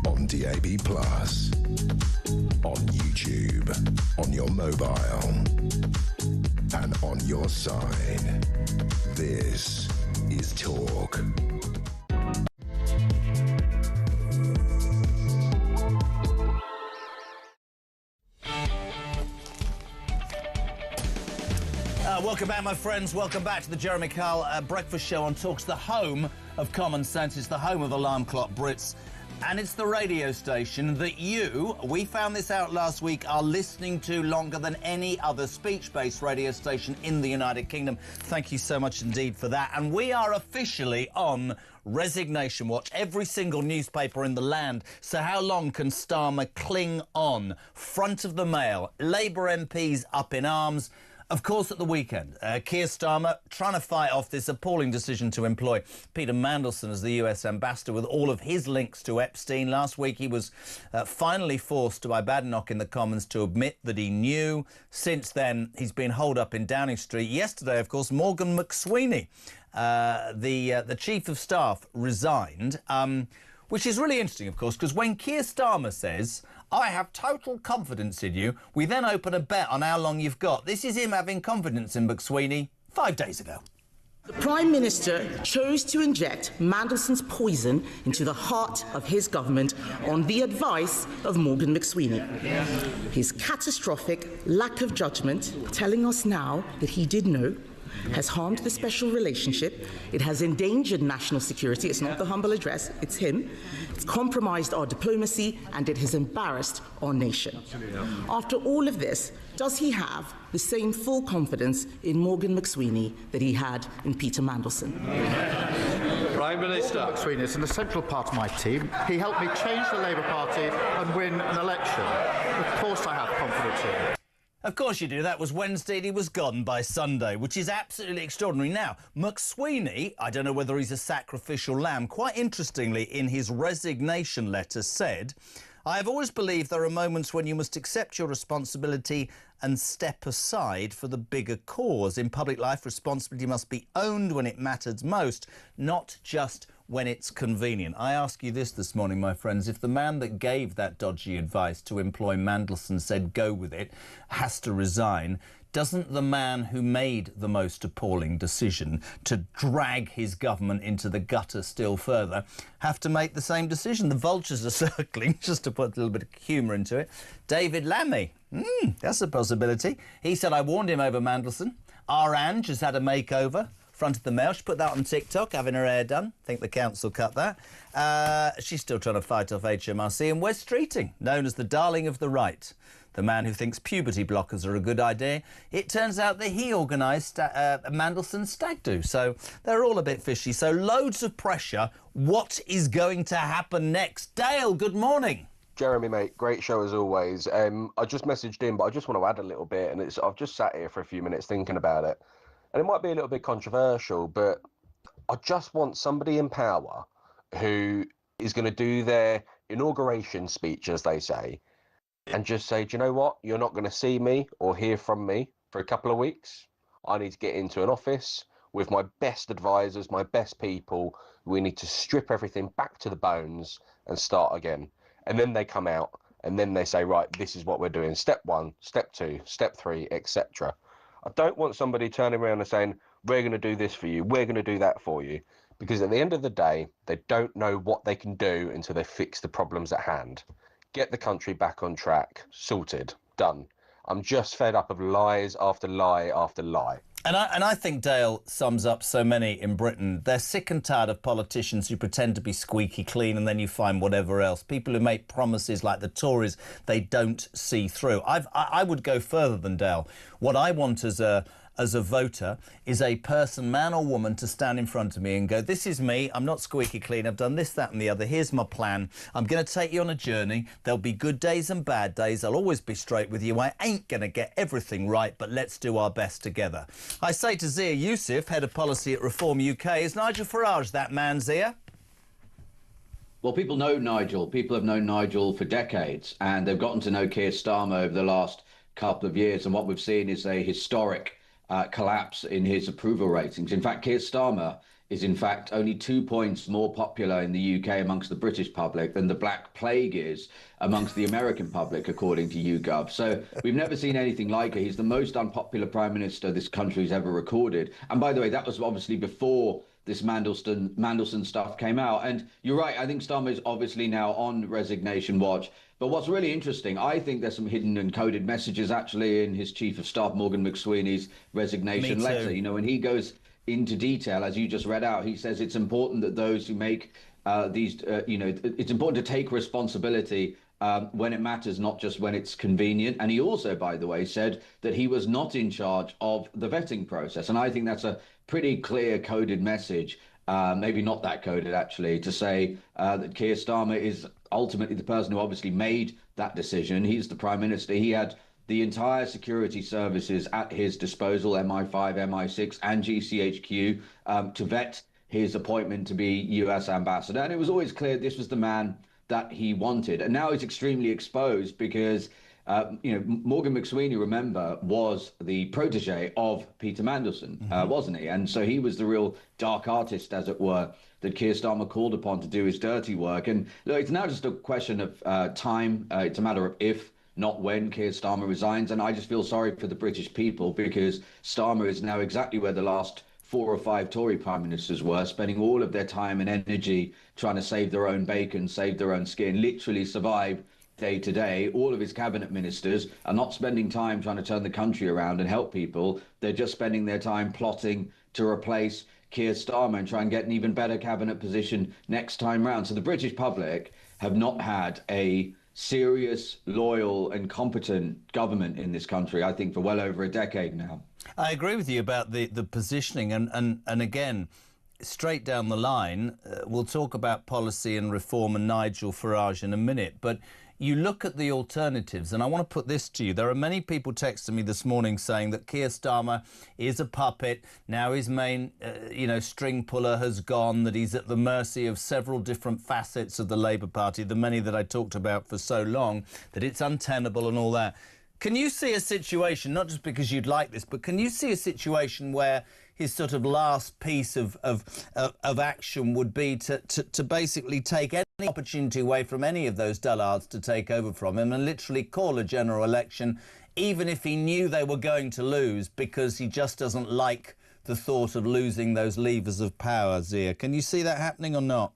on DAB+, on YouTube, on your mobile, and on your side. This is Talk. Welcome back, my friends. Welcome back to the Jeremy Kyle Breakfast Show on Talk's the home of common sense. It's the home of alarm clock Brits. And it's the radio station that we found this out last week, are listening to longer than any other speech-based radio station in the United Kingdom. Thank you so much indeed for that. And we are officially on resignation watch. Every single newspaper in the land. So how long can Starmer cling on? Front of the Mail. Labour MPs up in arms. Of course, at the weekend, Keir Starmer trying to fight off this appalling decision to employ Peter Mandelson as the US ambassador with all of his links to Epstein. Last week, he was finally forced by Badenoch in the Commons to admit that he knew. Since then, he's been holed up in Downing Street. Yesterday, of course, Morgan McSweeney, the Chief of Staff, resigned, which is really interesting, of course, because when Keir Starmer says, I have total confidence in you, we then open a bet on how long you've got. This is him having confidence in McSweeney 5 days ago. The Prime Minister chose to inject Mandelson's poison into the heart of his government on the advice of Morgan McSweeney. His catastrophic lack of judgment, telling us now that he did know, has harmed the special relationship. It has endangered national security. It's not the humble address, it's him. It's compromised our diplomacy and it has embarrassed our nation. After all of this, does he have the same full confidence in Morgan McSweeney that he had in Peter Mandelson? Prime Minister. McSweeney is an essential part of my team. He helped me change the Labour Party and win an election. Of course I have confidence in him. Of course you do. That was Wednesday and he was gone by Sunday, which is absolutely extraordinary. Now, McSweeney, I don't know whether he's a sacrificial lamb, quite interestingly in his resignation letter said, I have always believed there are moments when you must accept your responsibility and step aside for the bigger cause. In public life, responsibility must be owned when it matters most, not just when it's convenient. I ask you this morning, my friends, if the man that gave that dodgy advice to employ Mandelson said go with it, has to resign, doesn't the man who made the most appalling decision to drag his government into the gutter still further have to make the same decision? The vultures are circling, just to put a little bit of humour into it. David Lammy, that's a possibility. He said, I warned him over Mandelson. Our Ange has had a makeover. Front of the mail. She put that on TikTok, having her hair done. I think the council cut that. She's still trying to fight off HMRC. And Wes Streeting, known as the darling of the right, the man who thinks puberty blockers are a good idea. It turns out that he organised Mandelson's stag do. So they're all a bit fishy. So loads of pressure. What is going to happen next? Dale, good morning. Jeremy, mate, great show as always. I just messaged in, but I just want to add a little bit. And I've just sat here for a few minutes thinking about it. And it might be a little bit controversial, but I just want somebody in power who is going to do their inauguration speech, as they say, and just say, do you know what? You're not going to see me or hear from me for a couple of weeks. I need to get into an office with my best advisors, my best people. We need to strip everything back to the bones and start again. And then they come out and then they say, right, this is what we're doing. Step 1, step 2, step 3, etc. I don't want somebody turning around and saying, we're going to do this for you, we're going to do that for you. Because at the end of the day, they don't know what they can do until they fix the problems at hand. Get the country back on track, sorted, done. I'm just fed up of lies after lie after lie. And I think Dale sums up so many in Britain. They're sick and tired of politicians who pretend to be squeaky clean and then you find whatever else. People who make promises like the Tories they don't see through. I would go further than Dale. What I want as a voter is a person, man or woman, to stand in front of me and go, this is me, I'm not squeaky clean, I've done this, that and the other, here's my plan, I'm going to take you on a journey, there'll be good days and bad days, I'll always be straight with you, I ain't going to get everything right, but let's do our best together. I say to Zia Youssef, Head of Policy at Reform UK, is Nigel Farage that man, Zia? Well, people know Nigel. People have known Nigel for decades, and they've gotten to know Keir Starmer over the last couple of years, and what we've seen is a historic collapse in his approval ratings. In fact, Keir Starmer is in fact only 2 points more popular in the UK amongst the British public than the Black Plague is amongst the American public, according to YouGov. So we've never seen anything like it. He's the most unpopular prime minister this country's ever recorded. And by the way, that was obviously before this Mandelson stuff came out. And you're right, I think Starmer is obviously now on resignation watch. But what's really interesting, I think there's some hidden and coded messages actually in his Chief of Staff, Morgan McSweeney's resignation letter. You know, when he goes into detail, as you just read out, he says it's important that those who make it's important to take responsibility when it matters, not just when it's convenient. And he also, by the way, said that he was not in charge of the vetting process. And I think that's a pretty clear coded message, maybe not that coded actually, to say that Keir Starmer is ultimately the person who obviously made that decision. He's the Prime Minister. He had the entire security services at his disposal, MI5, MI6 and GCHQ, to vet his appointment to be US ambassador. And it was always clear this was the man that he wanted. And now he's extremely exposed because Morgan McSweeney, remember, was the protege of Peter Mandelson, wasn't he? And so he was the real dark artist, as it were, that Keir Starmer called upon to do his dirty work. And look, it's now just a question of time. It's a matter of if, not when, Keir Starmer resigns. And I just feel sorry for the British people because Starmer is now exactly where the last 4 or 5 Tory prime ministers were, spending all of their time and energy trying to save their own bacon, save their own skin, literally survive day to day. All of his cabinet ministers are not spending time trying to turn the country around and help people. They're just spending their time plotting to replace Keir Starmer and try and get an even better cabinet position next time round. So the British public have not had a serious, loyal and competent government in this country, I think, for well over a decade now. I agree with you about the positioning and again, straight down the line, we'll talk about policy and reform and Nigel Farage in a minute, but you look at the alternatives, and I want to put this to you. There are many people texting me this morning saying that Keir Starmer is a puppet. Now his main, string puller has gone, that he's at the mercy of several different facets of the Labour Party, the many that I talked about for so long, that it's untenable and all that. Can you see a situation, not just because you'd like this, but can you see a situation where his sort of last piece of action would be to basically take any opportunity away from any of those dullards to take over from him and literally call a general election, even if he knew they were going to lose, because he just doesn't like the thought of losing those levers of power, Zia? Can you see that happening or not?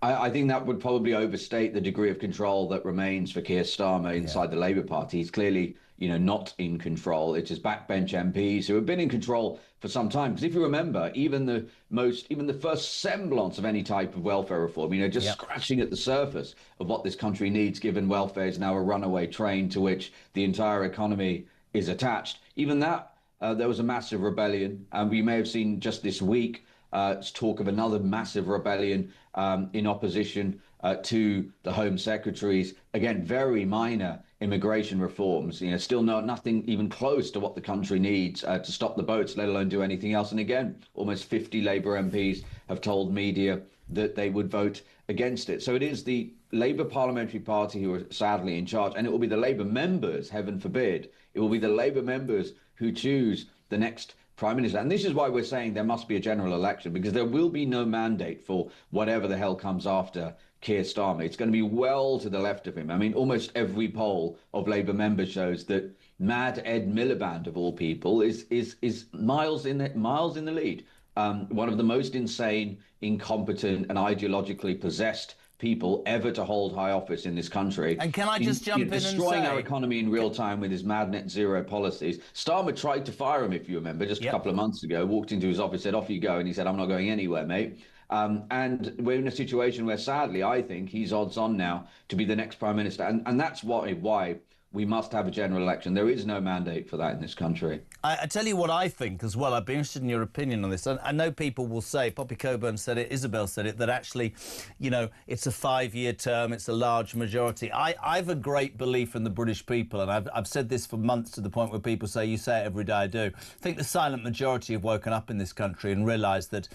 I think that would probably overstate the degree of control that remains for Keir Starmer inside the Labour Party. He's clearly, not in control. It's his backbench MPs who have been in control for some time. Because if you remember, even the first semblance of any type of welfare reform, scratching at the surface of what this country needs, given welfare is now a runaway train to which the entire economy is attached. Even that, there was a massive rebellion. We may have seen just this week talk of another massive rebellion in opposition to the Home Secretary's, again, very minor immigration reforms. Still nothing even close to what the country needs to stop the boats, let alone do anything else. And again, almost 50 Labour MPs have told media that they would vote against it. So it is the Labour Parliamentary Party who are sadly in charge, and it will be the Labour members, heaven forbid, it will be the Labour members who choose the next Prime Minister. And this is why we're saying there must be a general election, because there will be no mandate for whatever the hell comes after Keir Starmer. It's going to be well to the left of him. I mean, almost every poll of Labour members shows that Mad Ed Miliband, of all people, is miles in the lead. One of the most insane, incompetent and ideologically possessed people ever to hold high office in this country. And can I just jump in and say, destroying our economy in real time with his mad net zero policies. Starmer tried to fire him, if you remember, just a couple of months ago, walked into his office, said, off you go. And he said, I'm not going anywhere, mate. And we're in a situation where, sadly, I think he's odds on now to be the next prime minister. And that's why we must have a general election. There is no mandate for that in this country. I tell you what I think as well. I'd be interested in your opinion on this. I know people will say, Poppy Coburn said it, Isabel said it, that actually, it's a 5-year term, it's a large majority. I've a great belief in the British people, and I've said this for months, to the point where people say, you say it every day, I do. I think the silent majority have woken up in this country and realised that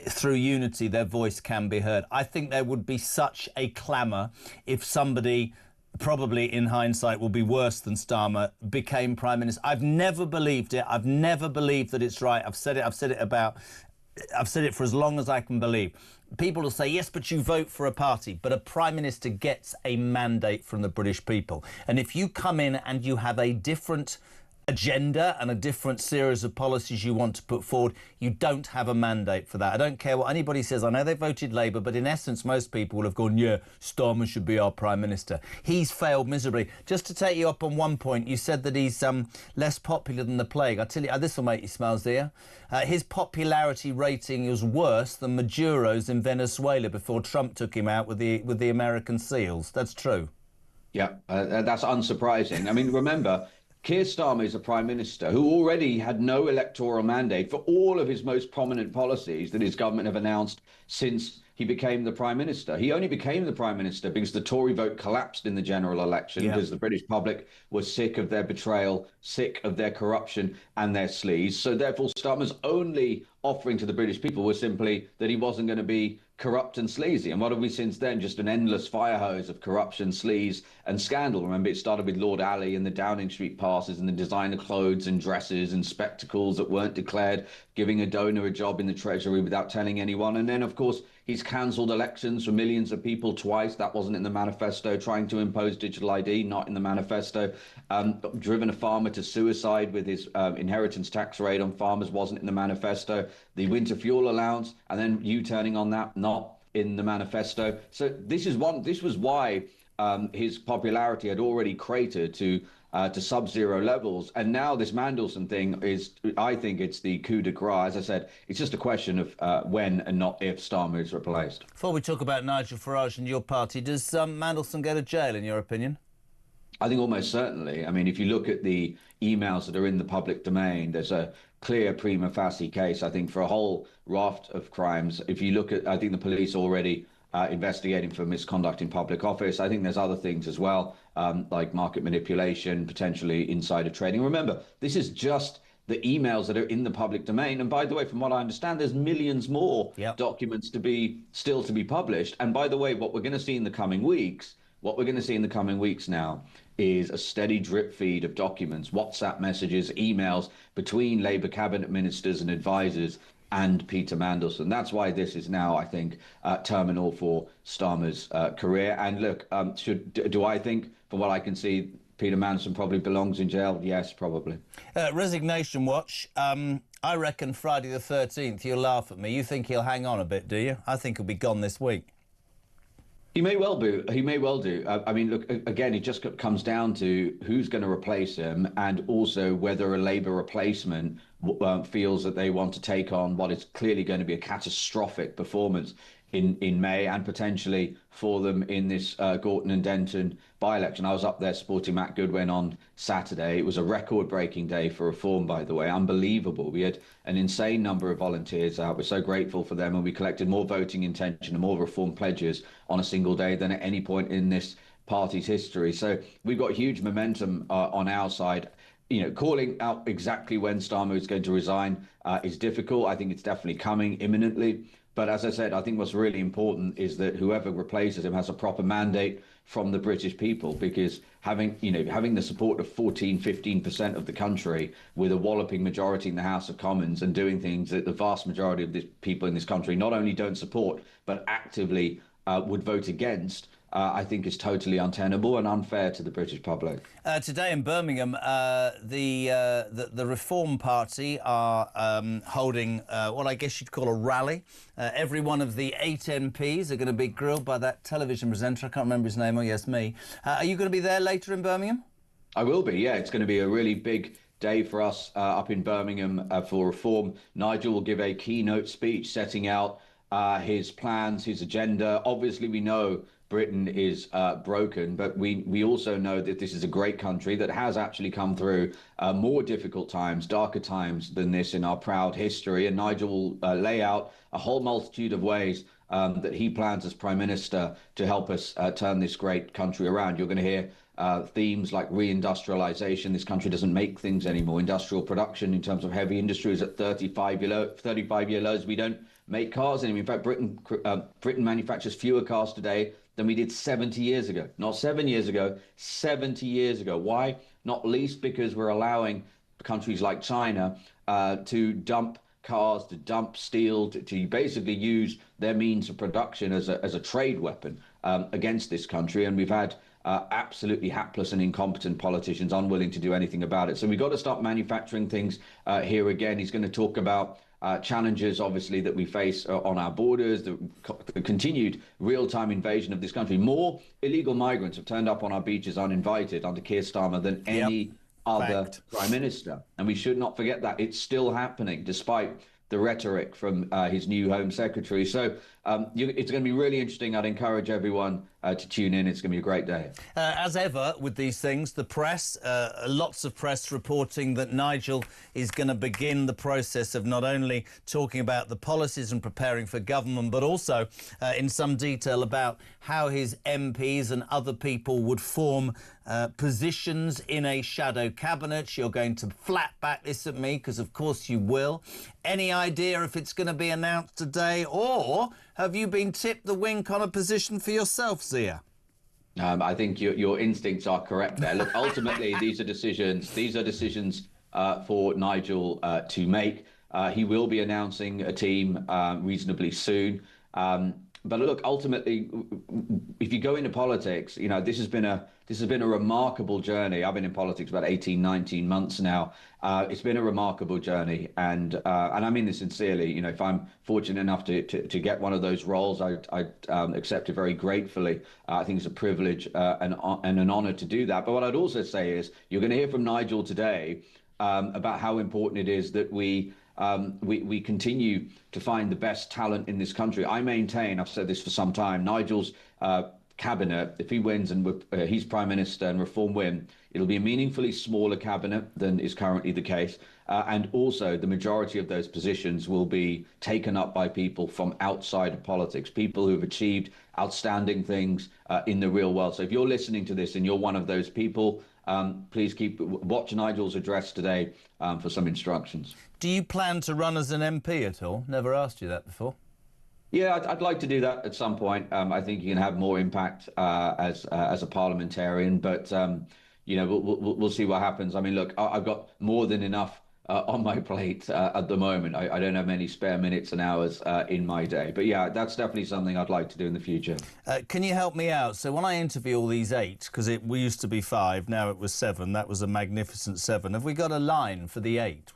through unity their voice can be heard. I think there would be such a clamour if somebody, probably in hindsight will be worse than Starmer, became Prime Minister. I've never believed it. I've never believed that it's right. I've said it for as long as I can believe. People will say, yes, but you vote for a party. But a Prime Minister gets a mandate from the British people. And if you come in and you have a different agenda and a different series of policies you want to put forward, you don't have a mandate for that. I don't care what anybody says. I know they voted Labour, but in essence, most people will have gone, yeah, Starmer should be our Prime Minister. He's failed miserably. Just to take you up on one point, you said that he's less popular than the plague. I tell you, this will make you smile, Zia. His popularity rating is worse than Maduro's in Venezuela before Trump took him out with the American SEALs. That's true. Yeah, that's unsurprising. I mean, remember, Keir Starmer is a Prime Minister who already had no electoral mandate for all of his most prominent policies that his government have announced since he became the Prime Minister. He only became the Prime Minister because the Tory vote collapsed in the general election, because the British public was sick of their betrayal, sick of their corruption and their sleaze. So therefore, Starmer's only offering to the British people was simply that he wasn't going to be corrupt and sleazy. And what have we since then? Just an endless fire hose of corruption, sleaze and scandal. Remember, it started with Lord Alley and the Downing Street passes and the designer clothes and dresses and spectacles that weren't declared, giving a donor a job in the Treasury without telling anyone. And then, of course, he's cancelled elections for millions of people twice. That wasn't in the manifesto. Trying to impose digital ID, not in the manifesto. Driven a farmer to suicide with his inheritance tax rate on farmers, wasn't in the manifesto. The winter fuel allowance, and then U-turning on that, not in the manifesto. So this was why his popularity had already cratered to sub-zero levels. And now this Mandelson thing is, I think it's the coup de grace. As I said, it's just a question of when and not if Starmer is replaced. Before we talk about Nigel Farage and your party, does Mandelson go to jail, in your opinion? I think almost certainly. I mean, if you look at the emails that are in the public domain, there's a clear prima facie case, I think, for a whole raft of crimes. If you look at, I think the police already investigating for misconduct in public office. I think there's other things as well, like market manipulation, potentially insider trading. Remember, this is just the emails that are in the public domain. And by the way, from what I understand, there's millions more documents to be published. And by the way, what we're going to see in the coming weeks, now is a steady drip feed of documents, WhatsApp messages, emails between Labour cabinet ministers and advisors and Peter Mandelson. That's why this is now, I think, terminal for Starmer's career. And look, do I think, from what I can see, Peter Mandelson probably belongs in jail? Yes, probably. Resignation watch. I reckon Friday the 13th, you'll laugh at me. You think he'll hang on a bit, do you? I think he'll be gone this week. He may well do. He may well do. I mean, look, again, it just comes down to who's going to replace him, and also whether a Labour replacement feels that they want to take on what is clearly going to be a catastrophic performance in May, and potentially for them in this Gorton and Denton by-election. I was up there supporting Matt Goodwin on Saturday. It was a record-breaking day for reform, by the way. Unbelievable. We had an insane number of volunteers out. We're so grateful for them, and we collected more voting intention and more reform pledges on a single day than at any point in this party's history. So we've got huge momentum on our side. You know, calling out exactly when Starmer is going to resign is difficult. I think it's definitely coming imminently. But as I said, I think what's really important is that whoever replaces him has a proper mandate from the British people, because having the support of 15% of the country, with a walloping majority in the House of Commons, and doing things that the vast majority of the people in this country not only don't support, but actively would vote against, I think is totally untenable and unfair to the British public. Today in Birmingham, the Reform Party are holding what I guess you'd call a rally. Every one of the 8 MPs are going to be grilled by that television presenter. I can't remember his name. Oh, yes, me. Are you going to be there later in Birmingham? I will be, yeah. It's going to be a really big day for us up in Birmingham for reform. Nigel will give a keynote speech setting out his plans, his agenda. Obviously, we know Britain is broken, but we also know that this is a great country that has actually come through more difficult times, darker times than this in our proud history. And Nigel will lay out a whole multitude of ways that he plans as Prime Minister to help us turn this great country around. You're going to hear themes like reindustrialization. This country doesn't make things anymore. Industrial production in terms of heavy industry is at 35-year lows. We don't make cars anymore. In fact, Britain manufactures fewer cars today than we did 70 years ago. Not 7 years ago, 70 years ago. Why? Not least because we're allowing countries like China to dump cars, to dump steel, to basically use their means of production as a trade weapon against this country. And we've had absolutely hapless and incompetent politicians unwilling to do anything about it. So we've got to start manufacturing things here again. He's going to talk about challenges, obviously, that we face on our borders, the continued real-time invasion of this country. More illegal migrants have turned up on our beaches uninvited under Keir Starmer than any other Prime Minister. And we should not forget that. It's still happening, despite the rhetoric from his new Home Secretary. So it's going to be really interesting. I'd encourage everyone to tune in. It's going to be a great day. As ever with these things, the press, lots of press reporting that Nigel is going to begin the process of not only talking about the policies and preparing for government, but also in some detail about how his MPs and other people would form positions in a shadow cabinet. You're going to flat back this at me, because of course you will. Any idea if it's going to be announced today, or have you been tipped the wink on a position for yourself, Zia? I think your instincts are correct there. Look, ultimately, these are decisions for Nigel to make. He will be announcing a team reasonably soon. But look, ultimately, if you go into politics, you know, this has been a remarkable journey. I've been in politics about 18, 19 months now. It's been a remarkable journey, and I mean this sincerely. You know, if I'm fortunate enough to get one of those roles, I accept it very gratefully. I think it's a privilege and an honour to do that. But what I'd also say is, you're going to hear from Nigel today about how important it is that we continue to find the best talent in this country. I maintain, I've said this for some time, Nigel's cabinet, if he wins and he's Prime Minister and Reform win, It'll be a meaningfully smaller cabinet than is currently the case. And also the majority of those positions will be taken up by people from outside of politics, people who've achieved outstanding things in the real world. So if you're listening to this and you're one of those people, please watch Nigel's address today for some instructions. Do you plan to run as an MP at all? Never asked you that before. Yeah, I'd like to do that at some point. I think you can have more impact as a parliamentarian, but you know, we'll see what happens. I mean, look, I've got more than enough on my plate at the moment. I don't have many spare minutes and hours in my day. But yeah, that's definitely something I'd like to do in the future. Can you help me out? So when I interview all these 8, because we used to be 5, now it was 7. That was a magnificent 7. Have we got a line for the 8?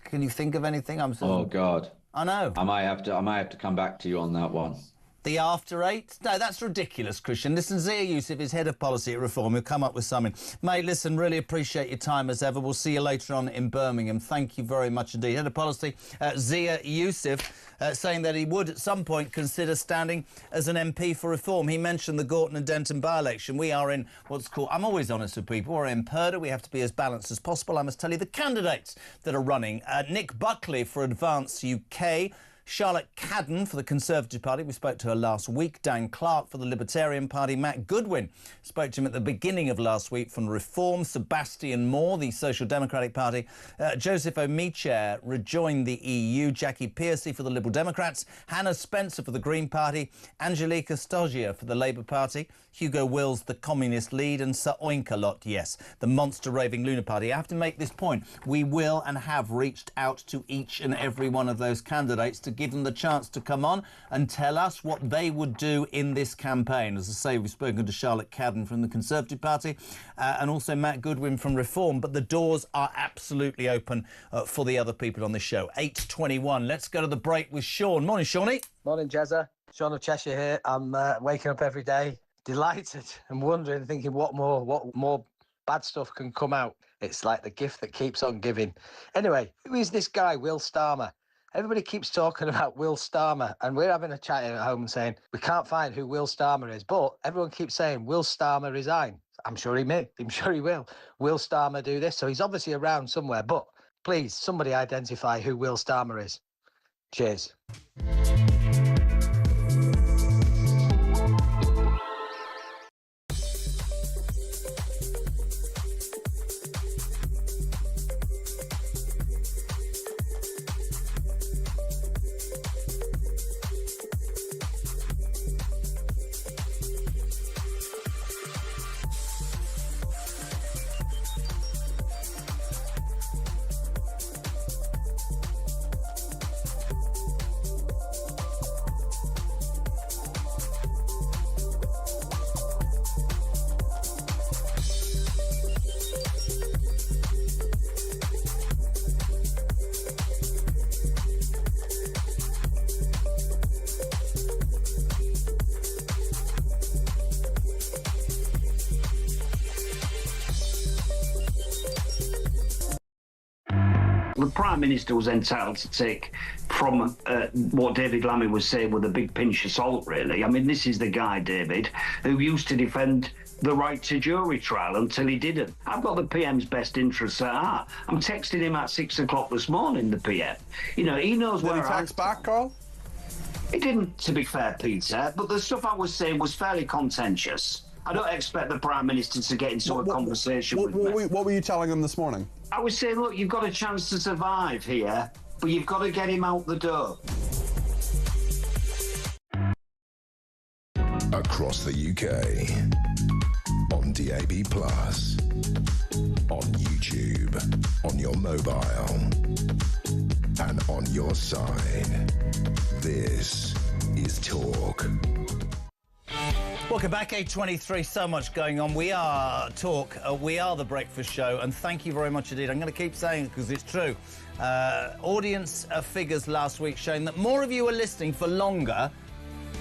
Can you think of anything? Oh God. I know. I might have to come back to you on that one. The after 8? No, that's ridiculous, Christian. Listen, Zia Youssef is head of policy at Reform. He'll come up with something. Mate, listen, really appreciate your time as ever. We'll see you later on in Birmingham. Thank you very much indeed. Head of policy, Zia Youssef, saying that he would at some point consider standing as an MP for Reform. He mentioned the Gorton and Denton by-election. We are in what's called, I'm always honest with people, we're in Purdah. We have to be as balanced as possible. I must tell you the candidates that are running. Nick Buckley for Advance UK. Charlotte Cadden for the Conservative Party. We spoke to her last week. Dan Clark for the Libertarian Party. Matt Goodwin spoke to him at the beginning of last week from Reform. Sebastian Moore, the Social Democratic Party. Joseph Omiche rejoined the EU. Jackie Piercy for the Liberal Democrats. Hannah Spencer for the Green Party. Angelica Stoggia for the Labour Party. Hugo Wills, the Communist lead. And Sir Oinkalot, yes, the monster raving Lunar Party. I have to make this point. We will and have reached out to each and every one of those candidates to give them the chance to come on and tell us what they would do in this campaign. As I say, we've spoken to Charlotte Cadden from the Conservative Party and also Matt Goodwin from Reform, but the doors are absolutely open for the other people on this show. 8:21. Let's go to the break with Sean. Morning, Shawnee. Morning, Jezza. Sean of Cheshire here. I'm waking up every day delighted and wondering, thinking what more bad stuff can come out. It's like the gift that keeps on giving. Anyway, who is this guy, Will Starmer? Everybody keeps talking about Will Starmer, and we're having a chat here at home and saying we can't find who Will Starmer is, but everyone keeps saying, will Starmer resign? I'm sure he may. I'm sure he will. Will Starmer do this? So he's obviously around somewhere, but please, somebody identify who Will Starmer is. Cheers. The Prime Minister was entitled to take from what David Lammy was saying with a big pinch of salt, really. I mean, this is the guy, David, who used to defend the right to jury trial until he didn't. I've got the PM's best interests at heart. I'm texting him at 6 o'clock this morning, the PM. You know, he knows where he text back, Carl? He didn't, to be fair, Peter, but the stuff I was saying was fairly contentious. I don't expect the Prime Minister to get into a conversation with me. What were you telling him this morning? I was saying, look, you've got a chance to survive here, but you've got to get him out the door. Across the UK, on DAB+, on YouTube, on your mobile, and on your side. This is Talk. Welcome back, 8:23. So much going on. We are Talk. We are The Breakfast Show, and thank you very much indeed. I'm going to keep saying it because it's true. Audience figures last week showing that more of you are listening for longer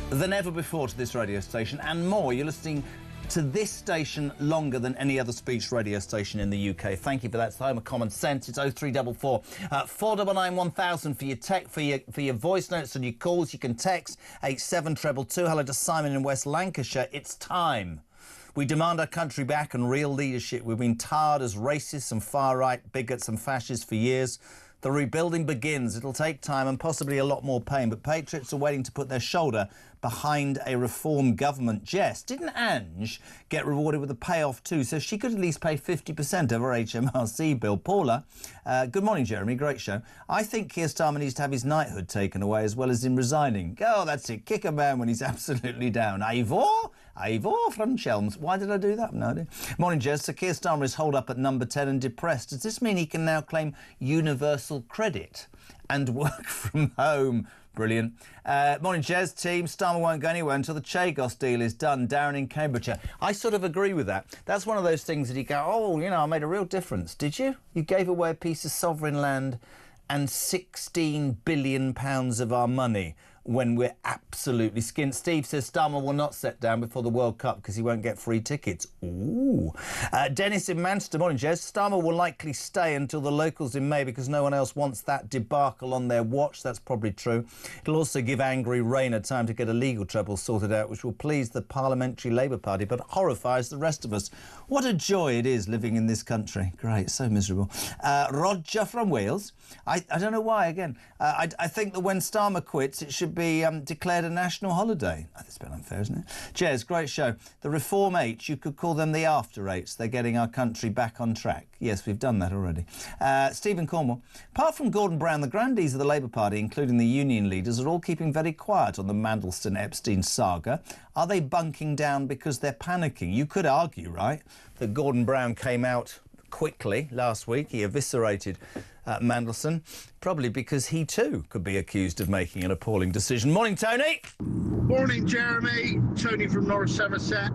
than ever before to this radio station, and more, you're listening to this station longer than any other speech radio station in the UK. Thank you for that. It's the home of common sense. It's 0344 499 1000 for your voice notes and your calls. You can text 87222. Hello to Simon in West Lancashire. It's time. We demand our country back and real leadership. We've been tarred as racists and far-right bigots and fascists for years. The rebuilding begins. It'll take time and possibly a lot more pain, but patriots are waiting to put their shoulder behind a reform government. Jess, didn't Ange get rewarded with a payoff too? So she could at least pay 50% of her HMRC bill. Paula, good morning, Jeremy. Great show. I think Keir Starmer needs to have his knighthood taken away as well as him resigning. Oh, that's it. Kick a man when he's absolutely down. Ivor from Chelms. Why did I do that? No idea. Morning, Jez. So Keir Starmer is holed up at number 10 and depressed. Does this mean he can now claim universal credit and work from home? Brilliant. Morning, Jez. Team. Starmer won't go anywhere until the Chagos deal is done. Darren in Cambridgeshire. I sort of agree with that. That's one of those things that you go, oh, you know, I made a real difference. Did you? You gave away a piece of sovereign land and £16 billion of our money when we're absolutely skint. Steve says Starmer will not sit down before the World Cup because he won't get free tickets. Ooh. Dennis in Manchester. Morning, Jez. Starmer will likely stay until the locals in May because no one else wants that debacle on their watch. That's probably true. It'll also give angry Rayner time to get a legal trouble sorted out, which will please the Parliamentary Labour Party but horrifies the rest of us. What a joy it is living in this country. Great, so miserable. Roger from Wales. I don't know why, again. I think that when Starmer quits, it should be declared a national holiday. Oh, that's a bit unfair, isn't it? Jez, great show. The Reform 8, you could call them the After 8s. They're getting our country back on track. Yes, we've done that already. Stephen Cornwall. Apart from Gordon Brown, the grandees of the Labour Party, including the union leaders, are all keeping very quiet on the Mandelson-Epstein saga. Are they bunking down because they're panicking? You could argue, right, that Gordon Brown came out quickly last week. He eviscerated Mandelson, probably because he too could be accused of making an appalling decision. Morning, Tony. Morning, Jeremy. Tony from North Somerset.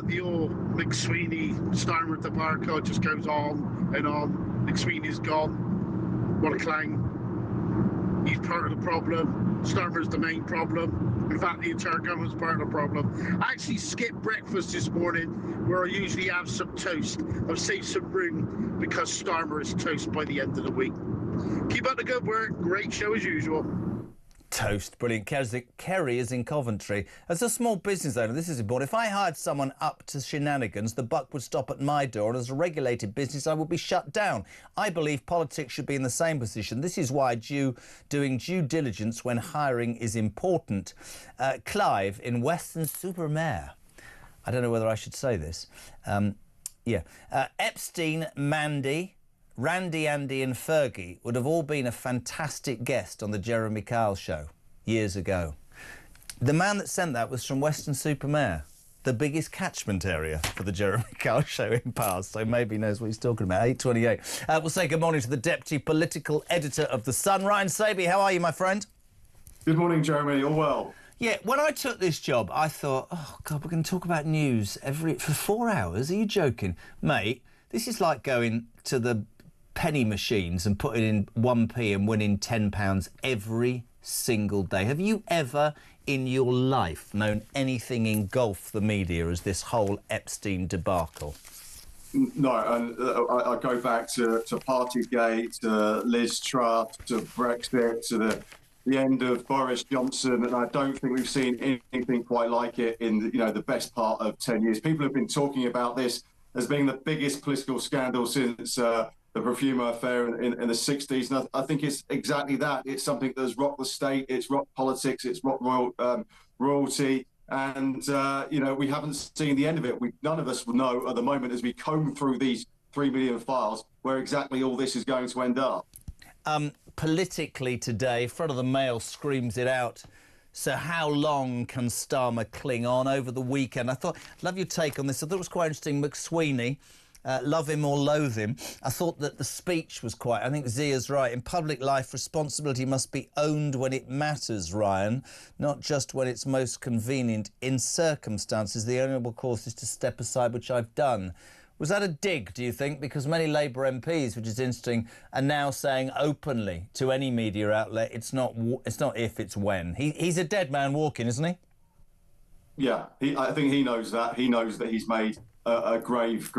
The old McSweeney Starmer debacle just goes on and on. McSweeney's gone. What a clang. He's part of the problem. Starmer's the main problem. In fact, the entire government's part of the problem. I actually skipped breakfast this morning where I usually have some toast. I've saved some room because Starmer is toast by the end of the week. Keep up the good work. Great show as usual. Toast, brilliant. Kerry is in Coventry. As a small business owner, this is important. If I hired someone up to shenanigans, the buck would stop at my door, and as a regulated business, I would be shut down. I believe politics should be in the same position. This is why doing due diligence when hiring is important. Clive in Weston-super-Mare. I don't know whether I should say this. Epstein, Mandy, Randy, Andy and Fergie would have all been a fantastic guest on the Jeremy Kyle show years ago. The man that sent that was from Weston-super-Mare, the biggest catchment area for the Jeremy Kyle show in past, so maybe he knows what he's talking about. 8:28. We'll say good morning to the Deputy Political Editor of The Sun. Ryan Saby, how are you, my friend? Good morning, Jeremy. All well? Yeah, when I took this job, I thought, oh, God, we're going to talk about news for 4 hours? Are you joking? Mate, this is like going to the penny machines and putting in 1p and winning £10 every single day. Have you ever in your life known anything engulf the media as this whole Epstein debacle? No, and I go back to Partygate, to Liz Truss, to Brexit, to the end of Boris Johnson, and I don't think we've seen anything quite like it in the best part of 10 years. People have been talking about this as being the biggest political scandal since the Profumo affair in the 60s. And I think it's exactly that. It's something that's rocked the state, it's rocked politics, it's rocked royalty. And, we haven't seen the end of it. None of us will know at the moment as we comb through these 3 million files where exactly all this is going to end up. Politically today, Front of the Mail screams it out. So how long can Starmer cling on? Over the weekend, I'd love your take on this. I thought it was quite interesting. McSweeney, love him or loathe him. I thought that the speech was I think Zia's right. In public life, responsibility must be owned when it matters, Ryan, not just when it's most convenient. In circumstances, the honourable course is to step aside, which I've done. Was that a dig, do you think? Because many Labour MPs, which is interesting, are now saying openly to any media outlet, it's not if, it's when. He's a dead man walking, isn't he? Yeah, I think he knows that. He knows that he's made a grave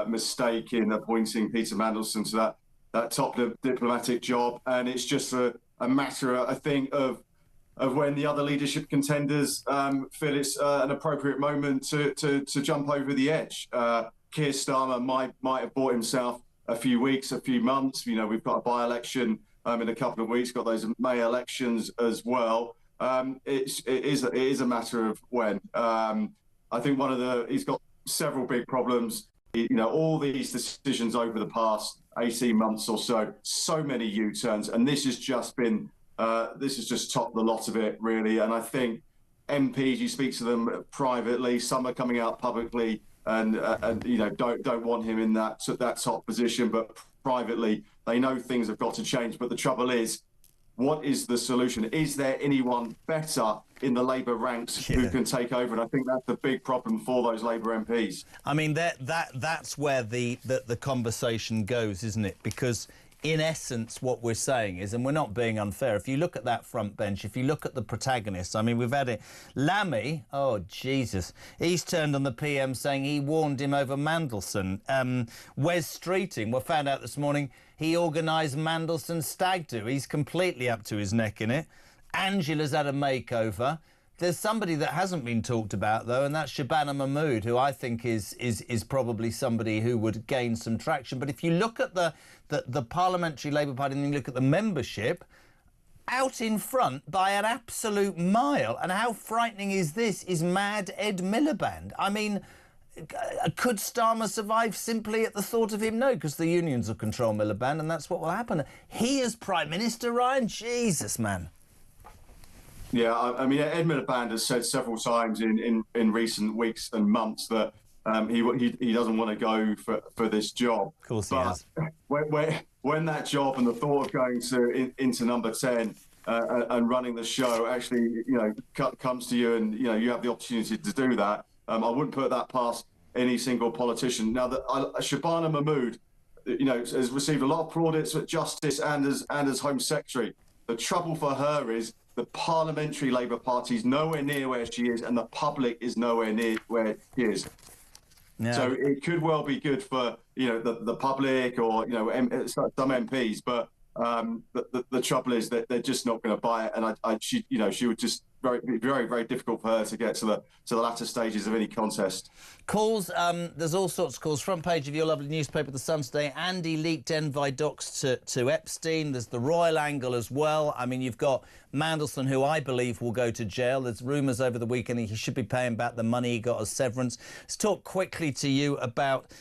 mistake in appointing Peter Mandelson to that top diplomatic job. And it's just a matter, I think, of of when the other leadership contenders feel it's an appropriate moment to jump over the edge. Keir Starmer might have bought himself a few weeks, a few months. You know, we've got a by-election in a couple of weeks, got those May elections as well. It is a matter of when. I think he's got several big problems. You know, all these decisions over the past 18 months or so many U-turns, and this has just topped the lot of it, really. And I think MPs, you speak to them privately, some are coming out publicly and you know, don't want him in that top position, but privately they know things have got to change. But the trouble is, what is the solution? Is there anyone better in the Labour ranks who can take over? And I think that's the big problem for those Labour MPs. I mean, that's where the conversation goes, isn't it? Because in essence, what we're saying is, and we're not being unfair, if you look at that front bench, if you look at the protagonists, I mean, we've had it. Lammy, oh, Jesus, he's turned on the PM saying he warned him over Mandelson. Wes Streeting, we found out this morning, he organised Mandelson's stag do. He's completely up to his neck in it. Angela's had a makeover. There's somebody that hasn't been talked about, though, and that's Shabana Mahmood, who I think is probably somebody who would gain some traction. But if you look at the Parliamentary Labour Party and you look at the membership, out in front by an absolute mile, and how frightening is this, is Mad Ed Miliband. I mean, could Starmer survive simply at the thought of him? No, because the unions will control Miliband, and that's what will happen. He is Prime Minister, Ryan? Jesus, man. Yeah, I mean, Ed Miliband has said several times in recent weeks and months that he doesn't want to go for this job. Of course he has. When that job and the thought of going into number 10 and running the show actually, you know, comes to you, and you know you have the opportunity to do that, I wouldn't put that past any single politician. Now, Shabana Mahmood, you know, has received a lot of plaudits at Justice and as Home Secretary. The trouble for her is the Parliamentary Labour Party is nowhere near where she is, and the public is nowhere near where she is. Yeah. So it could well be good for, you know, the public or, you know, some MPs, but the trouble is that they're just not going to buy it, and she would just be very difficult for her to get to the latter stages of any contest. Calls, there's all sorts of calls. Front page of your lovely newspaper, The Sun today. Andy leaked envoy docs to Epstein. There's the royal angle as well. I mean, you've got Mandelson, who I believe will go to jail. There's rumours over the weekend he should be paying back the money he got as severance. Let's talk quickly to you about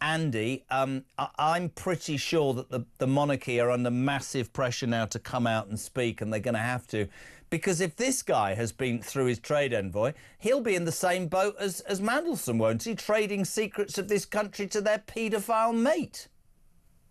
Andy. I'm pretty sure that the monarchy are under massive pressure now to come out and speak, and they're going to have to. Because if this guy has been through his trade envoy, he'll be in the same boat as Mandelson, won't he? Trading secrets of this country to their paedophile mate.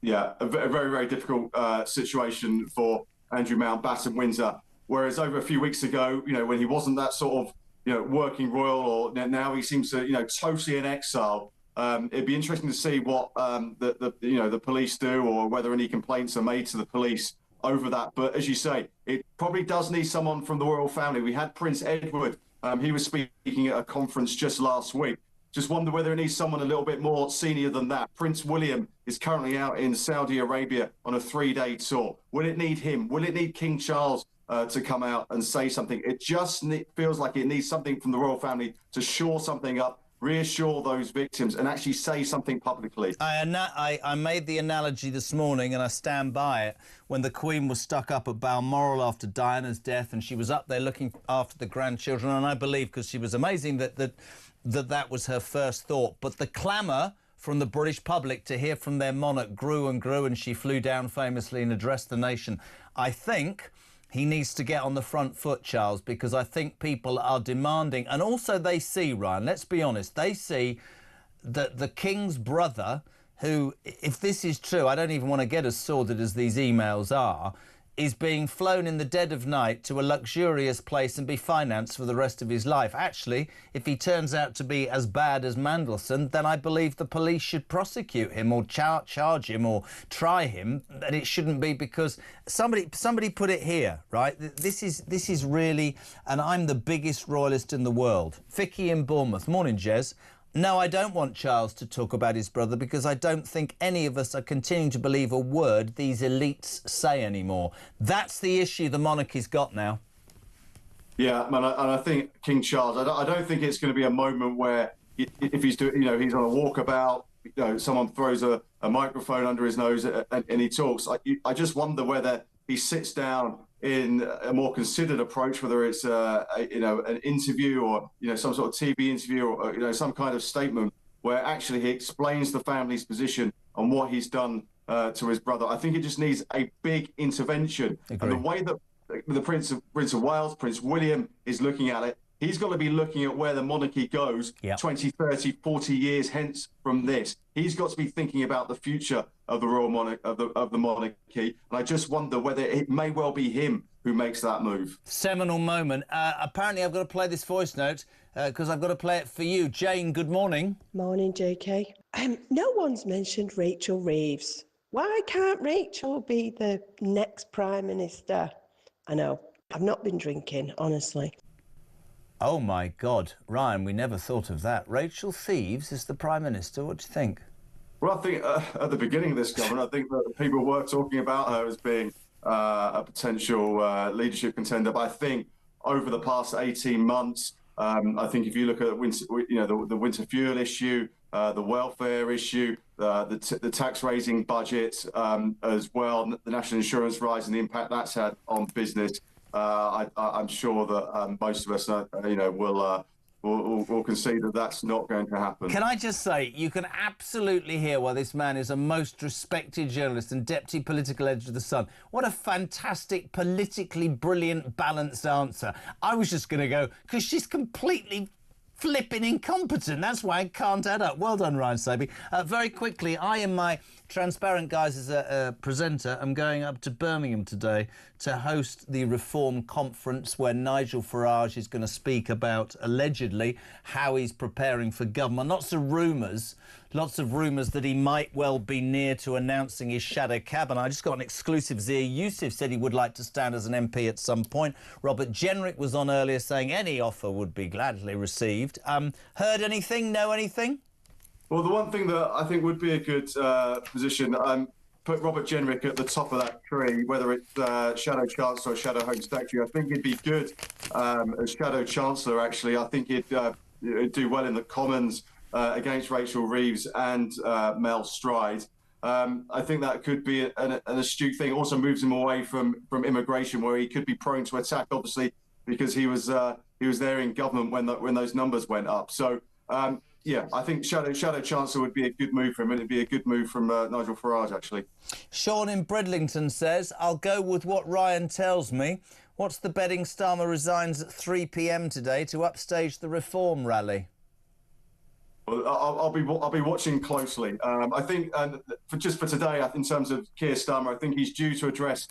Yeah, a very difficult situation for Andrew Mountbatten Windsor. Whereas over a few weeks ago, you know, when he wasn't that sort of, you know, working royal, or now he seems to, you know, totally in exile. It'd be interesting to see what the police do, or whether any complaints are made to the police over that. But as you say, it probably does need someone from the royal family. We had Prince Edward. He was speaking at a conference just last week. Just wonder whether it needs someone a little bit more senior than that. Prince William is currently out in Saudi Arabia on a 3-day tour. Will it need him? Will it need King Charles to come out and say something? It just feels like it needs something from the royal family to shore something up, reassure those victims, and actually say something publicly. I made the analogy this morning, and I stand by it, when the Queen was stuck up at Balmoral after Diana's death, and she was up there looking after the grandchildren, and I believe, because she was amazing, that was her first thought. But the clamour from the British public to hear from their monarch grew and grew, and she flew down famously and addressed the nation. I think he needs to get on the front foot, Charles, because I think people are demanding, and also they see, Ryan, let's be honest, they see that the King's brother, who, if this is true, I don't even want to get as sordid as these emails are, is being flown in the dead of night to a luxurious place and be financed for the rest of his life. Actually, if he turns out to be as bad as Mandelson, then I believe the police should prosecute him or charge him or try him. And it shouldn't be, because somebody put it here, right? This is really, and I'm the biggest royalist in the world. Vicky in Bournemouth. Morning, Jez. No, I don't want Charles to talk about his brother, because I don't think any of us are continuing to believe a word these elites say anymore. That's the issue the monarchy's got now. Yeah, man, and I think King Charles. I don't think it's going to be a moment where if he's doing, he's on a walkabout. Someone throws a microphone under his nose and he talks. I just wonder whether he sits down in a more considered approach, whether it's an interview or some sort of TV interview or some kind of statement where actually he explains the family's position on what he's done to his brother. I think it just needs a big intervention. Agree. And the way that the Prince of Wales, Prince William, is looking at it, he's got to be looking at where the monarchy goes 20, 30, 40 years hence from this. He's got to be thinking about the future of the royal of the monarchy. And I just wonder whether it may well be him who makes that move. Seminal moment. Apparently, I've got to play this voice note because I've got to play it for you. Jane, good morning. Morning, JK. No one's mentioned Rachel Reeves. Why can't Rachel be the next Prime Minister? I know. I've not been drinking, honestly. Oh, my God. Ryan, we never thought of that. Rachel Reeves is the Prime Minister. What do you think? Well, I think at the beginning of this government, I think that people were talking about her as being a potential leadership contender. But I think over the past 18 months, I think if you look at the winter fuel issue, the welfare issue, the tax raising budget as well, the national insurance rise and the impact that's had on business, I'm sure that most of us, will concede that that's not going to happen. Can I just say, you can absolutely hear why this man is a most respected journalist and deputy political editor of The Sun. What a fantastic, politically brilliant, balanced answer. I was just going to go, because she's completely flipping incompetent. That's why it can't add up. Well done, Ryan Saby. Very quickly, I and my transparent guys as a presenter am going up to Birmingham today to host the Reform Conference where Nigel Farage is going to speak about, allegedly, how he's preparing for government. Lots of rumours that he might well be near to announcing his shadow cabinet. I just got an exclusive. Zia Youssef said he would like to stand as an MP at some point. Robert Jenrick was on earlier saying any offer would be gladly received. Heard anything? Know anything? Well, the one thing that I think would be a good position, put Robert Jenrick at the top of that tree, whether it's Shadow Chancellor or Shadow Home Secretary. I think he'd be good as Shadow Chancellor, actually. I think he'd do well in the Commons against Rachel Reeves and Mel Stride. I think that could be an astute thing. Also moves him away from immigration, where he could be prone to attack, obviously, because he was there in government when those numbers went up. So, yeah, I think Shadow Chancellor would be a good move for him, and it'd be a good move from Nigel Farage, actually. Sean in Bridlington says, I'll go with what Ryan tells me. What's the betting Starmer resigns at 3 p.m. today to upstage the Reform rally? Well, I'll be watching closely. I think for today, in terms of Keir Starmer, I think he's due to address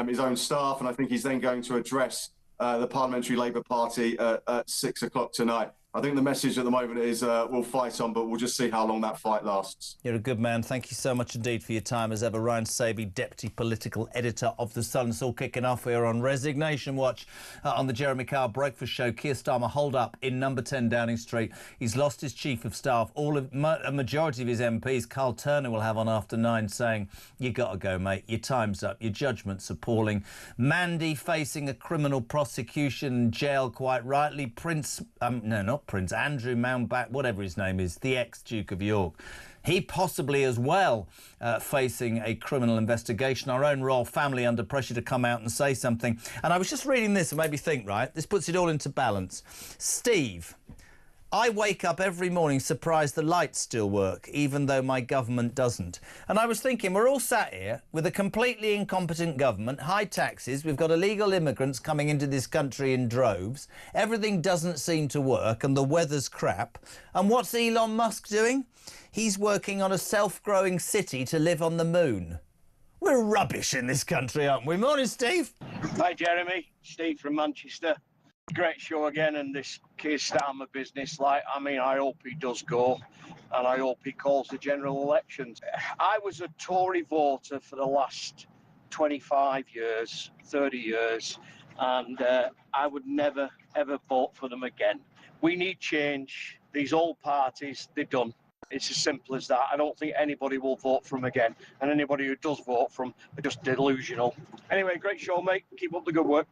his own staff, and I think he's then going to address the Parliamentary Labour Party at 6 o'clock tonight. I think the message at the moment is we'll fight on, but we'll just see how long that fight lasts. You're a good man. Thank you so much indeed for your time. As ever, Ryan Saby, Deputy Political Editor of The Sun. It's all kicking off here on Resignation Watch on the Jeremy Kyle Breakfast Show. Keir Starmer holed up in number 10 Downing Street. He's lost his Chief of Staff. A majority of his MPs, Carl Turner will have on after 9, saying, you got to go, mate. Your time's up. Your judgment's appalling. Mandy facing a criminal prosecution, jail quite rightly. Prince Andrew Mountbatten, whatever his name is, the ex-Duke of York. He possibly as well facing a criminal investigation. Our own royal family under pressure to come out and say something. And I was just reading this and made me think, right, this puts it all into balance. Steve, I wake up every morning surprised the lights still work, even though my government doesn't. And I was thinking, we're all sat here with a completely incompetent government, high taxes, we've got illegal immigrants coming into this country in droves, everything doesn't seem to work and the weather's crap. And what's Elon Musk doing? He's working on a self-growing city to live on the moon. We're rubbish in this country, aren't we? Morning, Steve. Hi, Jeremy. Steve from Manchester. Great show again, and this Keir Starmer business. I hope he does go, and I hope he calls the general elections. I was a Tory voter for the last 25 years, 30 years, and I would never, ever vote for them again. We need change. These old parties, they're done. It's as simple as that. I don't think anybody will vote for them again, and anybody who does vote for them are just delusional. Anyway, great show, mate. Keep up the good work.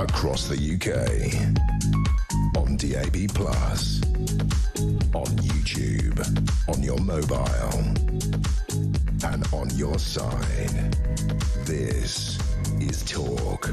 across the UK. On DAB+, on YouTube, on your mobile, and on your side. This is Talk.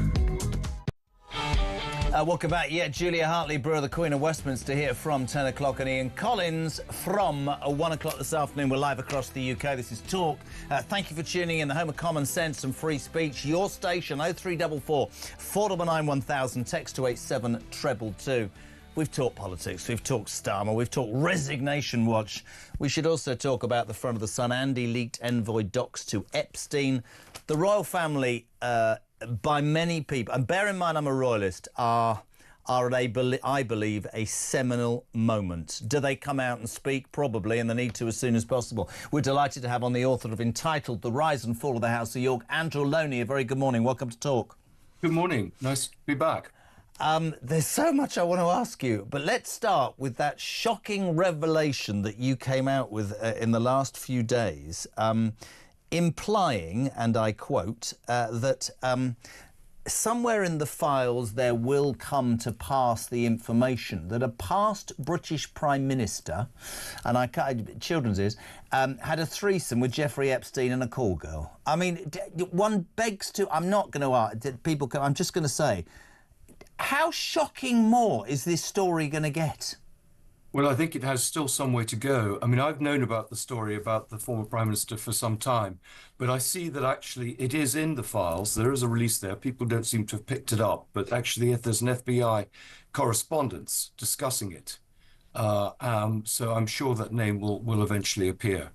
Welcome back. Yeah, Julia Hartley, Brewer, the Queen of Westminster, here from 10 o'clock, and Ian Collins from 1 o'clock this afternoon. We're live across the UK. This is Talk. Thank you for tuning in, the home of common sense and free speech. Your station, 0344 499 1000, text to 87222. We've talked politics, we've talked Starmer, we've talked Resignation Watch. We should also talk about the front of the Sun. Andy leaked envoy docs to Epstein. The royal family, by many people, and bear in mind I'm a royalist, are I believe, a seminal moment. Do they come out and speak? Probably, and they need to as soon as possible. We're delighted to have on the author of entitled The Rise and Fall of the House of York, Andrew Loney. A very good morning. Welcome to Talk. Good morning. Nice to be back. There's so much I want to ask you, but let's start with that shocking revelation that you came out with in the last few days, implying, and I quote, that somewhere in the files there will come to pass the information that a past British Prime Minister, and I can't, children's ears, had a threesome with Jeffrey Epstein and a call girl. I mean, one begs to, I'm not going to, I'm just going to say, how shocking more is this story going to get? Well, I think it has still some way to go. I mean, I've known about the story about the former Prime Minister for some time, but I see that actually it is in the files. There is a release there. People don't seem to have picked it up, but actually if there's an FBI correspondence discussing it, so I'm sure that name will eventually appear.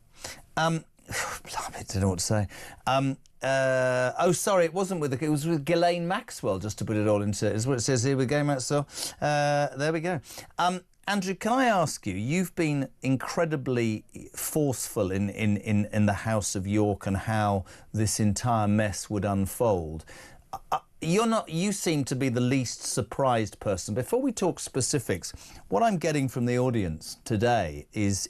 I don't know what to say. Oh, sorry, it wasn't it was with Ghislaine Maxwell, just to put it all into, is what it says here with Game Maxwell. There we go. Andrew, can I ask you, you've been incredibly forceful in the House of York and how this entire mess would unfold. You seem to be the least surprised person. Before we talk specifics, what I'm getting from the audience today is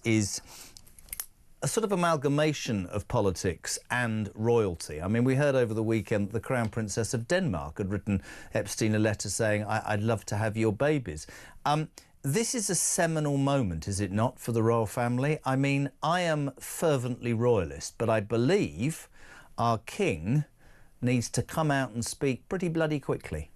a sort of amalgamation of politics and royalty. I mean, we heard over the weekend that the Crown Princess of Denmark had written Epstein a letter saying, I'd love to have your babies. This is a seminal moment, is it not, for the royal family? I mean, I am fervently royalist, but I believe our king needs to come out and speak pretty bloody quickly.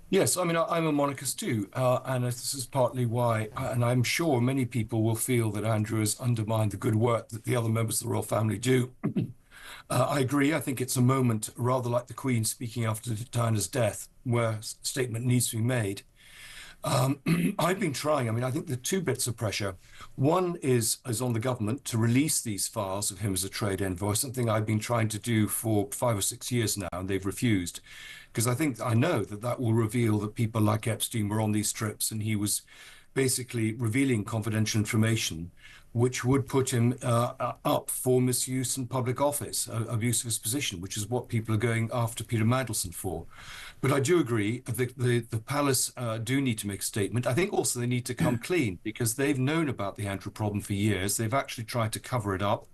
Yes, I mean, I'm a monarchist too, and this is partly why, and I'm sure many people will feel that Andrew has undermined the good work that the other members of the royal family do. I agree. I think it's a moment rather like the Queen speaking after Diana's death, where a statement needs to be made. I've been trying. I mean, I think there are two bits of pressure. One is on the government to release these files of him as a trade envoy, something I've been trying to do for 5 or 6 years now, and they've refused. Because I know that will reveal that people like Epstein were on these trips and he was basically revealing confidential information, which would put him up for misuse in public office, abuse of his position, which is what people are going after Peter Mandelson for. But I do agree that the palace do need to make a statement. I think also they need to come clean because they've known about the Andrew problem for years. They've actually tried to cover it up.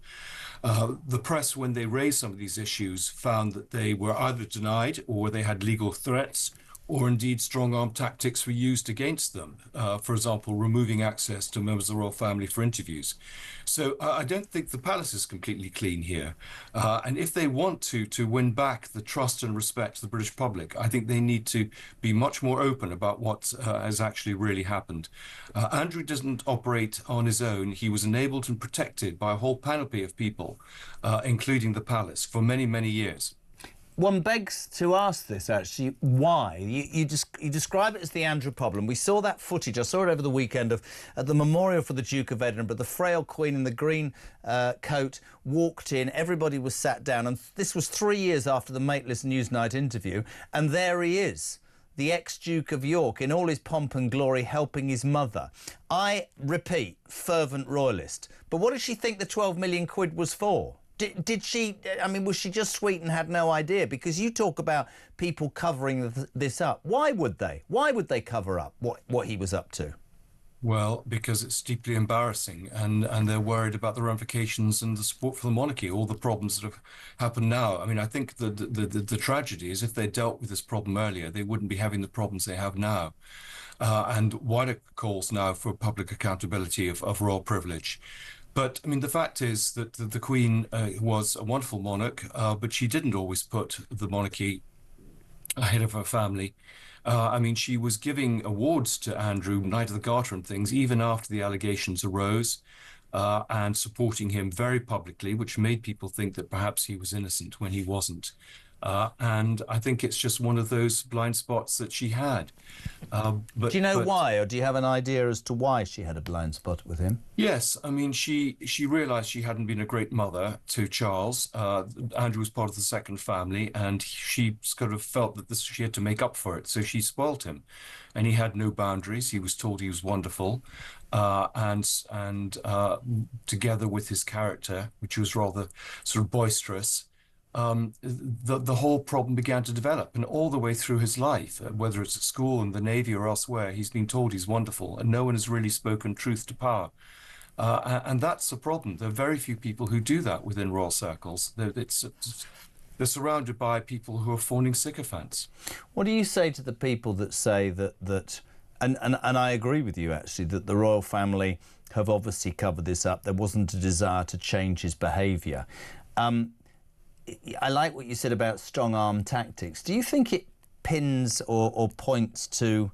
The press, when they raised some of these issues, found that they were either denied or they had legal threats, or indeed strong-arm tactics were used against them. For example, removing access to members of the royal family for interviews. So I don't think the palace is completely clean here. And if they want to win back the trust and respect of the British public, I think they need to be much more open about what has actually really happened. Andrew doesn't operate on his own. He was enabled and protected by a whole panoply of people, including the palace, for many, many years. One begs to ask this, actually, why? You describe it as the Andrew problem. We saw that footage, I saw it over the weekend, of at the memorial for the Duke of Edinburgh. The frail Queen in the green coat walked in, everybody was sat down, and this was 3 years after the Mateless Newsnight interview, and there he is, the ex-Duke of York, in all his pomp and glory, helping his mother. I repeat, fervent royalist. But what does she think the 12 million quid was for? Did she, I mean, was she just sweet and had no idea? Because you talk about people covering this up. Why would they? Why would they cover up what he was up to? Well, because it's deeply embarrassing, and they're worried about the ramifications and the support for the monarchy, all the problems that have happened now. I mean, I think the tragedy is if they dealt with this problem earlier, they wouldn't be having the problems they have now. And wider calls now for public accountability of royal privilege. But I mean, the fact is that the Queen was a wonderful monarch, but she didn't always put the monarchy ahead of her family. I mean, she was giving awards to Andrew, Knight of the Garter and things, even after the allegations arose, and supporting him very publicly, which made people think that perhaps he was innocent when he wasn't. And I think it's just one of those blind spots that she had. Do you know why, or do you have an idea as to why she had a blind spot with him? Yes, I mean, she realised she hadn't been a great mother to Charles. Andrew was part of the second family, and she sort of felt that she had to make up for it. So she spoilt him, and he had no boundaries. He was told he was wonderful, and together with his character, which was rather sort of boisterous, the whole problem began to develop, and all the way through his life, whether it's at school, in the Navy or elsewhere, he's been told he's wonderful, and no one has really spoken truth to power. And that's the problem. There are very few people who do that within royal circles. They're surrounded by people who are fawning sycophants. What do you say to the people that say that and I agree with you, actually, that the royal family have obviously covered this up. There wasn't a desire to change his behaviour. I like what you said about strong-arm tactics. Do you think it pins or points to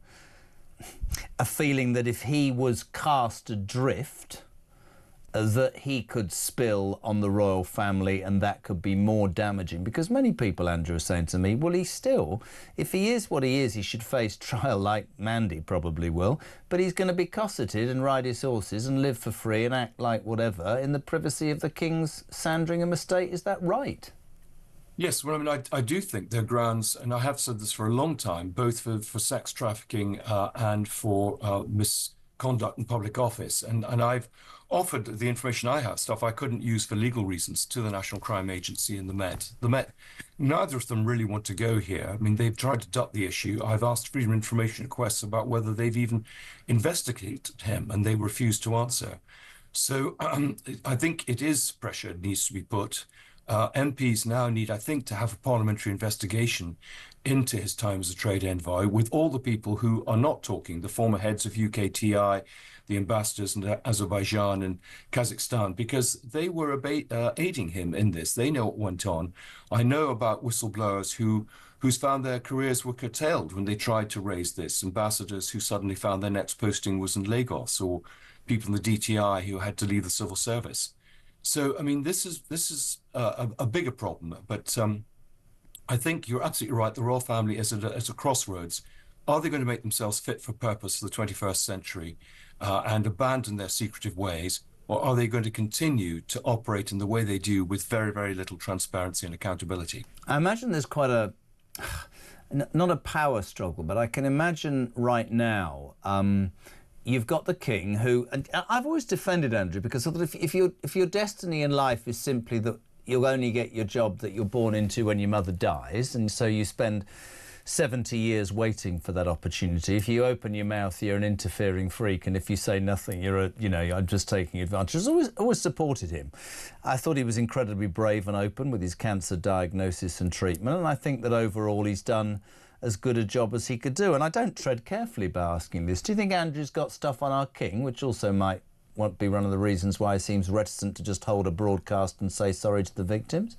a feeling that if he was cast adrift, that he could spill on the royal family and that could be more damaging? Because many people, Andrew, are saying to me, well, he still, if he is what he is, he should face trial like Mandy probably will, but he's going to be cosseted and ride his horses and live for free and act like whatever in the privacy of the King's Sandringham estate. Is that right? Yes, well, I mean, I do think there are grounds, and I have said this for a long time, both for sex trafficking and for misconduct in public office. And I've offered the information I have, stuff I couldn't use for legal reasons, to the National Crime Agency and the Met. The Met, neither of them really want to go here. I mean, they've tried to duck the issue. I've asked freedom of information requests about whether they've even investigated him, and they refuse to answer. So I think it is pressure needs to be put. MPs now need, I think, to have a parliamentary investigation into his time as a trade envoy with all the people who are not talking, the former heads of UKTI, the ambassadors in Azerbaijan and Kazakhstan, because they were aiding him in this. They know what went on. I know about whistleblowers who's found their careers were curtailed when they tried to raise this, ambassadors who suddenly found their next posting was in Lagos, or people in the DTI who had to leave the civil service. So, I mean, this is a bigger problem, but I think you're absolutely right. The royal family is at a crossroads. Are they going to make themselves fit for purpose for the 21st century and abandon their secretive ways, or are they going to continue to operate in the way they do with very, very little transparency and accountability? I imagine there's quite a, not a power struggle, but I can imagine right now you've got the king who, and I've always defended Andrew because I thought if your destiny in life is simply that you'll only get your job that you're born into when your mother dies, and so you spend 70 years waiting for that opportunity. If you open your mouth, you're an interfering freak, and if you say nothing, I'm just taking advantage. I've always supported him. I thought he was incredibly brave and open with his cancer diagnosis and treatment, and I think that overall he's done as good a job as he could do. And I don't tread carefully by asking this. Do you think Andrew's got stuff on our king, which also might be one of the reasons why he seems reticent to just hold a broadcast and say sorry to the victims?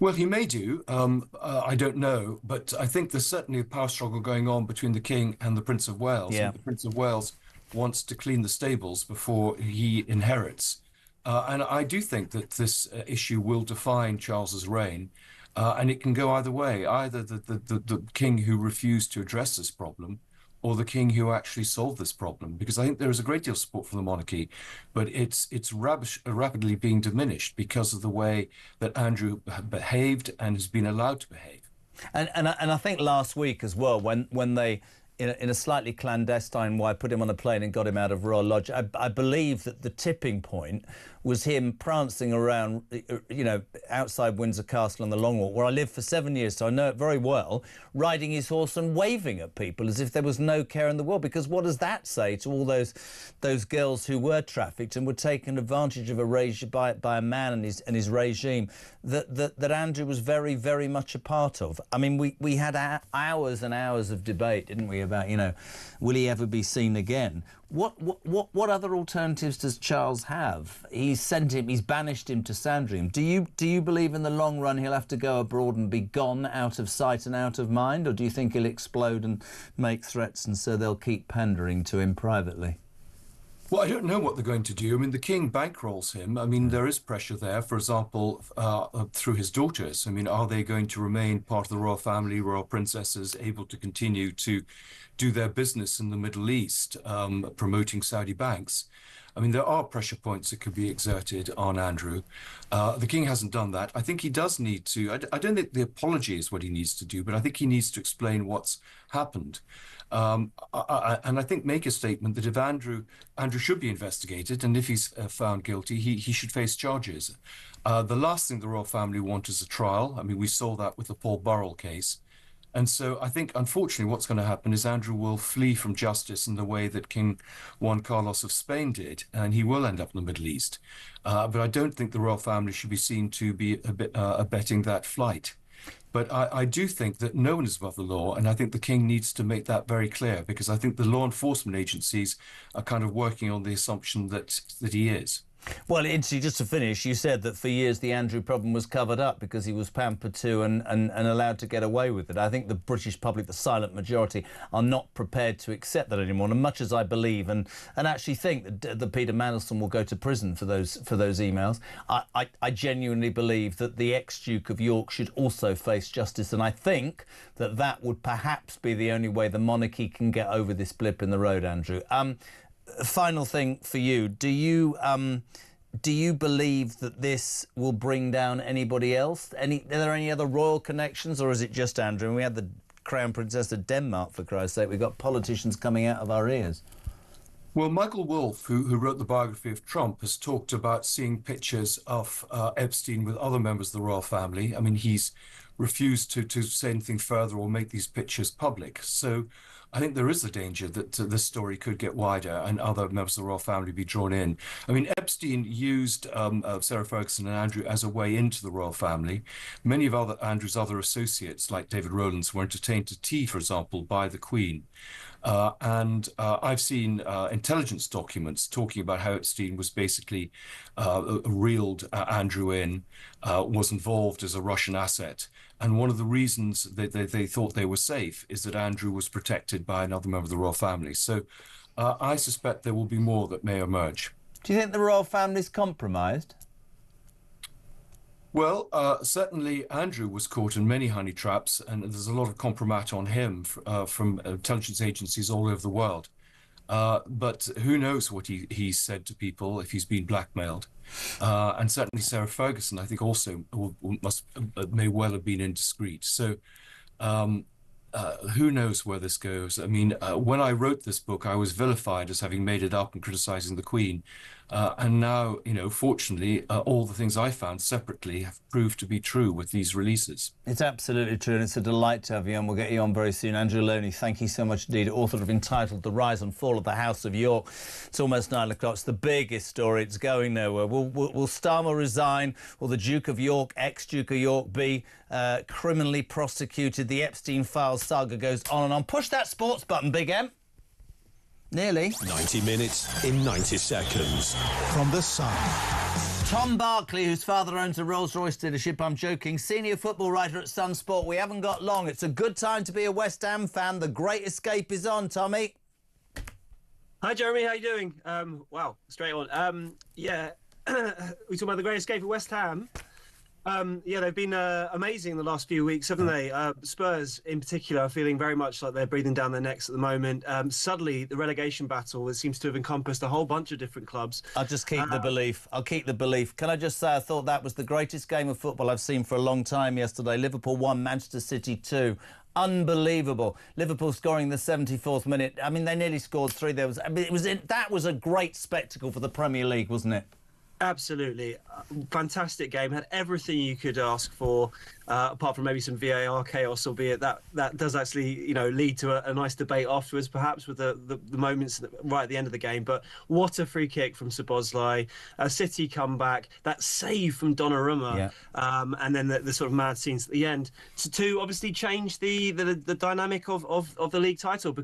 Well, he may do. I don't know. But I think there's certainly a power struggle going on between the King and the Prince of Wales. Yeah. And the Prince of Wales wants to clean the stables before he inherits. And I do think that this issue will define Charles's reign. And it can go either way, either the king who refused to address this problem or the king who actually solved this problem. Because I think there is a great deal of support for the monarchy, but it's rapidly being diminished because of the way that Andrew behaved and has been allowed to behave. And I think last week as well, when they in a slightly clandestine way, put him on a plane and got him out of Royal Lodge. I believe that the tipping point was him prancing around, you know, outside Windsor Castle on the Long Walk, where I lived for 7 years, so I know it very well, riding his horse and waving at people as if there was no care in the world. Because what does that say to all those girls who were trafficked and were taken advantage of by a man and his regime that Andrew was very, very much a part of? I mean, we had hours and hours of debate, didn't we, about, you know, will he ever be seen again? What other alternatives does Charles have? He's banished him to Sandringham. Do you believe in the long run he'll have to go abroad and be gone out of sight and out of mind, or do you think he'll explode and make threats and so they'll keep pandering to him privately? Well, I don't know what they're going to do. I mean, the king bankrolls him. I mean, there is pressure there, for example, through his daughters. I mean, are they going to remain part of the royal family, royal princesses, able to continue to do their business in the Middle East, promoting Saudi banks? I mean, there are pressure points that could be exerted on Andrew. The king hasn't done that. I think he does need to. I don't think the apology is what he needs to do, but I think he needs to explain what's happened. And I think make a statement that if Andrew should be investigated, and if he's found guilty, he should face charges. The last thing the royal family want is a trial. I mean, we saw that with the Paul Burrell case. And so I think, unfortunately, what's going to happen is Andrew will flee from justice in the way that King Juan Carlos of Spain did, and he will end up in the Middle East. But I don't think the royal family should be seen to be abetting that flight. But I do think that no one is above the law, and I think the king needs to make that very clear, because I think the law enforcement agencies are kind of working on the assumption that he is. Well, Incy, just to finish, you said that for years the Andrew problem was covered up because he was pampered to and allowed to get away with it. I think the British public, the silent majority, are not prepared to accept that anymore. And much as I believe and actually think that Peter Mandelson will go to prison for those emails, I genuinely believe that the ex-Duke of York should also face justice. And I think that would perhaps be the only way the monarchy can get over this blip in the road, Andrew. Final thing for you, do you believe that this will bring down anybody else? Are there any other royal connections, or is it just Andrew? And we had the Crown Princess of Denmark, for Christ's sake. We've got politicians coming out of our ears. Well, Michael Wolff, who wrote the biography of Trump, has talked about seeing pictures of Epstein with other members of the royal family. I mean, he's refused to say anything further or make these pictures public. So I think there is a danger that this story could get wider and other members of the royal family be drawn in. I mean, Epstein used Sarah Ferguson and Andrew as a way into the royal family. Many of Andrew's other associates, like David Rowlands, were entertained to tea, for example, by the Queen. And I've seen intelligence documents talking about how Epstein was basically reeled Andrew in, was involved as a Russian asset. And one of the reasons that they thought they were safe is that Andrew was protected by another member of the royal family. So I suspect there will be more that may emerge. Do you think the royal family's compromised? Well, certainly Andrew was caught in many honey traps, and there's a lot of compromat on him from intelligence agencies all over the world. But who knows what he said to people if he's been blackmailed. And certainly Sarah Ferguson, I think, also may well have been indiscreet. So who knows where this goes? I mean, when I wrote this book, I was vilified as having made it up and criticizing the Queen. And now, you know, fortunately, all the things I found separately have proved to be true with these releases. It's absolutely true, and it's a delight to have you on. We'll get you on very soon. Andrew Loney, thank you so much indeed. Author of entitled The Rise and Fall of the House of York. It's almost 9 o'clock. It's the biggest story. It's going nowhere. Will Starmer resign? Will the Duke of York, ex-Duke of York, be criminally prosecuted? The Epstein Files saga goes on and on. Push that sports button, Big M. Nearly. 90 minutes in 90 seconds. From The Sun. Tom Barkley, whose father owns a Rolls-Royce dealership, I'm joking, senior football writer at Sun Sport. We haven't got long. It's a good time to be a West Ham fan. The Great Escape is on, Tommy. Hi, Jeremy. How you doing? Wow, straight on. Yeah, we talking about The Great Escape at West Ham. Yeah, they've been amazing the last few weeks, haven't they? Spurs, in particular, are feeling very much like they're breathing down their necks at the moment. Suddenly, the relegation battle seems to have encompassed a whole bunch of different clubs. I'll just keep the belief. I'll keep the belief. Can I just say I thought that was the greatest game of football I've seen for a long time yesterday. Liverpool 1, Manchester City 2. Unbelievable. Liverpool scoring the 74th minute. I mean, they nearly scored 3. That was a great spectacle for the Premier League, wasn't it? Absolutely. Fantastic game. Had everything you could ask for, apart from maybe some VAR chaos, albeit that does actually, lead to a nice debate afterwards, perhaps, with the moments right at the end of the game. But what a free kick from Szoboszlai, a City comeback, that save from Donnarumma, and then the sort of mad scenes at the end to obviously change the dynamic of the league title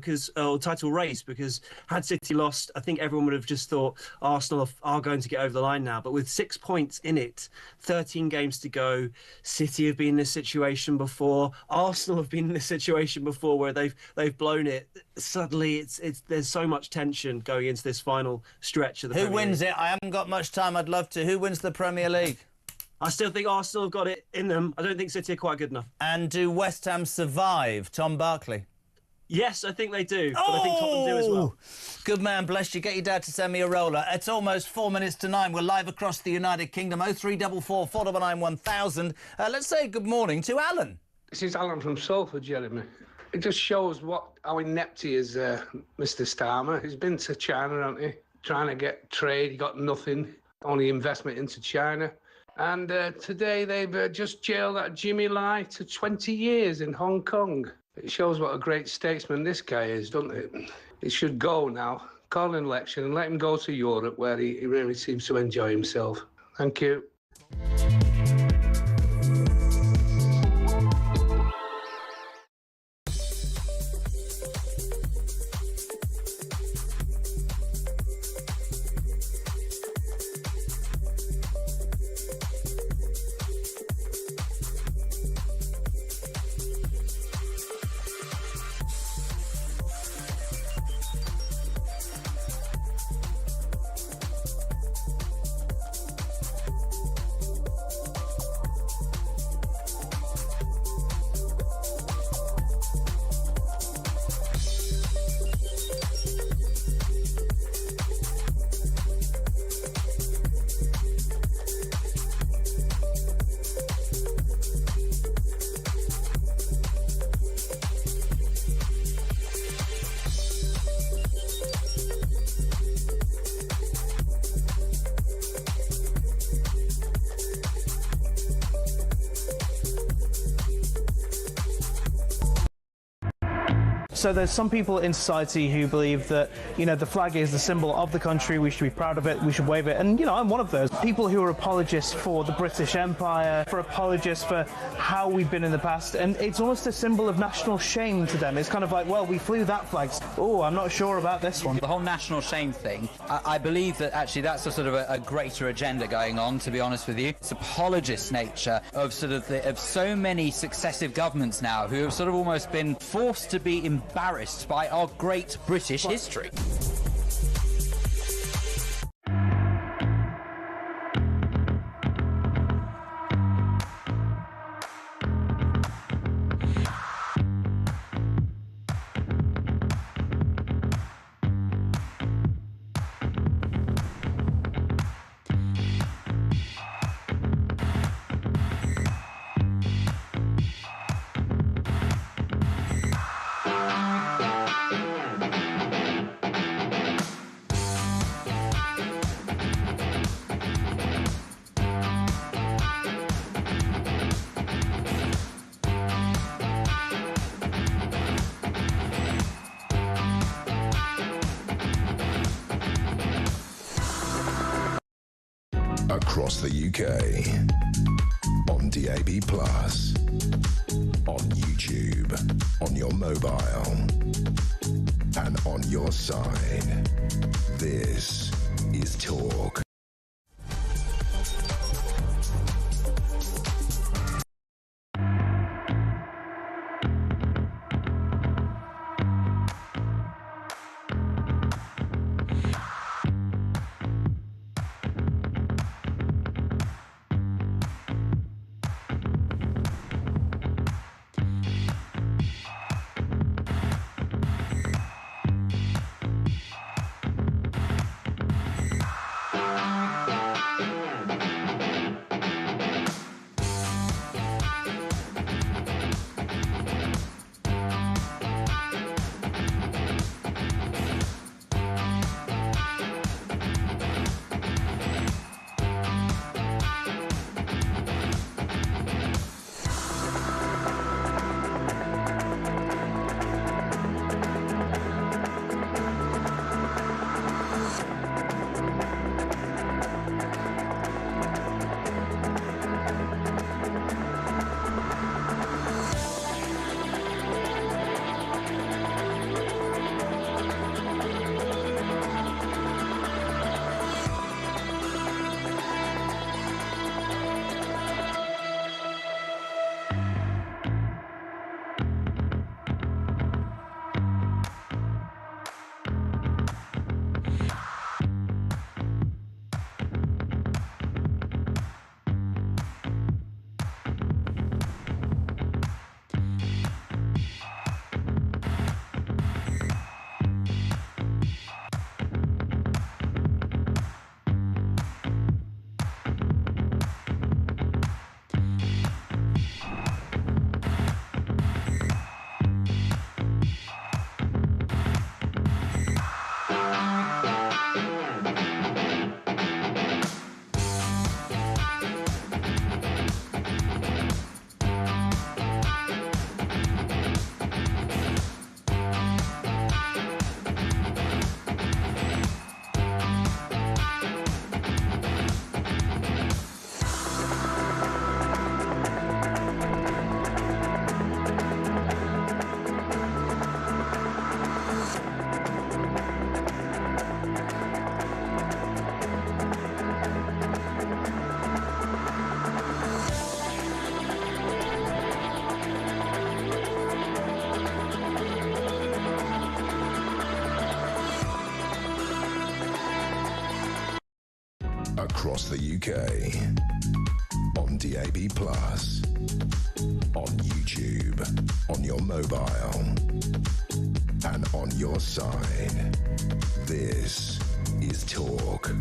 title race, because had City lost, I think everyone would have just thought Arsenal are going to get over the line now. But with 6 points in it, 13 games to go, City have been in this situation before. Arsenal have been in this situation before where they've blown it. Suddenly, there's so much tension going into this final stretch of the Premier League. Who wins it? I haven't got much time. I'd love to. Who wins the Premier League? I still think Arsenal have got it in them. I don't think City are quite good enough. And do West Ham survive? Tom Barkley? Yes, I think they do, but I think Tottenham do as well. Good man, bless you. Get your dad to send me a roller. It's almost 4 minutes to 9. We're live across the United Kingdom. 0344 499 1000. Let's say good morning to Alan. This is Alan from Salford, Jeremy. It just shows how inept he is, Mr. Starmer. He's been to China, hasn't he? Trying to get trade. He got nothing, only investment into China. And today they've just jailed that Jimmy Lai to 20 years in Hong Kong. It shows what a great statesman this guy is, doesn't it? He should go now, call an election and let him go to Europe, where he really seems to enjoy himself. Thank you. So there's some people in society who believe that, the flag is the symbol of the country, we should be proud of it, we should wave it, and, I'm one of those. People who are apologists for the British Empire, for apologists for how we've been in the past, and it's almost a symbol of national shame to them. It's kind of like, well, we flew that flag. Oh, I'm not sure about this one. The whole national shame thing, I believe that actually that's a sort of a greater agenda going on, to be honest with you. It's apologist nature of of so many successive governments now who have sort of almost been forced to be embarrassed by our great British history. Across the UK, on DAB+, on YouTube, on your mobile, and on your side. This is Talk. Across the UK. On DAB+. On YouTube. On your mobile. And on your side. This is Talk.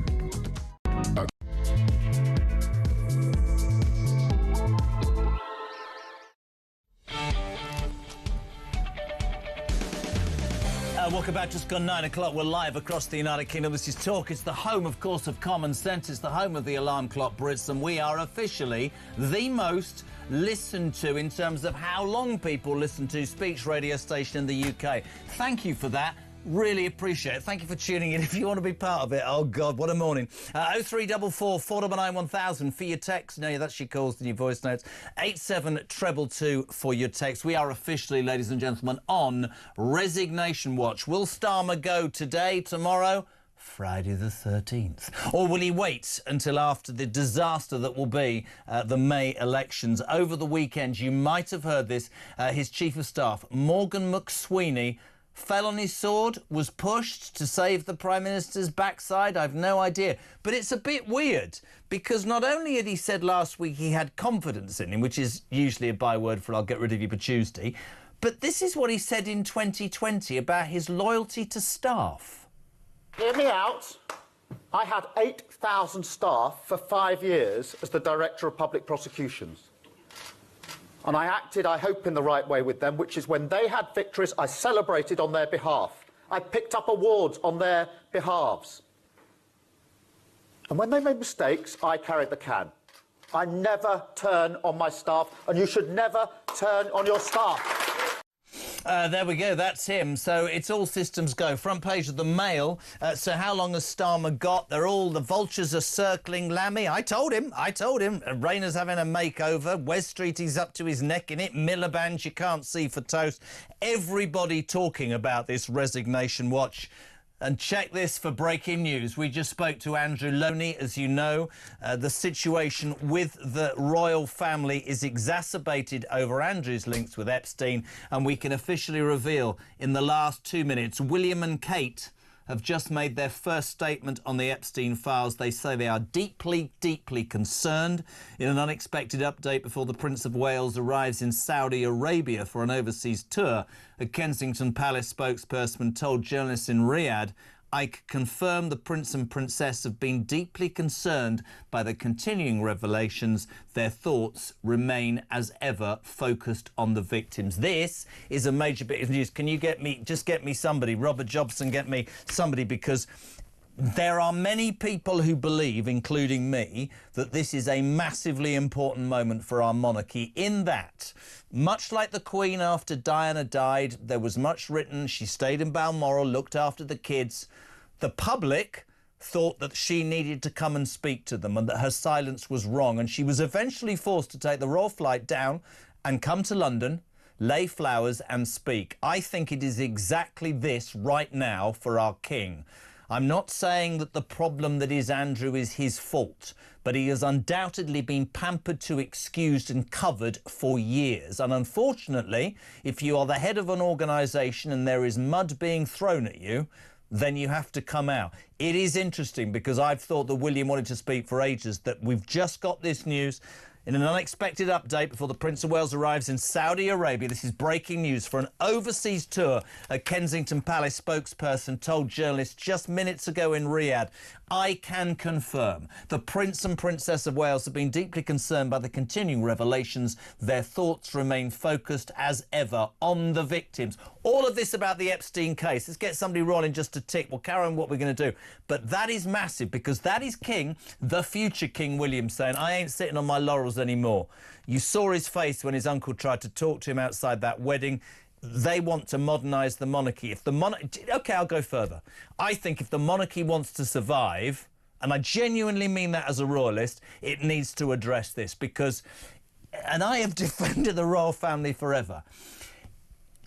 Welcome back. Just gone 9 o'clock. We're live across the United Kingdom. This is Talk. It's the home, of course, of common sense. It's the home of the alarm clock Brits, and we are officially the most listened to in terms of how long people listen to speech radio station in the UK. Thank you for that. Really appreciate it. Thank you for tuning in. If you want to be part of it, oh God, what a morning. 0344 499 1000 for your text. No, that's your calls and your voice notes. 87222 for your text. We are officially, ladies and gentlemen, on resignation watch. Will Starmer go today, tomorrow? Friday the 13th? Or will he wait until after the disaster that will be the May elections? Over the weekend, you might have heard this, his Chief of Staff, Morgan McSweeney, fell on his sword, was pushed to save the Prime Minister's backside. I've no idea. But it's a bit weird because not only had he said last week he had confidence in him, which is usually a byword for I'll get rid of you for Tuesday, but this is what he said in 2020 about his loyalty to staff. Hear me out. I had 8,000 staff for 5 years as the Director of Public Prosecutions. And I acted, I hope, in the right way with them, which is when they had victories, I celebrated on their behalf. I picked up awards on their behalves. And when they made mistakes, I carried the can. I never turn on my staff, and you should never turn on your staff. There we go, that's him. So it's all systems go. Front page of the Mail. So how long has Starmer got? The vultures are circling Lammy. I told him. Rayner's having a makeover. Wes Street, he's up to his neck in it. Miliband, you can't see for toast. Everybody talking about this resignation watch. And check this for breaking news. We just spoke to Andrew Loney. As you know, the situation with the royal family is exacerbated over Andrew's links with Epstein. And we can officially reveal in the last 2 minutes, William and Kate have just made their first statement on the Epstein files. They say they are deeply, deeply concerned. In an unexpected update before the Prince of Wales arrives in Saudi Arabia for an overseas tour, a Kensington Palace spokesperson told journalists in Riyadh, I can confirm the Prince and Princess have been deeply concerned by the continuing revelations. Their thoughts remain, as ever, focused on the victims. This is a major bit of news. Can you get me somebody, Robert Jobson, get me somebody, because there are many people who believe, including me, that this is a massively important moment for our monarchy, in that, much like the Queen after Diana died, there was much written, she stayed in Balmoral, looked after the kids. The public thought that she needed to come and speak to them and that her silence was wrong, and she was eventually forced to take the royal flight down and come to London, lay flowers and speak. I think it is exactly this right now for our king. I'm not saying that the problem that is Andrew is his fault, but he has undoubtedly been pampered to, excused and covered for years. And unfortunately, if you are the head of an organisation and there is mud being thrown at you, then you have to come out. It is interesting because I've thought that William wanted to speak for ages, that we've just got this news in an unexpected update before the Prince of Wales arrives in Saudi Arabia. This is breaking news. For an overseas tour, a Kensington Palace spokesperson told journalists just minutes ago in Riyadh, I can confirm the Prince and Princess of Wales have been deeply concerned by the continuing revelations. Their thoughts remain focused as ever on the victims. All of this about the Epstein case. Let's get somebody rolling just to tick. We'll carry on what we're going to do. But that is massive because that is King, the future King William, saying, I ain't sitting on my laurels anymore. You saw his face when his uncle tried to talk to him outside that wedding. They want to modernise the monarchy. If the OK, I'll go further. I think if the monarchy wants to survive, and I genuinely mean that as a royalist, it needs to address this because, and I have defended the royal family forever,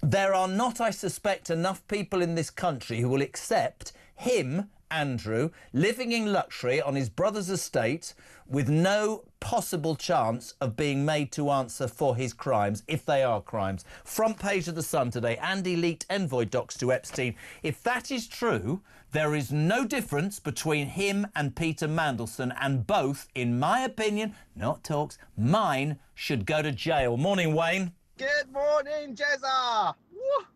there are not, I suspect, enough people in this country who will accept him, Andrew, living in luxury on his brother's estate with no possible chance of being made to answer for his crimes, if they are crimes. Front page of The Sun today, Andy leaked envoy docs to Epstein. If that is true, There is no difference between him and Peter Mandelson, and both, in my opinion, not Talk's, mine, should go to jail. Morning, Wayne. Good morning, Jezza!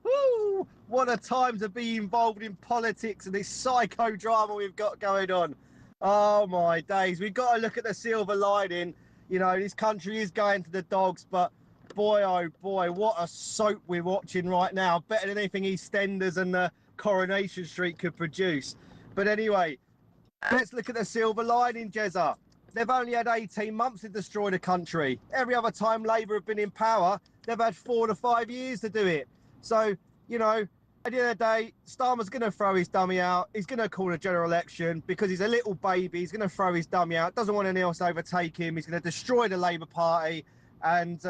Woohoo! What a time to be involved in politics and this psychodrama we've got going on. Oh my days, we've got to look at the silver lining. You know, this country is going to the dogs, but boy, oh boy, what a soap we're watching right now. Better than anything EastEnders and the Coronation Street could produce. But anyway, let's look at the silver lining, Jezza. They've only had 18 months to destroy the country. Every other time Labour have been in power, they've had 4 to 5 years to do it. So, you know, at the end of the day, Starmer's going to throw his dummy out. He's going to call a general election because he's a little baby. He's going to throw his dummy out. Doesn't want anyone else to overtake him. He's going to destroy the Labour Party. And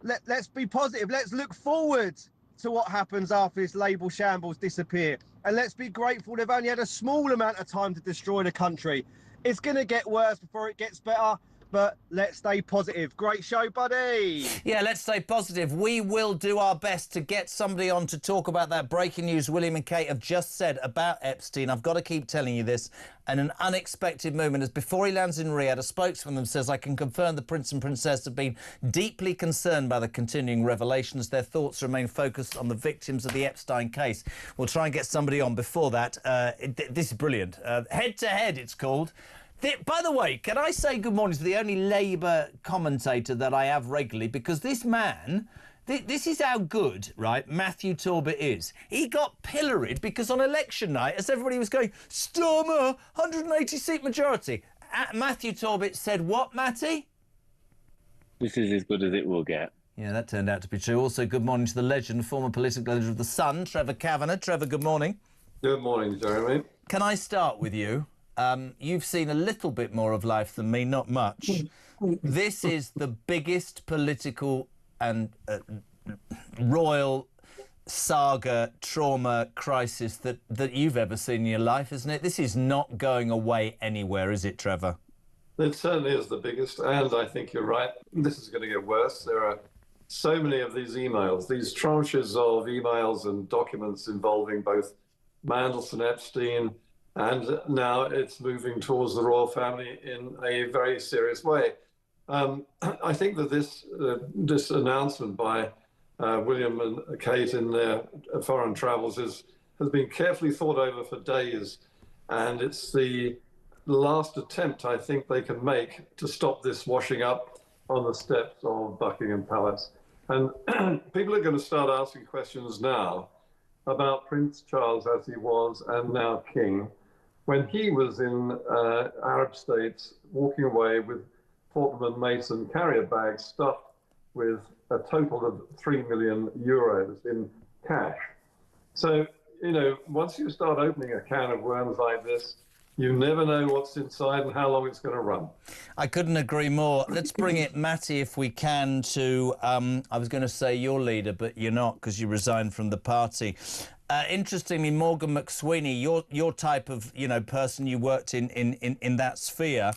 let's be positive. Let's look forward to what happens after this Labour shambles disappear. And let's be grateful they've only had a small amount of time to destroy the country. It's going to get worse before it gets better, but let's stay positive. Great show, buddy. Yeah, let's stay positive. We will do our best to get somebody on to talk about that breaking news William and Kate have just said about Epstein. I've got to keep telling you this. And an unexpected moment, as before he lands in Riyadh, a spokesman them says, I can confirm the Prince and Princess have been deeply concerned by the continuing revelations. Their thoughts remain focused on the victims of the Epstein case. We'll try and get somebody on before that. This is brilliant. Head to Head, it's called. By the way, can I say good morning to the only Labour commentator that I have regularly? Because this man, this is how good, right, Matthew Talbot is. He got pilloried because on election night, as everybody was going, Starmer, 180-seat majority, Matthew Talbot said what, Matty? This is as good as it will get. Yeah, that turned out to be true. Also, good morning to the legend, former political editor of The Sun, Trevor Kavanagh. Trevor, good morning. Good morning, Jeremy. Can I start with you? You've seen a little bit more of life than me, not much. This is the biggest political and royal saga, trauma, crisis that you've ever seen in your life, isn't it? This is not going away anywhere, is it, Trevor? It certainly is the biggest, and I think you're right. This is going to get worse. There are so many of these emails, these tranches of emails and documents involving both Mandelson, Epstein, and now it's moving towards the royal family in a very serious way. I think that this announcement by William and Kate in their foreign travels has been carefully thought over for days, and it's the last attempt I think they can make to stop this washing up on the steps of Buckingham Palace. And people are going to start asking questions now about Prince Charles as he was and now King, when he was in Arab states, walking away with Fortnum & Mason carrier bags stuffed with a total of €3 million in cash. So, you know, once you start opening a can of worms like this, you never know what's inside and how long it's going to run. I couldn't agree more. Let's bring it, Matty, if we can, to, I was going to say your leader, but you're not because you resigned from the party. Interestingly, Morgan McSweeney, your type of, you know, person, you worked in that sphere.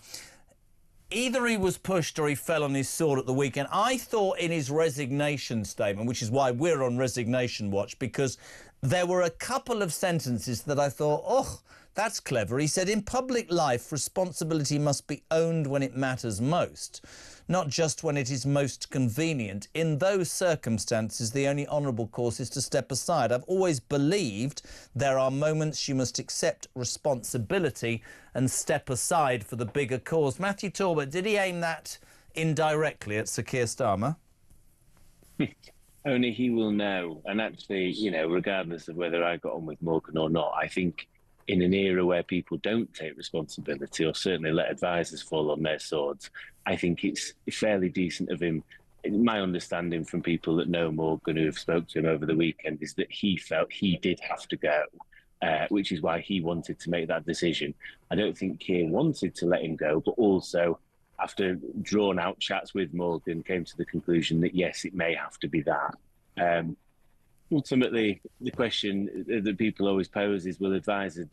Either he was pushed or he fell on his sword at the weekend. I thought in his resignation statement, which is why we're on resignation watch, because there were a couple of sentences that I thought, oh, that's clever. He said, in public life, responsibility must be owned when it matters most, not just when it is most convenient. In those circumstances, the only honourable course is to step aside. I've always believed there are moments you must accept responsibility and step aside for the bigger cause. Matthew Talbot, did he aim that indirectly at Sir Keir Starmer? Only he will know. And actually, you know, regardless of whether I got on with Morgan or not, I think in an era where people don't take responsibility or certainly let advisors fall on their swords, I think it's fairly decent of him. My understanding from people that know Morgan, who have spoke to him over the weekend, is that he felt he did have to go, which is why he wanted to make that decision. I don't think Keir wanted to let him go, but also, after drawn-out chats with Morgan, came to the conclusion that, yes, it may have to be that. Ultimately, the question that people always pose is, will advisors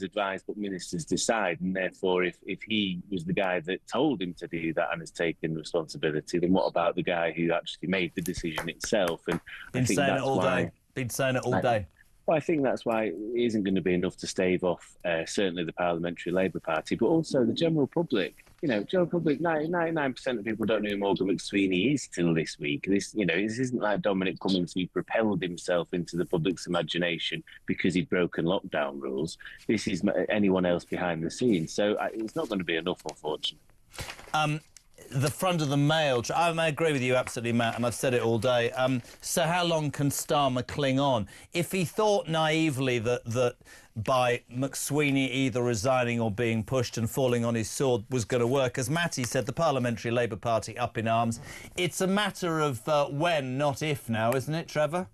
advise but ministers decide? And therefore, if he was the guy that told him to do that and has taken responsibility, then what about the guy who actually made the decision itself? And Been I think saying that's it all why, day. Been saying it all day. Well, I think that's why it isn't going to be enough to stave off certainly the Parliamentary Labour Party, but also the general public. You know, general public, 99% of people don't know who Morgan McSweeney is till this week. This isn't like Dominic Cummings, who propelled himself into the public's imagination because he'd broken lockdown rules. This is anyone else behind the scenes. So it's not going to be enough, unfortunately. The front of the Mail. I agree with you absolutely, Matt, and I've said it all day. So how long can Starmer cling on? If he thought naively that by McSweeney either resigning or being pushed and falling on his sword was going to work, as Matty said, the Parliamentary Labour Party up in arms. It's a matter of when, not if now, isn't it, Trevor?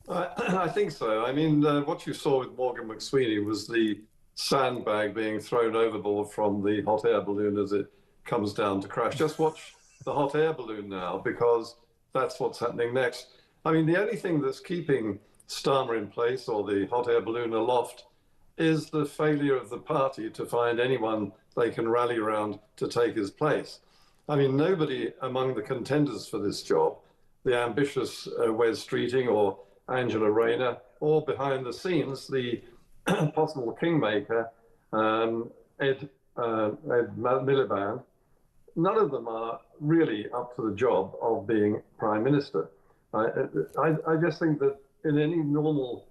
I think so. I mean, what you saw with Morgan McSweeney was the sandbag being thrown overboard from the hot air balloon as it comes down to crash. Just watch the hot air balloon now, because that's what's happening next. I mean, the only thing that's keeping Starmer in place, or the hot air balloon aloft, is the failure of the party to find anyone they can rally around to take his place. I mean, nobody among the contenders for this job, the ambitious Wes Streeting or Angela Rayner, or behind the scenes, the possible kingmaker, Ed Miliband, none of them are really up to the job of being Prime Minister. I just think that in any normal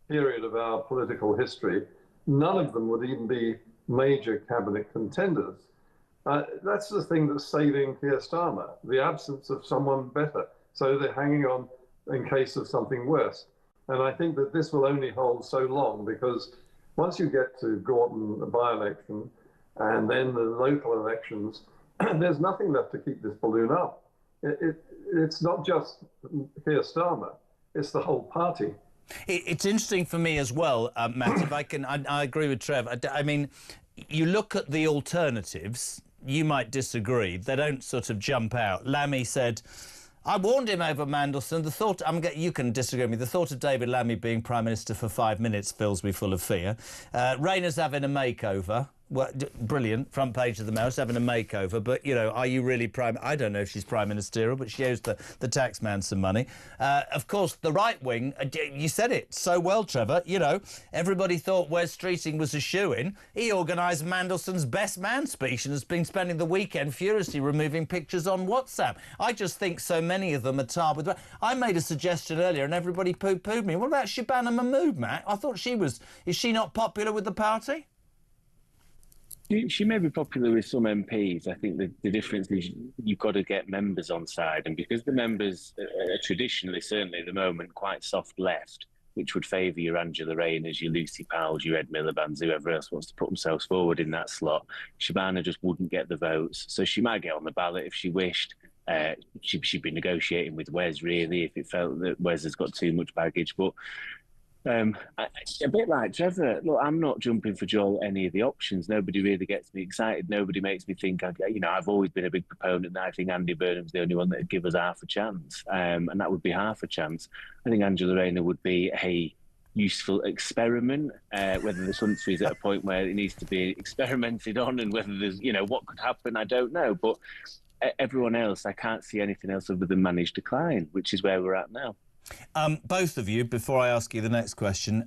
period of our political history, none of them would even be major cabinet contenders. That's the thing that's saving Keir Starmer, the absence of someone better. So they're hanging on in case of something worse. And I think that this will only hold so long, because once you get to Gorton, the by-election, and then the local elections, there's nothing left to keep this balloon up. It's not just Keir Starmer, it's the whole party. It's interesting for me as well, Matt, if I can, I agree with Trev. I mean, you look at the alternatives, you might disagree, they don't sort of jump out. Lammy said, I warned him over Mandelson. The thought, you can disagree with me, the thought of David Lammy being Prime Minister for 5 minutes fills me full of fear. Rayner's having a makeover. Well, brilliant, front page of the Mail, having a makeover, but, you know, are you really Prime... I don't know if she's Prime Ministerial, but she owes the tax man some money. Of course, the right wing, you said it so well, Trevor, you know, everybody thought Wes Streeting was a shoo-in. He organised Mandelson's Best Man speech and has been spending the weekend furiously removing pictures on WhatsApp. I just think so many of them are tarred with... I made a suggestion earlier and everybody poo-pooed me. What about Shabana Mahmood, Matt? I thought she was... Is she not popular with the party? She may be popular with some MPs. I think the difference is you've got to get members on side. And because the members are traditionally, certainly at the moment, quite soft left, which would favour your Angela Rayners, your Lucy Powells, your Ed Miliband's, whoever else wants to put themselves forward in that slot, Shabana just wouldn't get the votes. So she might get on the ballot if she wished. She'd be negotiating with Wes, really, if it felt that Wes has got too much baggage. But a bit like Trevor, look, I'm not jumping for joy at any of the options. Nobody really gets me excited. Nobody makes me think, I've always been a big proponent that I think Andy Burnham's the only one that would give us half a chance. And that would be half a chance. I think Angela Rayner would be a useful experiment, whether the country's at a point where it needs to be experimented on and whether there's, what could happen, I don't know. But everyone else, I can't see anything else other than managed decline, which is where we're at now. Both of you, before I ask you the next question,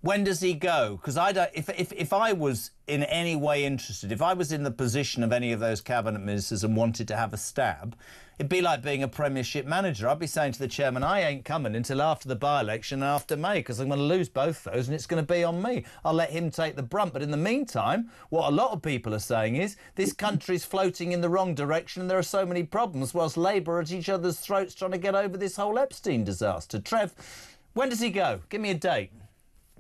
when does he go? Because I don't. If I was in any way interested, if I was in the position of any of those cabinet ministers and wanted to have a stab, it'd be like being a Premiership manager. I'd be saying to the chairman, I ain't coming until after the by-election and after May, because I'm going to lose both those and it's going to be on me. I'll let him take the brunt. But in the meantime, what a lot of people are saying is this country's floating in the wrong direction and there are so many problems, whilst Labour are at each other's throats trying to get over this whole Epstein disaster. Trev, when does he go? Give me a date.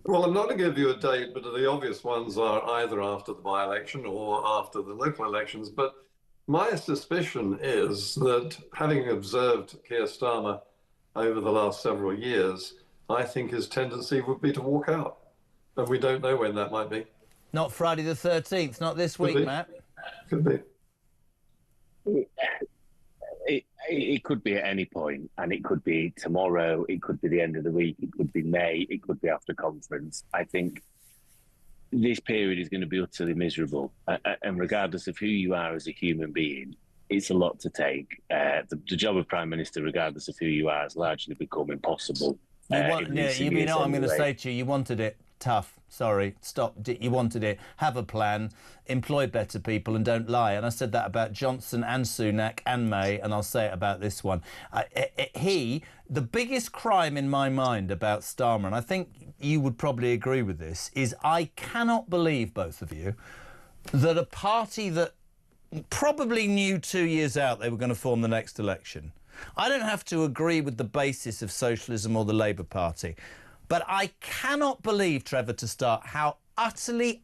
Well, I'm not going to give you a date, but the obvious ones are either after the by-election or after the local elections. But my suspicion is that, having observed Keir Starmer over the last several years, I think his tendency would be to walk out. And we don't know when that might be. Not Friday the 13th, not this week, Matt. Could be. It could be at any point, and it could be tomorrow, it could be the end of the week, it could be May, it could be after conference. I think this period is going to be utterly miserable, and regardless of who you are as a human being, it's a lot to take. The job of Prime Minister, regardless of who you are, has largely become impossible You know what I'm going to anyway. say to you. You wanted it tough. Sorry, stop. You wanted it. Have a plan. Employ better people and don't lie. And I said that about Johnson and Sunak and May, and I'll say it about this one. The biggest crime in my mind about Starmer, and I think you would probably agree with this, is I cannot believe, both of you, that a party that probably knew 2 years out they were going to form the next election. I don't have to agree with the basis of socialism or the Labour Party, but I cannot believe, Trevor, to start, how utterly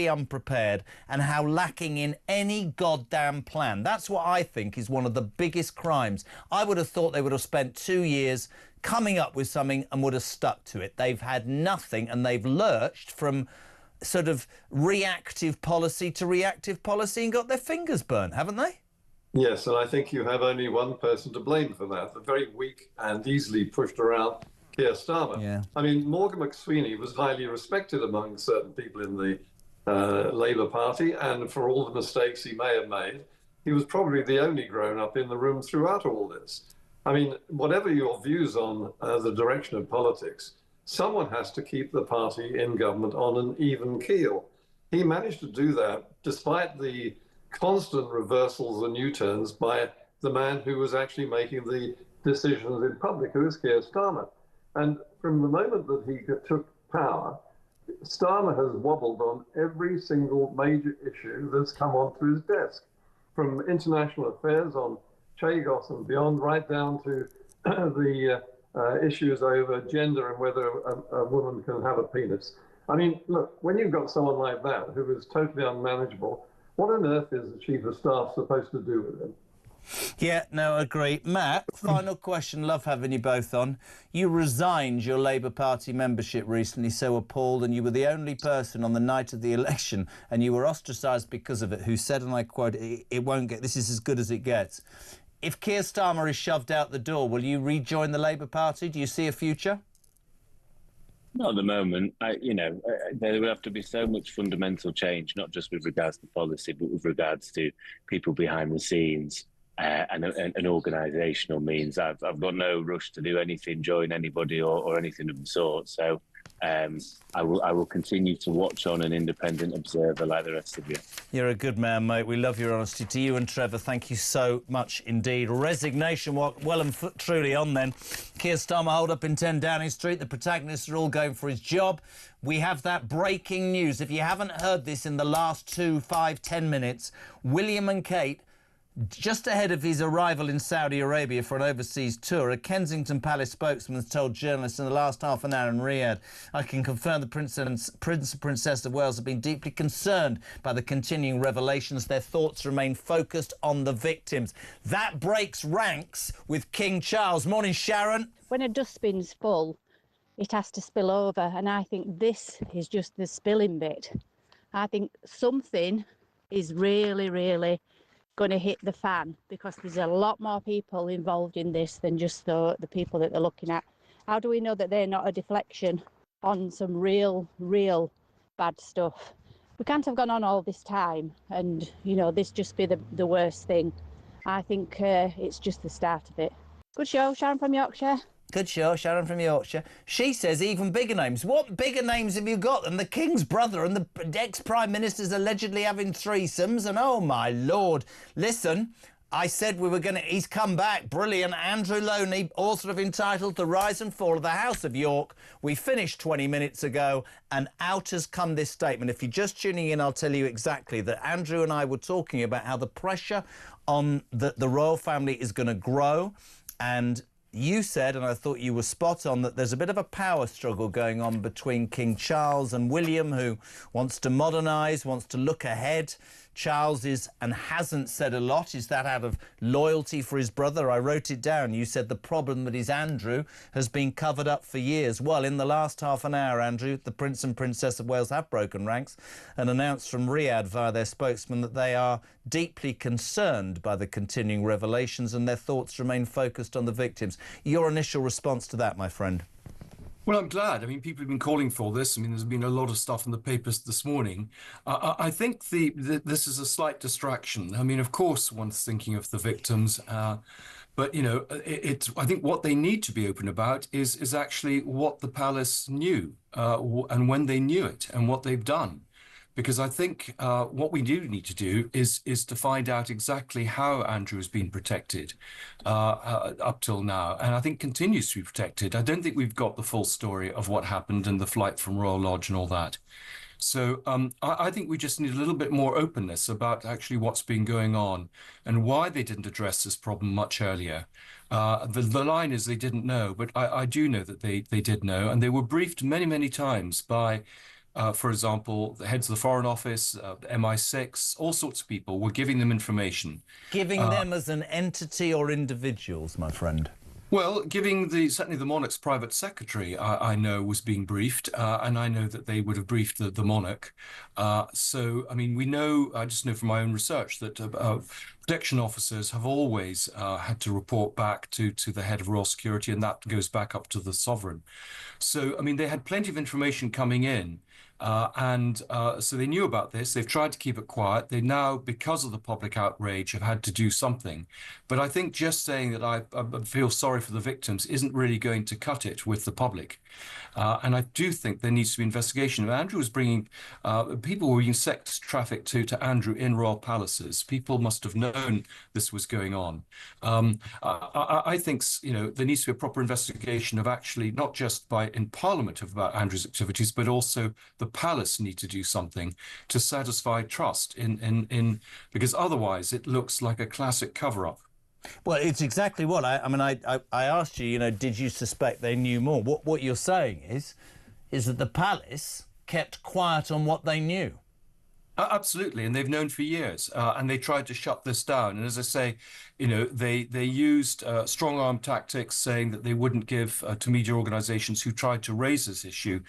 unprepared and how lacking in any goddamn plan. That's what I think is one of the biggest crimes. I would have thought they would have spent 2 years coming up with something and would have stuck to it. They've had nothing, and they've lurched from sort of reactive policy to reactive policy and got their fingers burnt, haven't they? Yes, and I think you have only one person to blame for that, the very weak and easily pushed around Keir Starmer. Yeah. I mean, Morgan McSweeney was highly respected among certain people in the Labour Party, and for all the mistakes he may have made, he was probably the only grown-up in the room throughout all this. I mean, whatever your views on the direction of politics, someone has to keep the party in government on an even keel. He managed to do that despite the constant reversals and U-turns by the man who was actually making the decisions in public, who is Keir Starmer. And from the moment that he took power, Starmer has wobbled on every single major issue that's come onto his desk, from international affairs on Chagos and beyond, right down to the issues over gender and whether a woman can have a penis. I mean, look, when you've got someone like that who is totally unmanageable, what on earth is the Chief of Staff supposed to do with him? Yeah, no, agree. Matt, final question. Love having you both on. You resigned your Labour Party membership recently, so appalled, and you were the only person on the night of the election, and you were ostracised because of it, who said, and I quote, "It won't get, this is as good as it gets." If Keir Starmer is shoved out the door, will you rejoin the Labour Party? Do you see a future? Not at the moment. There would have to be so much fundamental change, not just with regards to policy, but with regards to people behind the scenes and organisational means. I've got no rush to do anything, join anybody or anything of the sort. So I will continue to watch on an independent observer like the rest of you. You're a good man, mate. We love your honesty. To you and Trevor, thank you so much indeed. Resignation, well and truly on then. Keir Starmer holed up in 10 Downing Street. The protagonists are all going for his job. We have that breaking news. If you haven't heard this in the last 2, 5, 10 minutes, William and Kate, just ahead of his arrival in Saudi Arabia for an overseas tour, a Kensington Palace spokesman has told journalists in the last half an hour in Riyadh, "I can confirm the Prince and Princess of Wales have been deeply concerned by the continuing revelations. Their thoughts remain focused on the victims." That breaks ranks with King Charles. Morning, Sharon. When a dustbin's full, it has to spill over, and I think this is just the spilling bit. I think something is really going to hit the fan, because there's a lot more people involved in this than just the people that they're looking at. How do we know that they're not a deflection on some real bad stuff? We can't have gone on all this time and, this just be the worst thing. I think it's just the start of it. Good show, Sharon from Yorkshire. Good show, Sharon from Yorkshire. She says even bigger names. What bigger names have you got than the King's brother and the ex-Prime Minister's allegedly having threesomes? And oh, my Lord. Listen, I said we were going to... He's come back. Brilliant. Andrew Loney, author of entitled The Rise and Fall of the House of York. We finished 20 minutes ago, and out has come this statement. If you're just tuning in, I'll tell you exactly that Andrew and I were talking about how the pressure on the royal family is going to grow, and you said, and I thought you were spot on, that there's a bit of a power struggle going on between King Charles and William, who wants to modernise, wants to look ahead. Charles is, and hasn't said a lot. Is that out of loyalty for his brother? I wrote it down. You said the problem that is Andrew has been covered up for years. Well, in the last half an hour, Andrew, the Prince and Princess of Wales have broken ranks and announced from Riyadh via their spokesman that they are deeply concerned by the continuing revelations and their thoughts remain focused on the victims. Your initial response to that, my friend? Well, I'm glad. I mean, people have been calling for this. I mean, there's been a lot of stuff in the papers this morning. I think this is a slight distraction. I mean, of course, one's thinking of the victims, But, you know, I think what they need to be open about is actually what the palace knew and when they knew it and what they've done. Because I think what we do need to do is to find out exactly how Andrew has been protected up till now, and I think continues to be protected. I don't think we've got the full story of what happened and the flight from Royal Lodge and all that. So I think we just need a little bit more openness about actually what's been going on and why they didn't address this problem much earlier. The line is they didn't know, but I do know that they did know, and they were briefed many, many times by for example, the heads of the Foreign Office, MI6, all sorts of people were giving them information. Giving them as an entity or individuals, my friend? Well, giving certainly the monarch's private secretary, I know, was being briefed, and I know that they would have briefed the monarch. So, I mean, I just know from my own research that protection officers have always had to report back to the head of royal security, and that goes back up to the sovereign. So, I mean, they had plenty of information coming in. So they knew about this. They've tried to keep it quiet. They now, because of the public outrage, have had to do something. But I think just saying that I feel sorry for the victims isn't really going to cut it with the public. And I do think there needs to be investigation. Andrew was bringing people were being sex trafficked to Andrew in royal palaces. People must have known this was going on. I think, you know, there needs to be a proper investigation of actually not just in Parliament about Andrew's activities, but also the palace need to do something to satisfy trust because otherwise it looks like a classic cover-up. Well, it's exactly what I asked you, you know, did you suspect they knew more? What you're saying is that the palace kept quiet on what they knew. Absolutely, and they've known for years, and they tried to shut this down. And as I say, you know, they used strong-arm tactics, saying that they wouldn't give to media organisations who tried to raise this issue,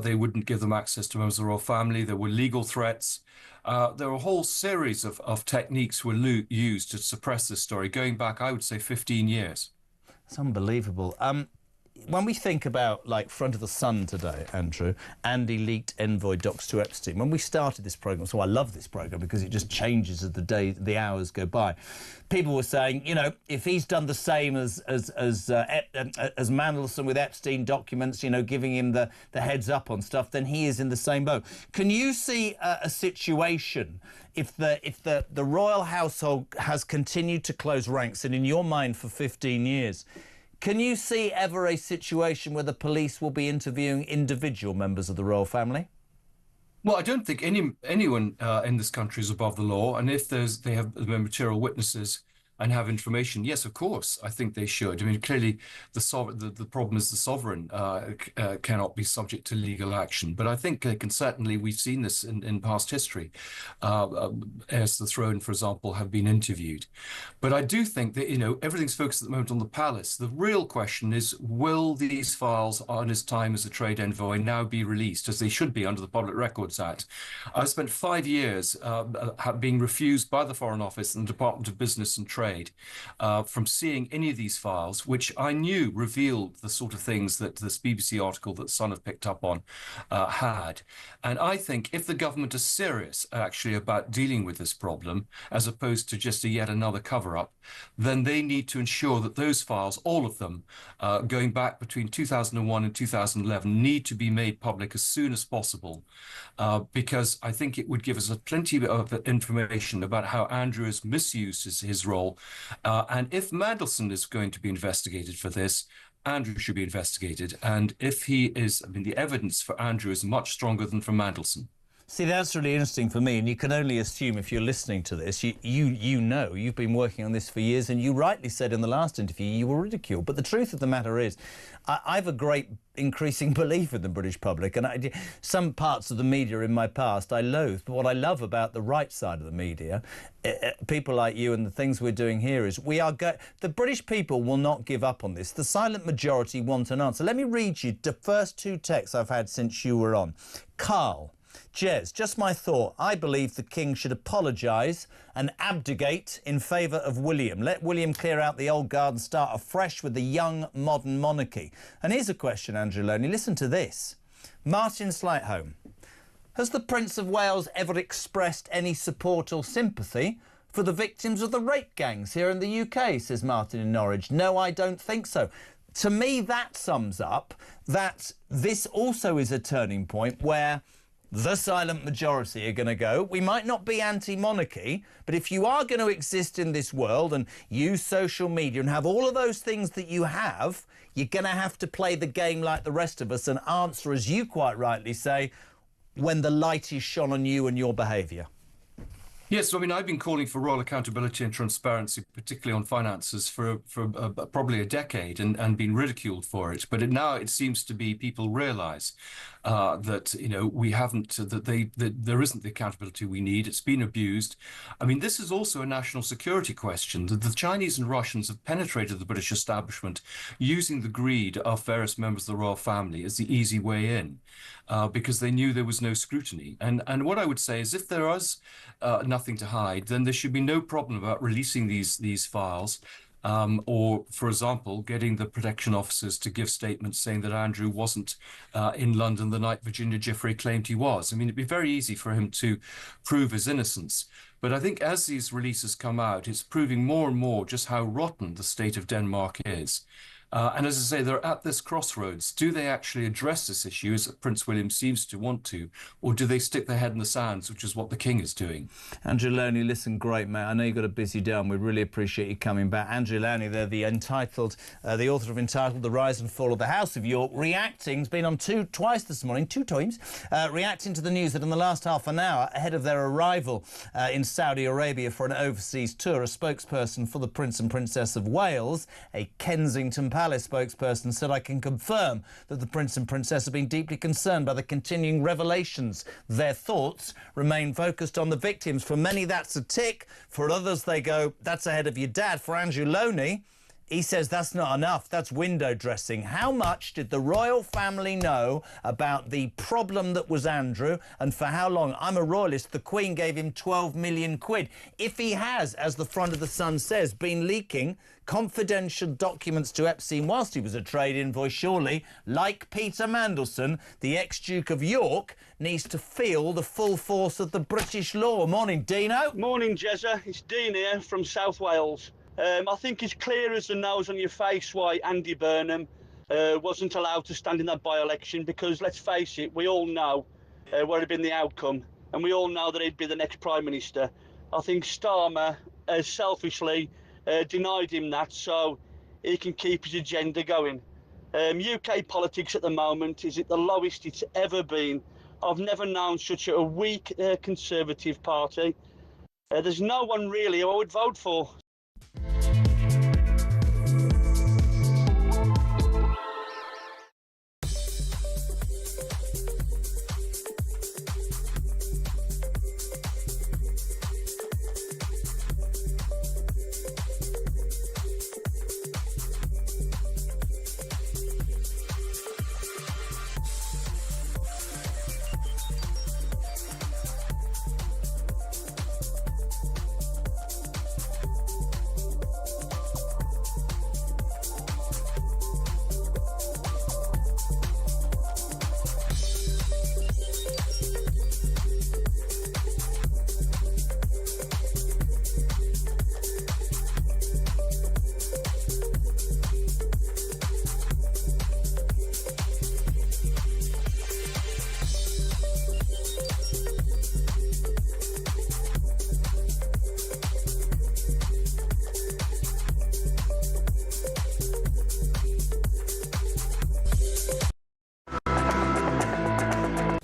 they wouldn't give them access to members of the royal family. There were legal threats. There were a whole series of techniques were used to suppress this story, going back, I would say, 15 years. It's unbelievable. When we think about, like, Front of the Sun today, Andrew, Andy leaked envoy docs to Epstein. When we started this programme, so I love this programme because it just changes as the hours go by. People were saying, you know, if he's done the same as Mandelson with Epstein documents, you know, giving him the heads up on stuff, then he is in the same boat. Can you see a situation if the royal household has continued to close ranks, and in your mind for 15 years, can you see ever a situation where the police will be interviewing individual members of the royal family? Well, I don't think anyone in this country is above the law, and if they have material witnesses and have information, yes, of course, I think they should. I mean, clearly, the problem is the sovereign cannot be subject to legal action. But I think they can certainly, we've seen this in past history. Heirs to the throne, for example, have been interviewed. But I do think that, you know, everything's focused at the moment on the palace. The real question is, will these files on his time as a trade envoy now be released, as they should be under the Public Records Act? I spent 5 years being refused by the Foreign Office and the Department of Business and Trade from seeing any of these files, which I knew revealed the sort of things that this BBC article that Sun have picked up on had. And I think if the government is serious actually about dealing with this problem, as opposed to just yet another cover-up, then they need to ensure that those files, all of them, going back between 2001 and 2011, need to be made public as soon as possible, because I think it would give us plenty of information about how Andrew has misused his role. And if Mandelson is going to be investigated for this, Andrew should be investigated. And if he is, I mean, the evidence for Andrew is much stronger than for Mandelson. See, that's really interesting for me, and you can only assume if you're listening to this, you know, you've been working on this for years, and you rightly said in the last interview you were ridiculed. But the truth of the matter is, I have a great increasing belief in the British public, and some parts of the media in my past I loathe. But what I love about the right side of the media, people like you and the things we're doing here, is the British people will not give up on this. The silent majority want an answer. Let me read you the first two texts I've had since you were on. Carl. Jez, just my thought. I believe the King should apologise and abdicate in favour of William. Let William clear out the old guard and start afresh with the young, modern monarchy. And here's a question, Andrew Loney. Listen to this. Martin Slightholme. Has the Prince of Wales ever expressed any support or sympathy for the victims of the rape gangs here in the UK, says Martin in Norwich. No, I don't think so. To me, that sums up that this also is a turning point where the silent majority are going to go, we might not be anti-monarchy, but if you are going to exist in this world and use social media and have all of those things that you have, you're going to have to play the game like the rest of us and answer, as you quite rightly say, when the light is shone on you and your behaviour. Yes, I mean, I've been calling for royal accountability and transparency, particularly on finances, for probably a decade and been ridiculed for it. But now it seems to be people realise that, you know, we haven't, that there isn't the accountability we need. It's been abused. I mean, this is also a national security question. The Chinese and Russians have penetrated the British establishment using the greed of various members of the royal family as the easy way in, because they knew there was no scrutiny. And what I would say is if there is nothing to hide, then there should be no problem about releasing these files, or, for example, getting the protection officers to give statements saying that Andrew wasn't in London the night Virginia Giuffre claimed he was. I mean, it'd be very easy for him to prove his innocence. But I think as these releases come out, it's proving more and more just how rotten the state of Denmark is. And as I say, they're at this crossroads. Do they actually address this issue, as Prince William seems to want to, or do they stick their head in the sands, which is what the King is doing? Andrew Lowney, listen, great, mate. I know you've got a busy day and we really appreciate you coming back. Andrew Lowney, they're the author of Entitled, The Rise and Fall of the House of York, reacting, he's been on twice this morning, two times, reacting to the news that in the last half an hour, ahead of their arrival in Saudi Arabia for an overseas tour, a spokesperson for the Prince and Princess of Wales, a Kensington Palace spokesperson, said, I can confirm that the Prince and Princess have been deeply concerned by the continuing revelations. Their thoughts remain focused on the victims. For many, that's a tick. For others, they go, that's ahead of your dad. For Andrew Lowney, he says that's not enough. That's window dressing. How much did the royal family know about the problem that was Andrew, and for how long? I'm a royalist. The Queen gave him 12 million quid. If he has, as the front of the Sun says, been leaking confidential documents to Epstein whilst he was a trade invoice, surely, like Peter Mandelson, the ex-Duke of York, needs to feel the full force of the British law. Morning, Dino. Morning, Jezza. It's Dean here from South Wales. I think it's clear as the nose on your face why Andy Burnham wasn't allowed to stand in that by-election, because, let's face it, we all know what had been the outcome, and we all know that he'd be the next Prime Minister. I think Starmer selfishly denied him that so he can keep his agenda going. UK politics at the moment is at the lowest it's ever been. I've never known such a weak Conservative Party. There's no one really who I would vote for.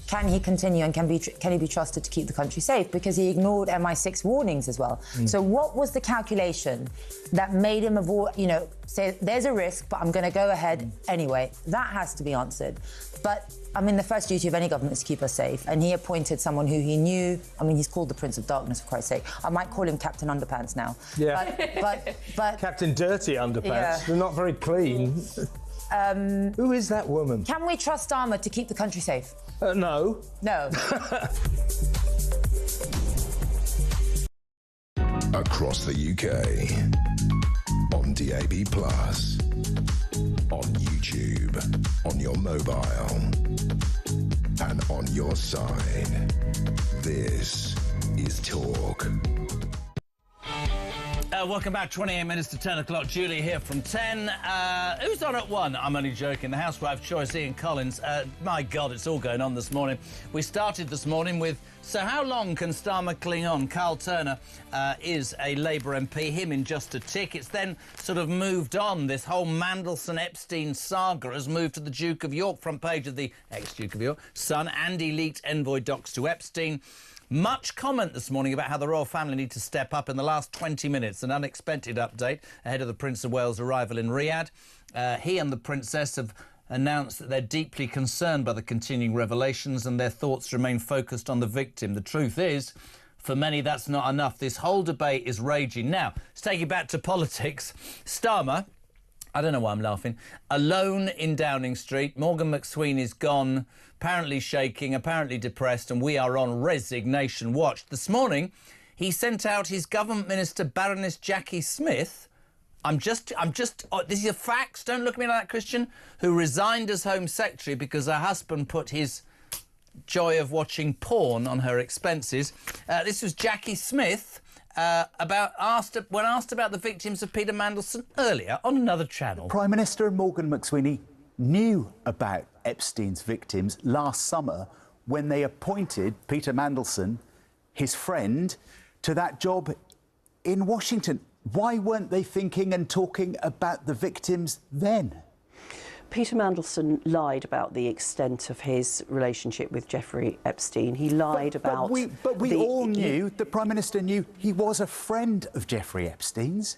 Can he continue and can he be trusted to keep the country safe? Because he ignored MI6 warnings as well. So what was the calculation that made him avoid, you know, say there's a risk, but I'm going to go ahead anyway? That has to be answered. But I mean, the first duty of any government is to keep us safe, and he appointed someone who he knew. I mean, he's called the Prince of Darkness, for Christ's sake. I might call him Captain Underpants now. Yeah. But Captain Dirty Underpants. Yeah. They're not very clean. Who is that woman? Can we trust Starmer to keep the country safe? No. No. Across the UK, on DAB+, on YouTube, on your mobile, and on your side. This is Talk. Welcome back. 28 minutes to 10 o'clock. Julie here from 10. Who's on at 1? I'm only joking. The housewife choice, Ian Collins. My God, it's all going on this morning. We started this morning with, so how long can Starmer cling on? Carl Turner is a Labour MP, him in just a tick. It's then sort of moved on. This whole Mandelson-Epstein saga has moved to the Duke of York, front page of the ex-Duke of York. Son, Andy leaked envoy docs to Epstein. Much comment this morning about how the royal family need to step up in the last 20 minutes. An unexpected update ahead of the Prince of Wales' arrival in Riyadh. He and the Princess have announced that they're deeply concerned by the continuing revelations and their thoughts remain focused on the victim. The truth is, for many, that's not enough. This whole debate is raging. Now, let's take it back to politics. Starmer, I don't know why I'm laughing, alone in Downing Street. Morgan McSweeney's gone, apparently shaking, apparently depressed, and we are on resignation watch. This morning, he sent out his government minister, Baroness Jackie Smith. This is a fact, don't look at me like that, Christian, who resigned as Home Secretary because her husband put his joy of watching porn on her expenses. This was Jackie Smith. When asked about the victims of Peter Mandelson earlier on another channel. Prime Minister Morgan McSweeney knew about Epstein's victims last summer when they appointed Peter Mandelson, his friend, to that job in Washington. Why weren't they thinking and talking about the victims then? Peter Mandelson lied about the extent of his relationship with Jeffrey Epstein. He lied about... But we all knew, the Prime Minister knew, he was a friend of Jeffrey Epstein's.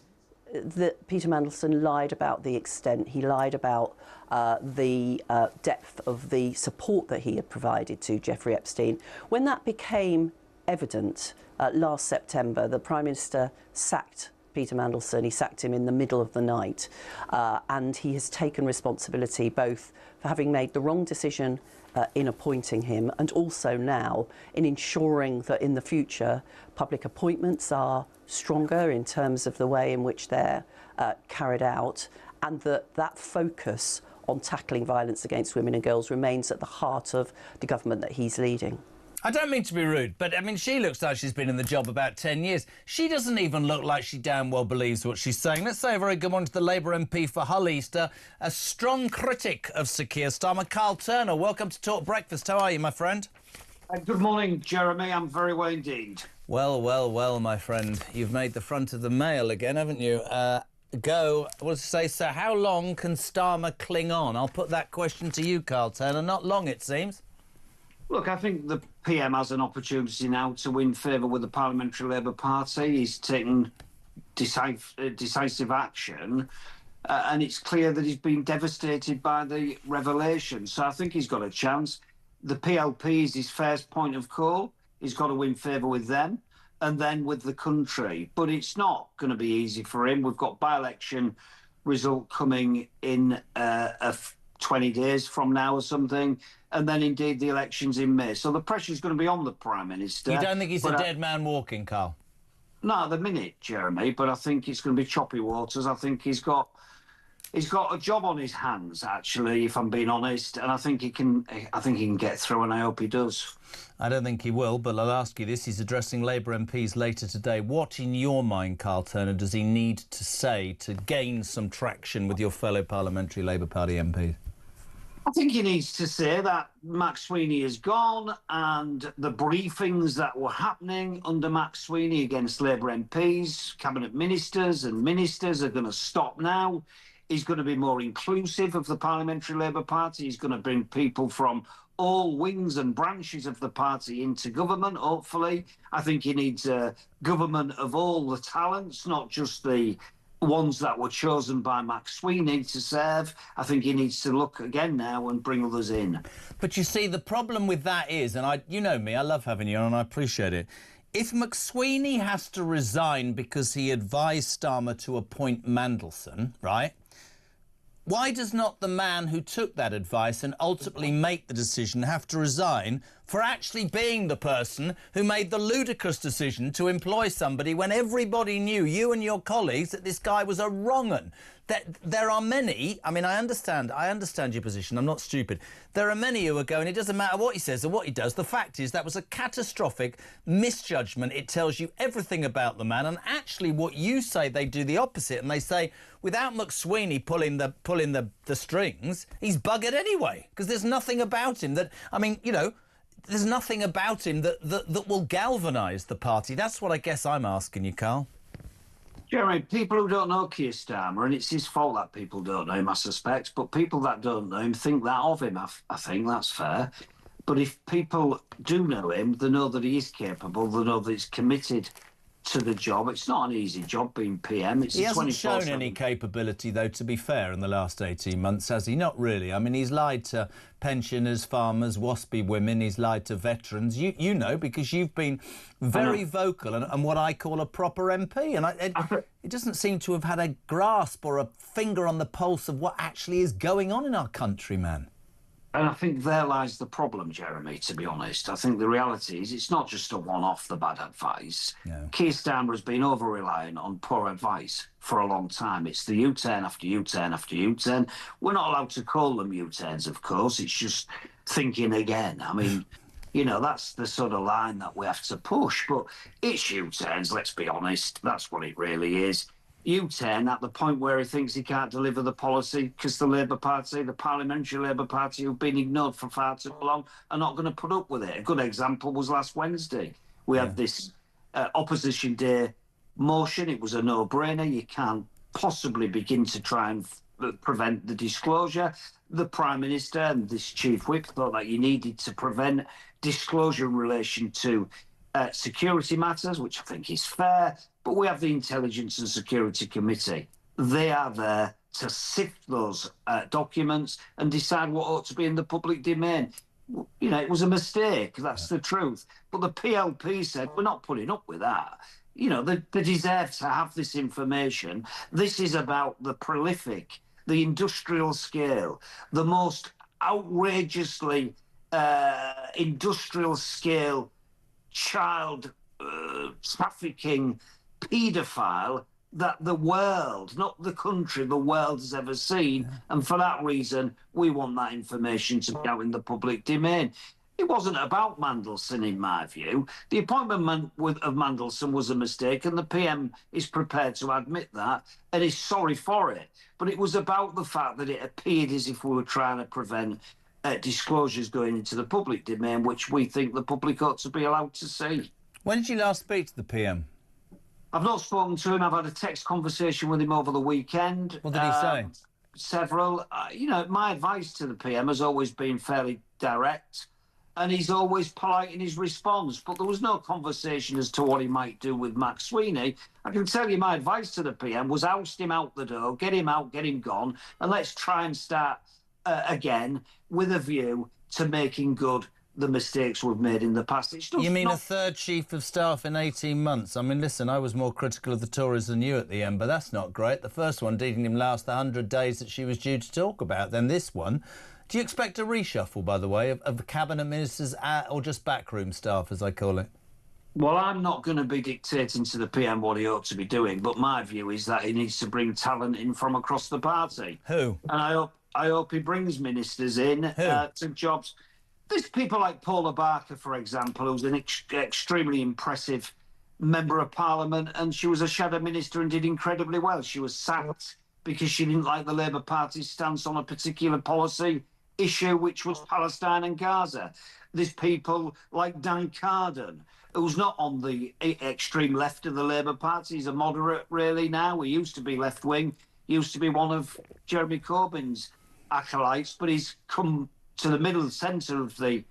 That Peter Mandelson lied about the extent. He lied about the depth of the support that he had provided to Jeffrey Epstein. When that became evident last September, the Prime Minister sacked Peter Mandelson. He sacked him in the middle of the night, and he has taken responsibility both for having made the wrong decision in appointing him and also now in ensuring that in the future public appointments are stronger in terms of the way in which they're carried out, and that focus on tackling violence against women and girls remains at the heart of the government that he's leading. I don't mean to be rude, but, I mean, she looks like she's been in the job about 10 years. She doesn't even look like she damn well believes what she's saying. Let's say a very good morning to the Labour MP for Hull East, a strong critic of Sir Keir Starmer, Carl Turner. Welcome to Talk Breakfast. How are you, my friend? Good morning, Jeremy. I'm very well indeed. Well, well, well, my friend. You've made the front of the Mail again, haven't you? What does it say, sir? How long can Starmer cling on? I'll put that question to you, Carl Turner. Not long, it seems. Look, I think the PM has an opportunity now to win favour with the Parliamentary Labour Party. He's taken decisive action, and it's clear that he's been devastated by the revelation. So I think he's got a chance. The PLP is his first point of call. He's got to win favour with them and then with the country. But it's not going to be easy for him. We've got by-election result coming in 20 days from now or something, and then indeed the elections in May. So the pressure's going to be on the Prime Minister. You don't think he's a dead man walking, Carl? Not at the minute, Jeremy, but I think it's going to be choppy waters. I think he's got a job on his hands, actually, if I'm being honest, and I think he can get through, and I hope he does. I don't think he will, but I'll ask you this. He's addressing Labour MPs later today. What, in your mind, Carl Turner, does he need to say to gain some traction with your fellow Parliamentary Labour Party MPs? I think he needs to say that Max Sweeney is gone and the briefings that were happening under Max Sweeney against Labour MPs, cabinet ministers and ministers are going to stop now. He's going to be more inclusive of the Parliamentary Labour Party. He's going to bring people from all wings and branches of the party into government, hopefully. I think he needs a government of all the talents, not just the ones that were chosen by Max Sweeney to serve. I think he needs to look again now and bring others in. But you see, the problem with that is, and you know me, I love having you on and I appreciate it. If McSweeney has to resign because he advised Starmer to appoint Mandelson, right? Why does not the man who took that advice and ultimately make the decision have to resign for actually being the person who made the ludicrous decision to employ somebody when everybody knew, you and your colleagues, that this guy was a wrong-un. There are many, I mean, I understand your position, I'm not stupid. There are many who are going, it doesn't matter what he says or what he does. The fact is that was a catastrophic misjudgment. It tells you everything about the man, and actually what you say, they do the opposite, and they say, without McSweeney pulling the strings, he's buggered anyway, because there's nothing about him that, I mean, you know, there's nothing about him that will galvanise the party. That's what I guess I'm asking you, Carl. Jeremy, people who don't know Keir Starmer, and it's his fault that people don't know him, I suspect, but people that don't know him think that of him, I think that's fair. But if people do know him, they know that he is capable, they know that he's committed to the job. It's not an easy job being PM. He hasn't shown any capability, though, to be fair, in the last 18 months, has he? Not really. I mean, he's lied to pensioners, farmers, waspy women. He's lied to veterans. You know, because you've been very vocal and what I call a proper MP. And it doesn't seem to have had a grasp or a finger on the pulse of what actually is going on in our country, man. And I think there lies the problem, Jeremy, to be honest. I think the reality is it's not just a one-off, the bad advice. No. Keir Starmer has been over-reliant on poor advice for a long time. It's the U-turn after U-turn after U-turn. We're not allowed to call them U-turns, of course. It's just thinking again. I mean, you know, that's the sort of line that we have to push. But it's U-turns, let's be honest. That's what it really is. U-turn at the point where he thinks he can't deliver the policy because the Labour Party, the Parliamentary Labour Party, who've been ignored for far too long, are not going to put up with it. A good example was last Wednesday. We had this Opposition Day motion. It was a no-brainer. You can't possibly begin to try and prevent the disclosure. The Prime Minister and this Chief Whip thought that you needed to prevent disclosure in relation to security matters, which I think is fair. But we have the Intelligence and Security Committee. They are there to sift those documents and decide what ought to be in the public domain. You know, it was a mistake, that's the truth. But the PLP said, we're not putting up with that. You know, they deserve to have this information. This is about the prolific, the industrial scale, the most outrageously industrial scale child trafficking paedophile that the world, not the country, the world has ever seen. And for that reason, we want that information to be out in the public domain. It wasn't about Mandelson, in my view. The appointment of Mandelson was a mistake, and the PM is prepared to admit that and is sorry for it. But it was about the fact that it appeared as if we were trying to prevent disclosures going into the public domain, which we think the public ought to be allowed to see. When did you last speak to the PM? I've not spoken to him. I've had a text conversation with him over the weekend. What did he say? Several. You know, my advice to the PM has always been fairly direct, and he's always polite in his response. But there was no conversation as to what he might do with Max Sweeney. I can tell you my advice to the PM was oust him out the door, get him out, get him gone, and let's try and start again with a view to making good the mistakes we've made in the past. It's just you mean a third chief of staff in 18 months? I mean, listen, I was more critical of the Tories than you at the end, but that's not great. The first one didn't even last the 100 days that she was due to talk about. Then this one. Do you expect a reshuffle, by the way, of cabinet ministers or just backroom staff, as I call it? Well, I'm not going to be dictating to the PM what he ought to be doing, but my view is that he needs to bring talent in from across the party. Who? And I hope he brings ministers in to jobs. There's people like Paula Barker, for example, who's an extremely impressive member of Parliament, and she was a shadow minister and did incredibly well. She was sacked because she didn't like the Labour Party's stance on a particular policy issue, which was Palestine and Gaza. There's people like Dan Carden, who's not on the extreme left of the Labour Party. He's a moderate, really, now. He used to be left-wing. He used to be one of Jeremy Corbyn's acolytes, but he's come to the middle centre of the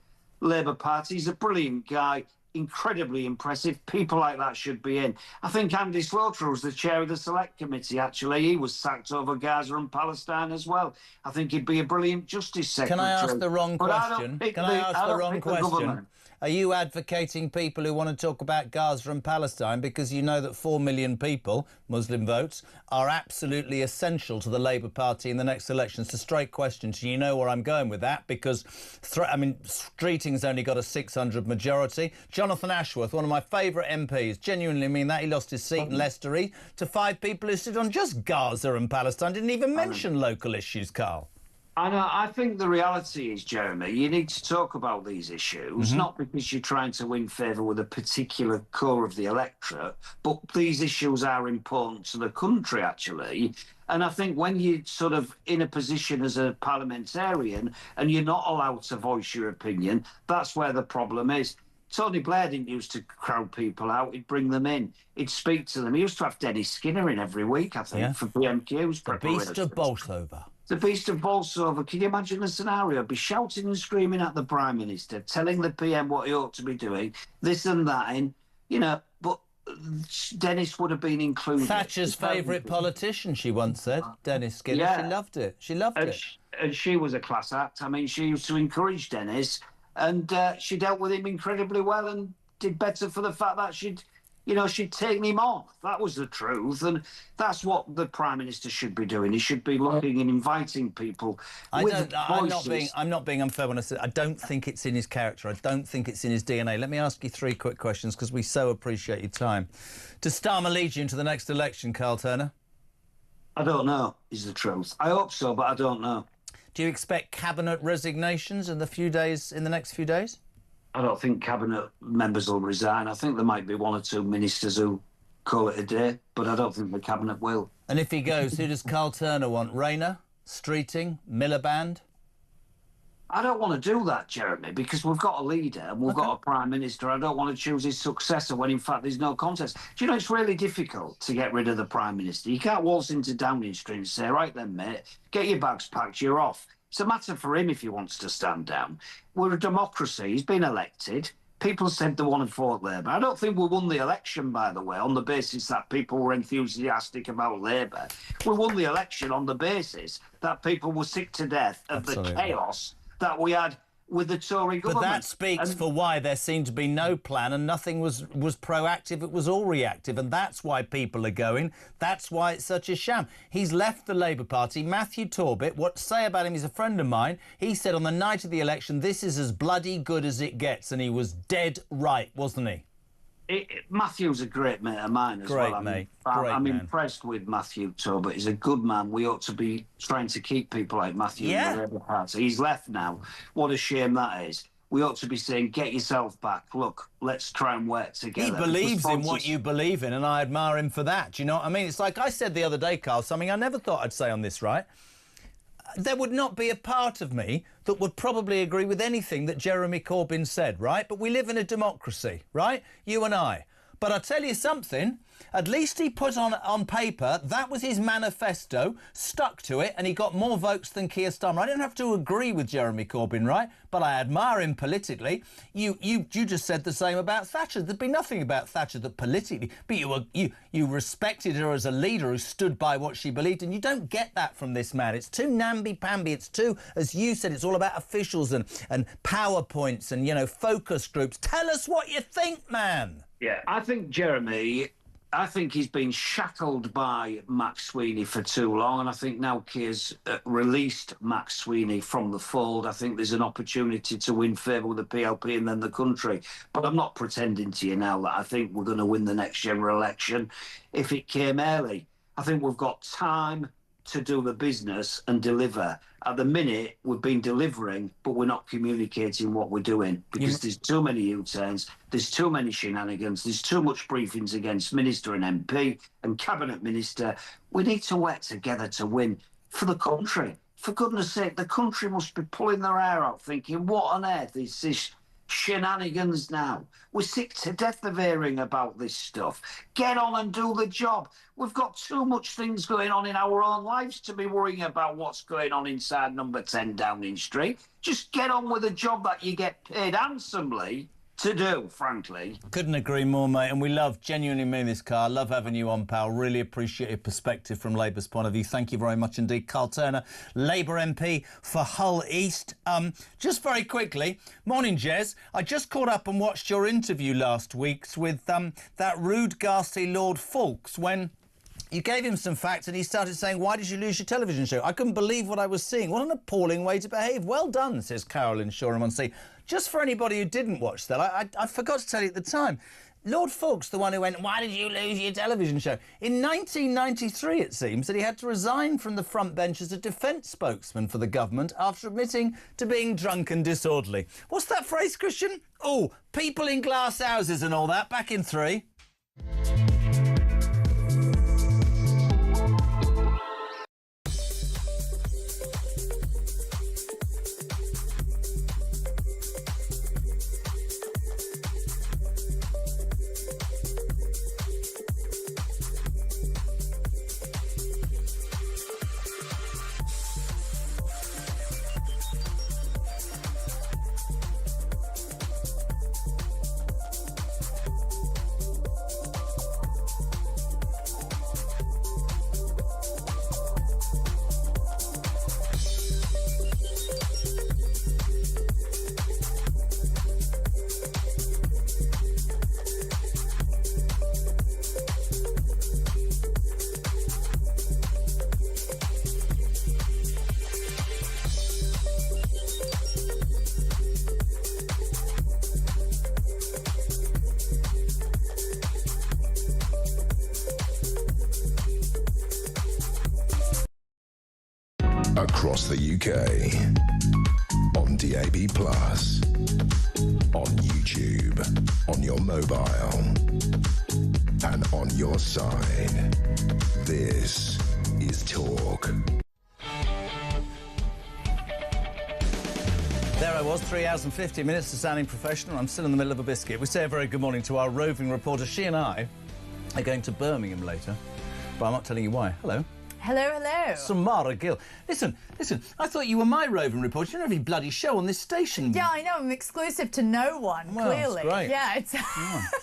Labour Party. He's a brilliant guy, incredibly impressive. People like that should be in. I think Andy Slaughter was the chair of the Select Committee, actually. He was sacked over Gaza and Palestine as well. I think he'd be a brilliant Justice Secretary. Can I ask the wrong question? Can I ask the wrong question? Are you advocating people who want to talk about Gaza and Palestine because you know that 4 million people, Muslim votes, are absolutely essential to the Labour Party in the next election? It's a straight question. So you know where I'm going with that because, Streeting's only got a 600 majority. Jonathan Ashworth, one of my favourite MPs, genuinely mean that. He lost his seat in Leicester to 5 people who stood on just Gaza and Palestine, didn't even mention local issues, Carl. I think the reality is, Jeremy, you need to talk about these issues, not because you're trying to win favour with a particular core of the electorate, but these issues are important to the country, actually. And I think when you're sort of in a position as a parliamentarian and you're not allowed to voice your opinion, that's where the problem is. Tony Blair didn't used to crowd people out. He'd bring them in. He'd speak to them. He used to have Dennis Skinner in every week, I think, for PMQ's preparation. The Beast of Bolsover. The Beast of Bolsover. Can you imagine the scenario? Be shouting and screaming at the Prime Minister, telling the PM what he ought to be doing, this and that, but Dennis would have been included. Thatcher's favourite politician, she once said, Dennis Skinner. Yeah. She loved it. She loved it. And she was a class act. I mean, she used to encourage Dennis, and she dealt with him incredibly well and did better for the fact that she'd taken him off. That was the truth, and that's what the Prime Minister should be doing. He should be looking and inviting people. I'm not being unfair when I say I don't think it's in his character. I don't think it's in his DNA. Let me ask you 3 quick questions because we so appreciate your time. Does Starmer lead you into the next election, Carl Turner? I don't know, is the truth. I hope so, but I don't know. Do you expect cabinet resignations in the next few days? I don't think cabinet members will resign. I think there might be 1 or 2 ministers who call it a day, but I don't think the cabinet will. And if he goes, who does Carl Turner want? Rayner, Streeting, Miliband? I don't want to do that, Jeremy, because we've got a leader and we've got a Prime Minister. I don't want to choose his successor when, in fact, there's no contest. Do you know, it's really difficult to get rid of the Prime Minister. You can't waltz into Downing Street and say, right then, mate, get your bags packed, you're off. It's a matter for him if he wants to stand down. We're a democracy. He's been elected. People said they want to vote Labour. I don't think we won the election, by the way, on the basis that people were enthusiastic about Labour. We won the election on the basis that people were sick to death of the chaos that we had with the Tory government. But that speaks for why there seemed to be no plan and nothing was proactive. It was all reactive, and that's why people are going. That's why it's such a sham. He's left the Labour Party. Matthew Torbett, what to say about him, he's a friend of mine. He said on the night of the election, this is as bloody good as it gets, and he was dead right, wasn't he? Matthew's a great mate of mine as well. I'm impressed with Matthew Torbett. He's a good man. We ought to be trying to keep people like Matthew in the Labour Party. He's left now. What a shame that is. We ought to be saying, get yourself back. Look, let's try and work together. He believes in what you believe in, and I admire him for that. Do you know what I mean? It's like I said the other day, Carl, something I never thought I'd say on this, right? There would not be a part of me that would probably agree with anything that Jeremy Corbyn said, right? But we live in a democracy, right? You and I. But I'll tell you something, at least he put on paper, that was his manifesto, stuck to it, and he got more votes than Keir Starmer. I don't have to agree with Jeremy Corbyn, right? But I admire him politically. You just said the same about Thatcher. There'd be nothing about Thatcher that politically, but you respected her as a leader who stood by what she believed, and you don't get that from this man. It's too namby-pamby. It's too, as you said, it's all about officials and PowerPoints and, focus groups. Tell us what you think, man. Yeah, I think, Jeremy, he's been shackled by Max Sweeney for too long, and I think now Keir's released Max Sweeney from the fold. I think there's an opportunity to win favour with the PLP and then the country. But I'm not pretending to you now that I think we're going to win the next general election if it came early. I think we've got time to do the business and deliver. At the minute, we've been delivering, but we're not communicating what we're doing because there's too many U-turns, there's too many shenanigans, there's too much briefings against Minister and MP and Cabinet Minister. We need to work together to win for the country. For goodness sake, the country must be pulling their hair out thinking, what on earth is this shenanigans now? We're sick to death of hearing about this stuff. Get on and do the job. We've got too much things going on in our own lives to be worrying about what's going on inside number 10 Downing Street. Just get on with a job that you get paid handsomely to do, frankly. Couldn't agree more, mate. And we genuinely mean this, Carl. Love having you on, pal. Really appreciate your perspective from Labour's point of view. Thank you very much indeed. Carl Turner, Labour MP for Hull East. Just very quickly, morning, Jez. I just caught up and watched your interview last week with that rude, ghastly Lord Fawkes when you gave him some facts and he started saying, why did you lose your television show? I couldn't believe what I was seeing. What an appalling way to behave. Well done, says Carolyn Shoreham-on-Sea. Just for anybody who didn't watch that, I forgot to tell you at the time, Lord Fawkes, the one who went, why did you lose your television show? In 1993, it seems, that he had to resign from the front bench as a defence spokesman for the government after admitting to being drunk and disorderly. What's that phrase, Christian? Oh, people in glass houses and all that. Back in 3. Across the UK, on DAB+, on YouTube, on your mobile, and on your side. This is Talk. There I was, 3 hours and 50 minutes to sounding professional. I'm still in the middle of a biscuit. We say a very good morning to our roving reporter. She and I are going to Birmingham later, but I'm not telling you why. Hello. Hello, hello. Samara Gill. Listen, I thought you were my roving reporter. You don't have any bloody show on this station. Yeah, I know. I'm exclusive to no one, well, clearly. That's great. Yeah, it's...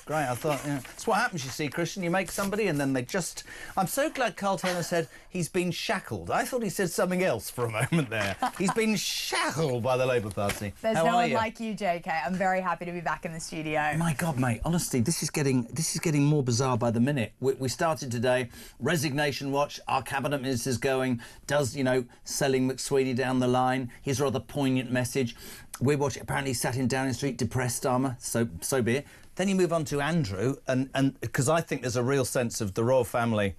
Great, I thought, yeah. That's what happens, you see, Christian. You make somebody and then they just... I'm so glad Carl Turner said he's been shackled. I thought he said something else for a moment there. He's been shackled by the Labour Party. There's How no are one you? like you, JK. I'm very happy to be back in the studio. My God, mate, honestly, this is getting more bizarre by the minute. We started today, resignation watch, our cabinet minister's going, does, selling McSweeney down the line, his rather poignant message. We watch it, apparently sat in Downing Street, depressed Starmer, so be it. Then you move on to Andrew, and because I think there's a real sense of the royal family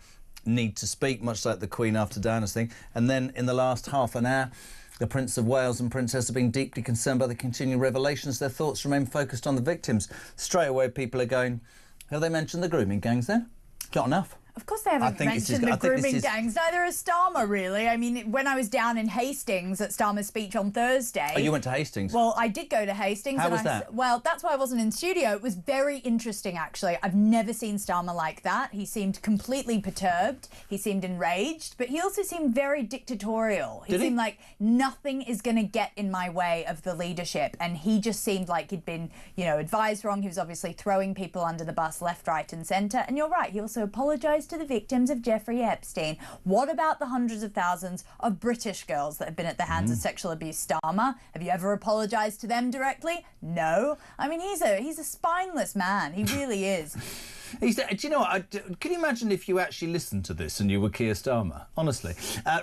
need to speak, much like the Queen after Diana's thing. And then in the last half an hour, the Prince of Wales and Princess are being deeply concerned by the continuing revelations. Their thoughts remain focused on the victims. Straight away, people are going, have they mentioned the grooming gangs then? Not enough. Of course they haven't mentioned the grooming gangs. Neither has Starmer, really. I mean, when I was down in Hastings at Starmer's speech on Thursday... Oh, you went to Hastings? Well, I did go to Hastings. How was that? Well, that's why I wasn't in studio. It was very interesting, actually. I've never seen Starmer like that. He seemed completely perturbed. He seemed enraged. But he also seemed very dictatorial. He seemed like nothing is going to get in my way of the leadership. And he just seemed like he'd been, advised wrong. He was obviously throwing people under the bus left, right and centre. And you're right, he also apologised to the victims of Jeffrey Epstein. What about the hundreds of thousands of British girls that have been at the hands of sexual abuse? Starmer, have you ever apologised to them directly? No. I mean, he's a spineless man. He really is. Do you know what? Can you imagine if you actually listened to this and you were Keir Starmer? Honestly.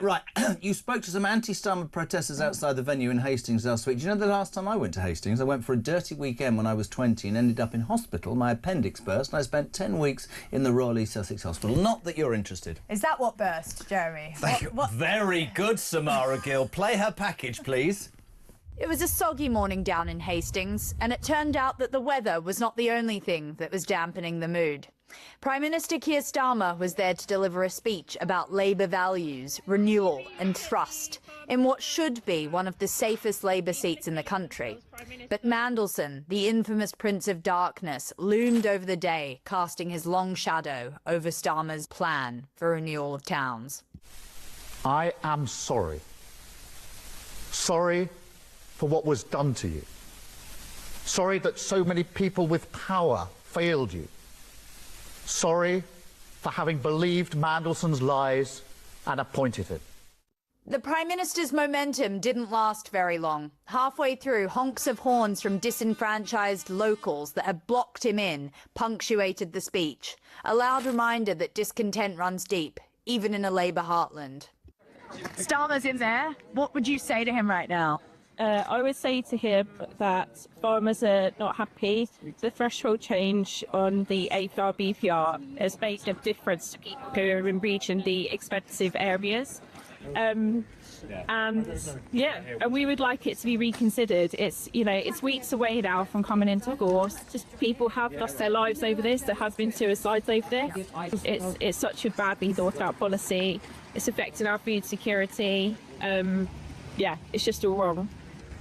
Right, you spoke to some anti-Starmer protesters outside the venue in Hastings last week. Do you know the last time I went to Hastings? I went for a dirty weekend when I was 20 and ended up in hospital. My appendix burst and I spent 10 weeks in the Royal East Sussex Hospital. Not that you're interested. Is that what burst, Jeremy? Thank you. Very good, Samara Gill. Play her package, please. It was a soggy morning down in Hastings, and it turned out that the weather was not the only thing that was dampening the mood. Prime Minister Keir Starmer was there to deliver a speech about Labour values, renewal and trust in what should be one of the safest Labour seats in the country. But Mandelson, the infamous Prince of Darkness, loomed over the day, casting his long shadow over Starmer's plan for renewal of towns. I am sorry. Sorry for what was done to you. Sorry that so many people with power failed you. Sorry for having believed Mandelson's lies and appointed him. The Prime Minister's momentum didn't last very long. Halfway through, honks of horns from disenfranchised locals that had blocked him in punctuated the speech. A loud reminder that discontent runs deep, even in a Labour heartland. Starmer's in there. What would you say to him right now? I would say to him that farmers are not happy. The threshold change on the APR BPR has made a difference to people who are in regionally expensive areas. And we would like it to be reconsidered. It's weeks away now from coming into force. Just people have lost their lives over this. There has been suicides over this. It's such a badly thought out policy. It's affecting our food security. It's just all wrong.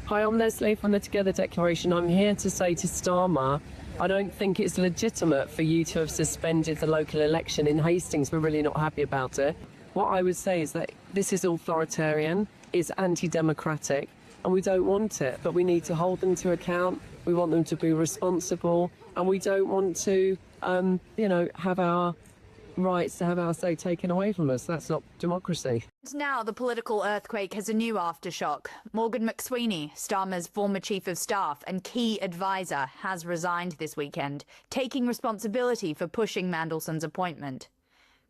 Hi, I'm Leslie from the Together Declaration. I'm here to say to Starmer, I don't think it's legitimate for you to have suspended the local election in Hastings. We're really not happy about it. What I would say is that this is authoritarian, it's anti-democratic, and we don't want it, but we need to hold them to account. We want them to be responsible, and we don't want to, have our rights to have our say taken away from us. That's not democracy. Now the political earthquake has a new aftershock. Morgan McSweeney, Starmer's former chief of staff and key advisor, has resigned this weekend, taking responsibility for pushing Mandelson's appointment.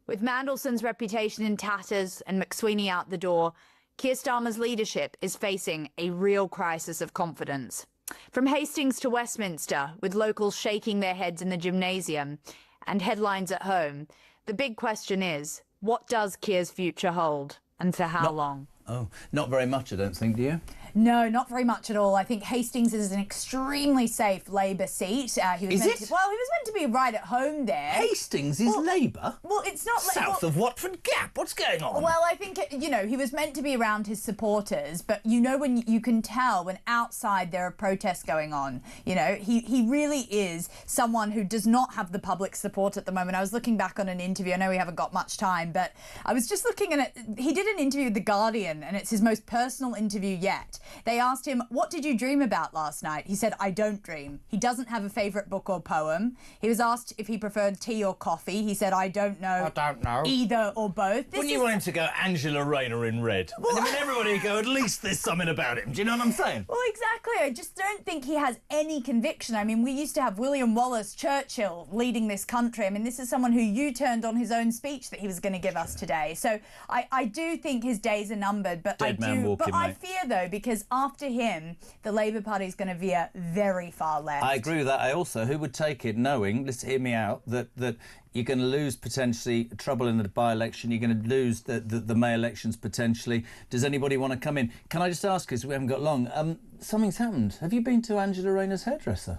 With Mandelson's reputation in tatters and McSweeney out the door, Keir Starmer's leadership is facing a real crisis of confidence. From Hastings to Westminster, with locals shaking their heads in the gymnasium and headlines at home, the big question is, what does Keir's future hold, and for how long? Oh, not very much, I don't think, do you? No, not very much at all. I think Hastings is an extremely safe Labour seat. He was meant to be right at home there. Hastings is Labour? Well, it's not... South of Watford Gap, what's going on? Well, I think, he was meant to be around his supporters, but when you can tell when outside there are protests going on, he really is someone who does not have the public support at the moment. I was looking back on an interview, I know we haven't got much time, but I was just looking at it. He did an interview with The Guardian, and it's his most personal interview yet. They asked him, what did you dream about last night? He said, I don't dream. He doesn't have a favourite book or poem. He was asked if he preferred tea or coffee. He said, I don't know. I don't know. Either or both. Wouldn't you want him to go Angela Rayner in red? Well, everybody would go, at least there's something about him. Do you know what I'm saying? Well, exactly. I just don't think he has any conviction. I mean, we used to have William Wallace Churchill leading this country. I mean, this is someone who U-turned on his own speech that he was going to give us today. So I do think his days are numbered. But I fear, though, because after him, the Labour Party is going to veer very far left. I agree with that. Who would take it knowing, let's hear me out, that you're going to lose potentially trouble in the by-election, you're going to lose the May elections potentially. Does anybody want to come in? Can I just ask, because we haven't got long, something's happened. Have you been to Angela Rayner's hairdresser?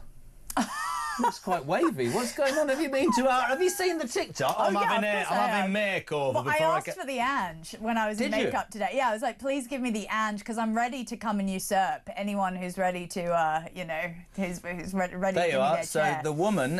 Looks quite wavy. What's going on? Have you seen the TikTok? I'm having makeover before I asked for the Ange when I was in makeup today. Yeah, I was like, please give me the Ange, because I'm ready to come and usurp anyone who's ready to, who's ready to give me their chair. The woman,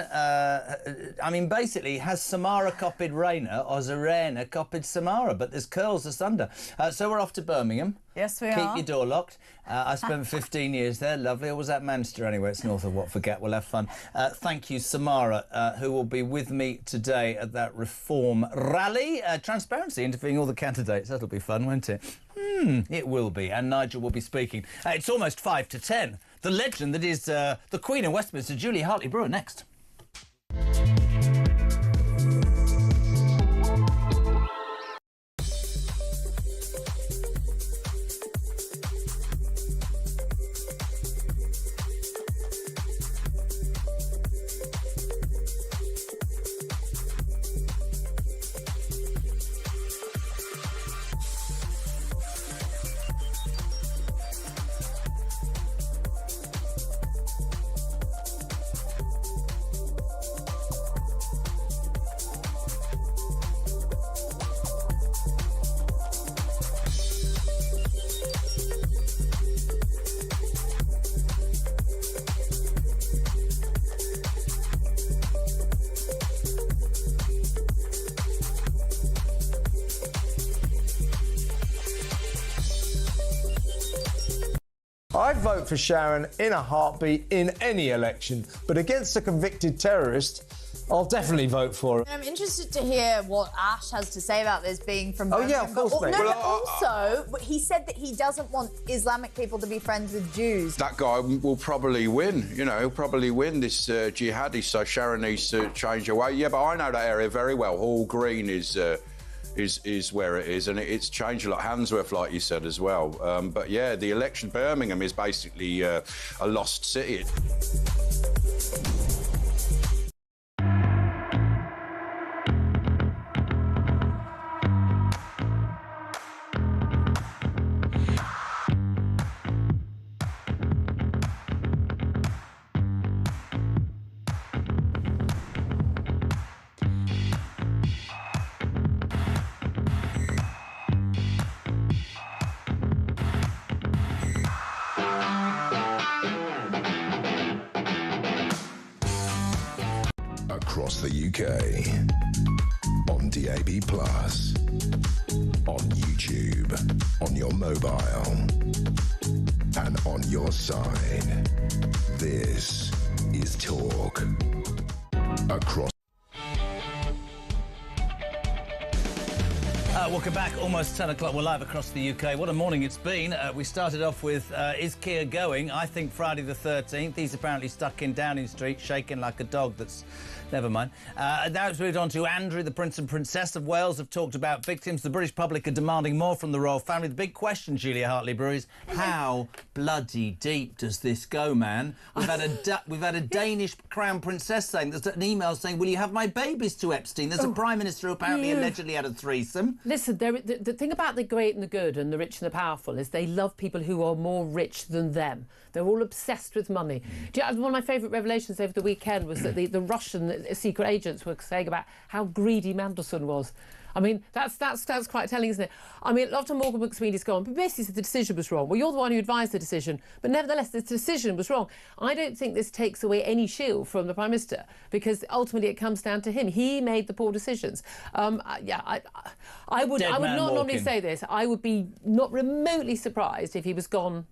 basically, has Samara copied Rayner or has Rayner copied Samara, but there's curls asunder. So we're off to Birmingham. Yes, we are. Keep your door locked. I spent 15 years there. Lovely. Or was that Manchester anyway? It's north of Watford Gap. We'll have fun. Thank you, Samara, who will be with me today at that Reform rally. Transparency, interviewing all the candidates. That'll be fun, won't it? It will be. And Nigel will be speaking. It's almost 5 to 10. The legend that is the Queen of Westminster, Julie Hartley-Brewer, next. I'd vote for Sharon in a heartbeat in any election, but against a convicted terrorist, I'll definitely vote for her. I'm interested to hear what Ash has to say about this being from Oh, yeah, of course, mate. No, Well, also, he said that he doesn't want Islamic people to be friends with Jews. That guy will probably win, you know, he'll probably win this jihadi, so Sharon needs to change her way. Yeah, but I know that area very well. Hall Green is where it is, and it's changed a lot. Handsworth, like you said, as well. But yeah, the election, Birmingham is basically a lost city. Across the UK, on DAB+, on YouTube, on your mobile, and on your side. This is Talk. Across. Welcome back. Almost 10 o'clock. We're live across the UK. What a morning it's been. We started off with, is Keir going? I think Friday the 13th. He's apparently stuck in Downing Street, shaking like a dog that's... Never mind. Now it's moved on to Andrew, the Prince and Princess of Wales have talked about victims. The British public are demanding more from the royal family. The big question, Julia Hartley-Brewer, is how bloody deep does this go, man? We've had a Danish crown princess saying, there's an email saying, will you have my babies to Epstein? There's a prime minister who apparently allegedly had a threesome. Listen, the thing about the great and the good and the rich and the powerful is they love people who are more rich than them. They're all obsessed with money. One of my favourite revelations over the weekend was that the Russian secret agents were saying about how greedy Mandelson was. I mean, that's quite telling, isn't it? I mean, after Morgan McSweeney's gone, but basically said the decision was wrong. Well, you're the one who advised the decision, but nevertheless, the decision was wrong. I don't think this takes away any shield from the Prime Minister, because ultimately it comes down to him. He made the poor decisions. I would not normally say this. I would be not remotely surprised if he was gone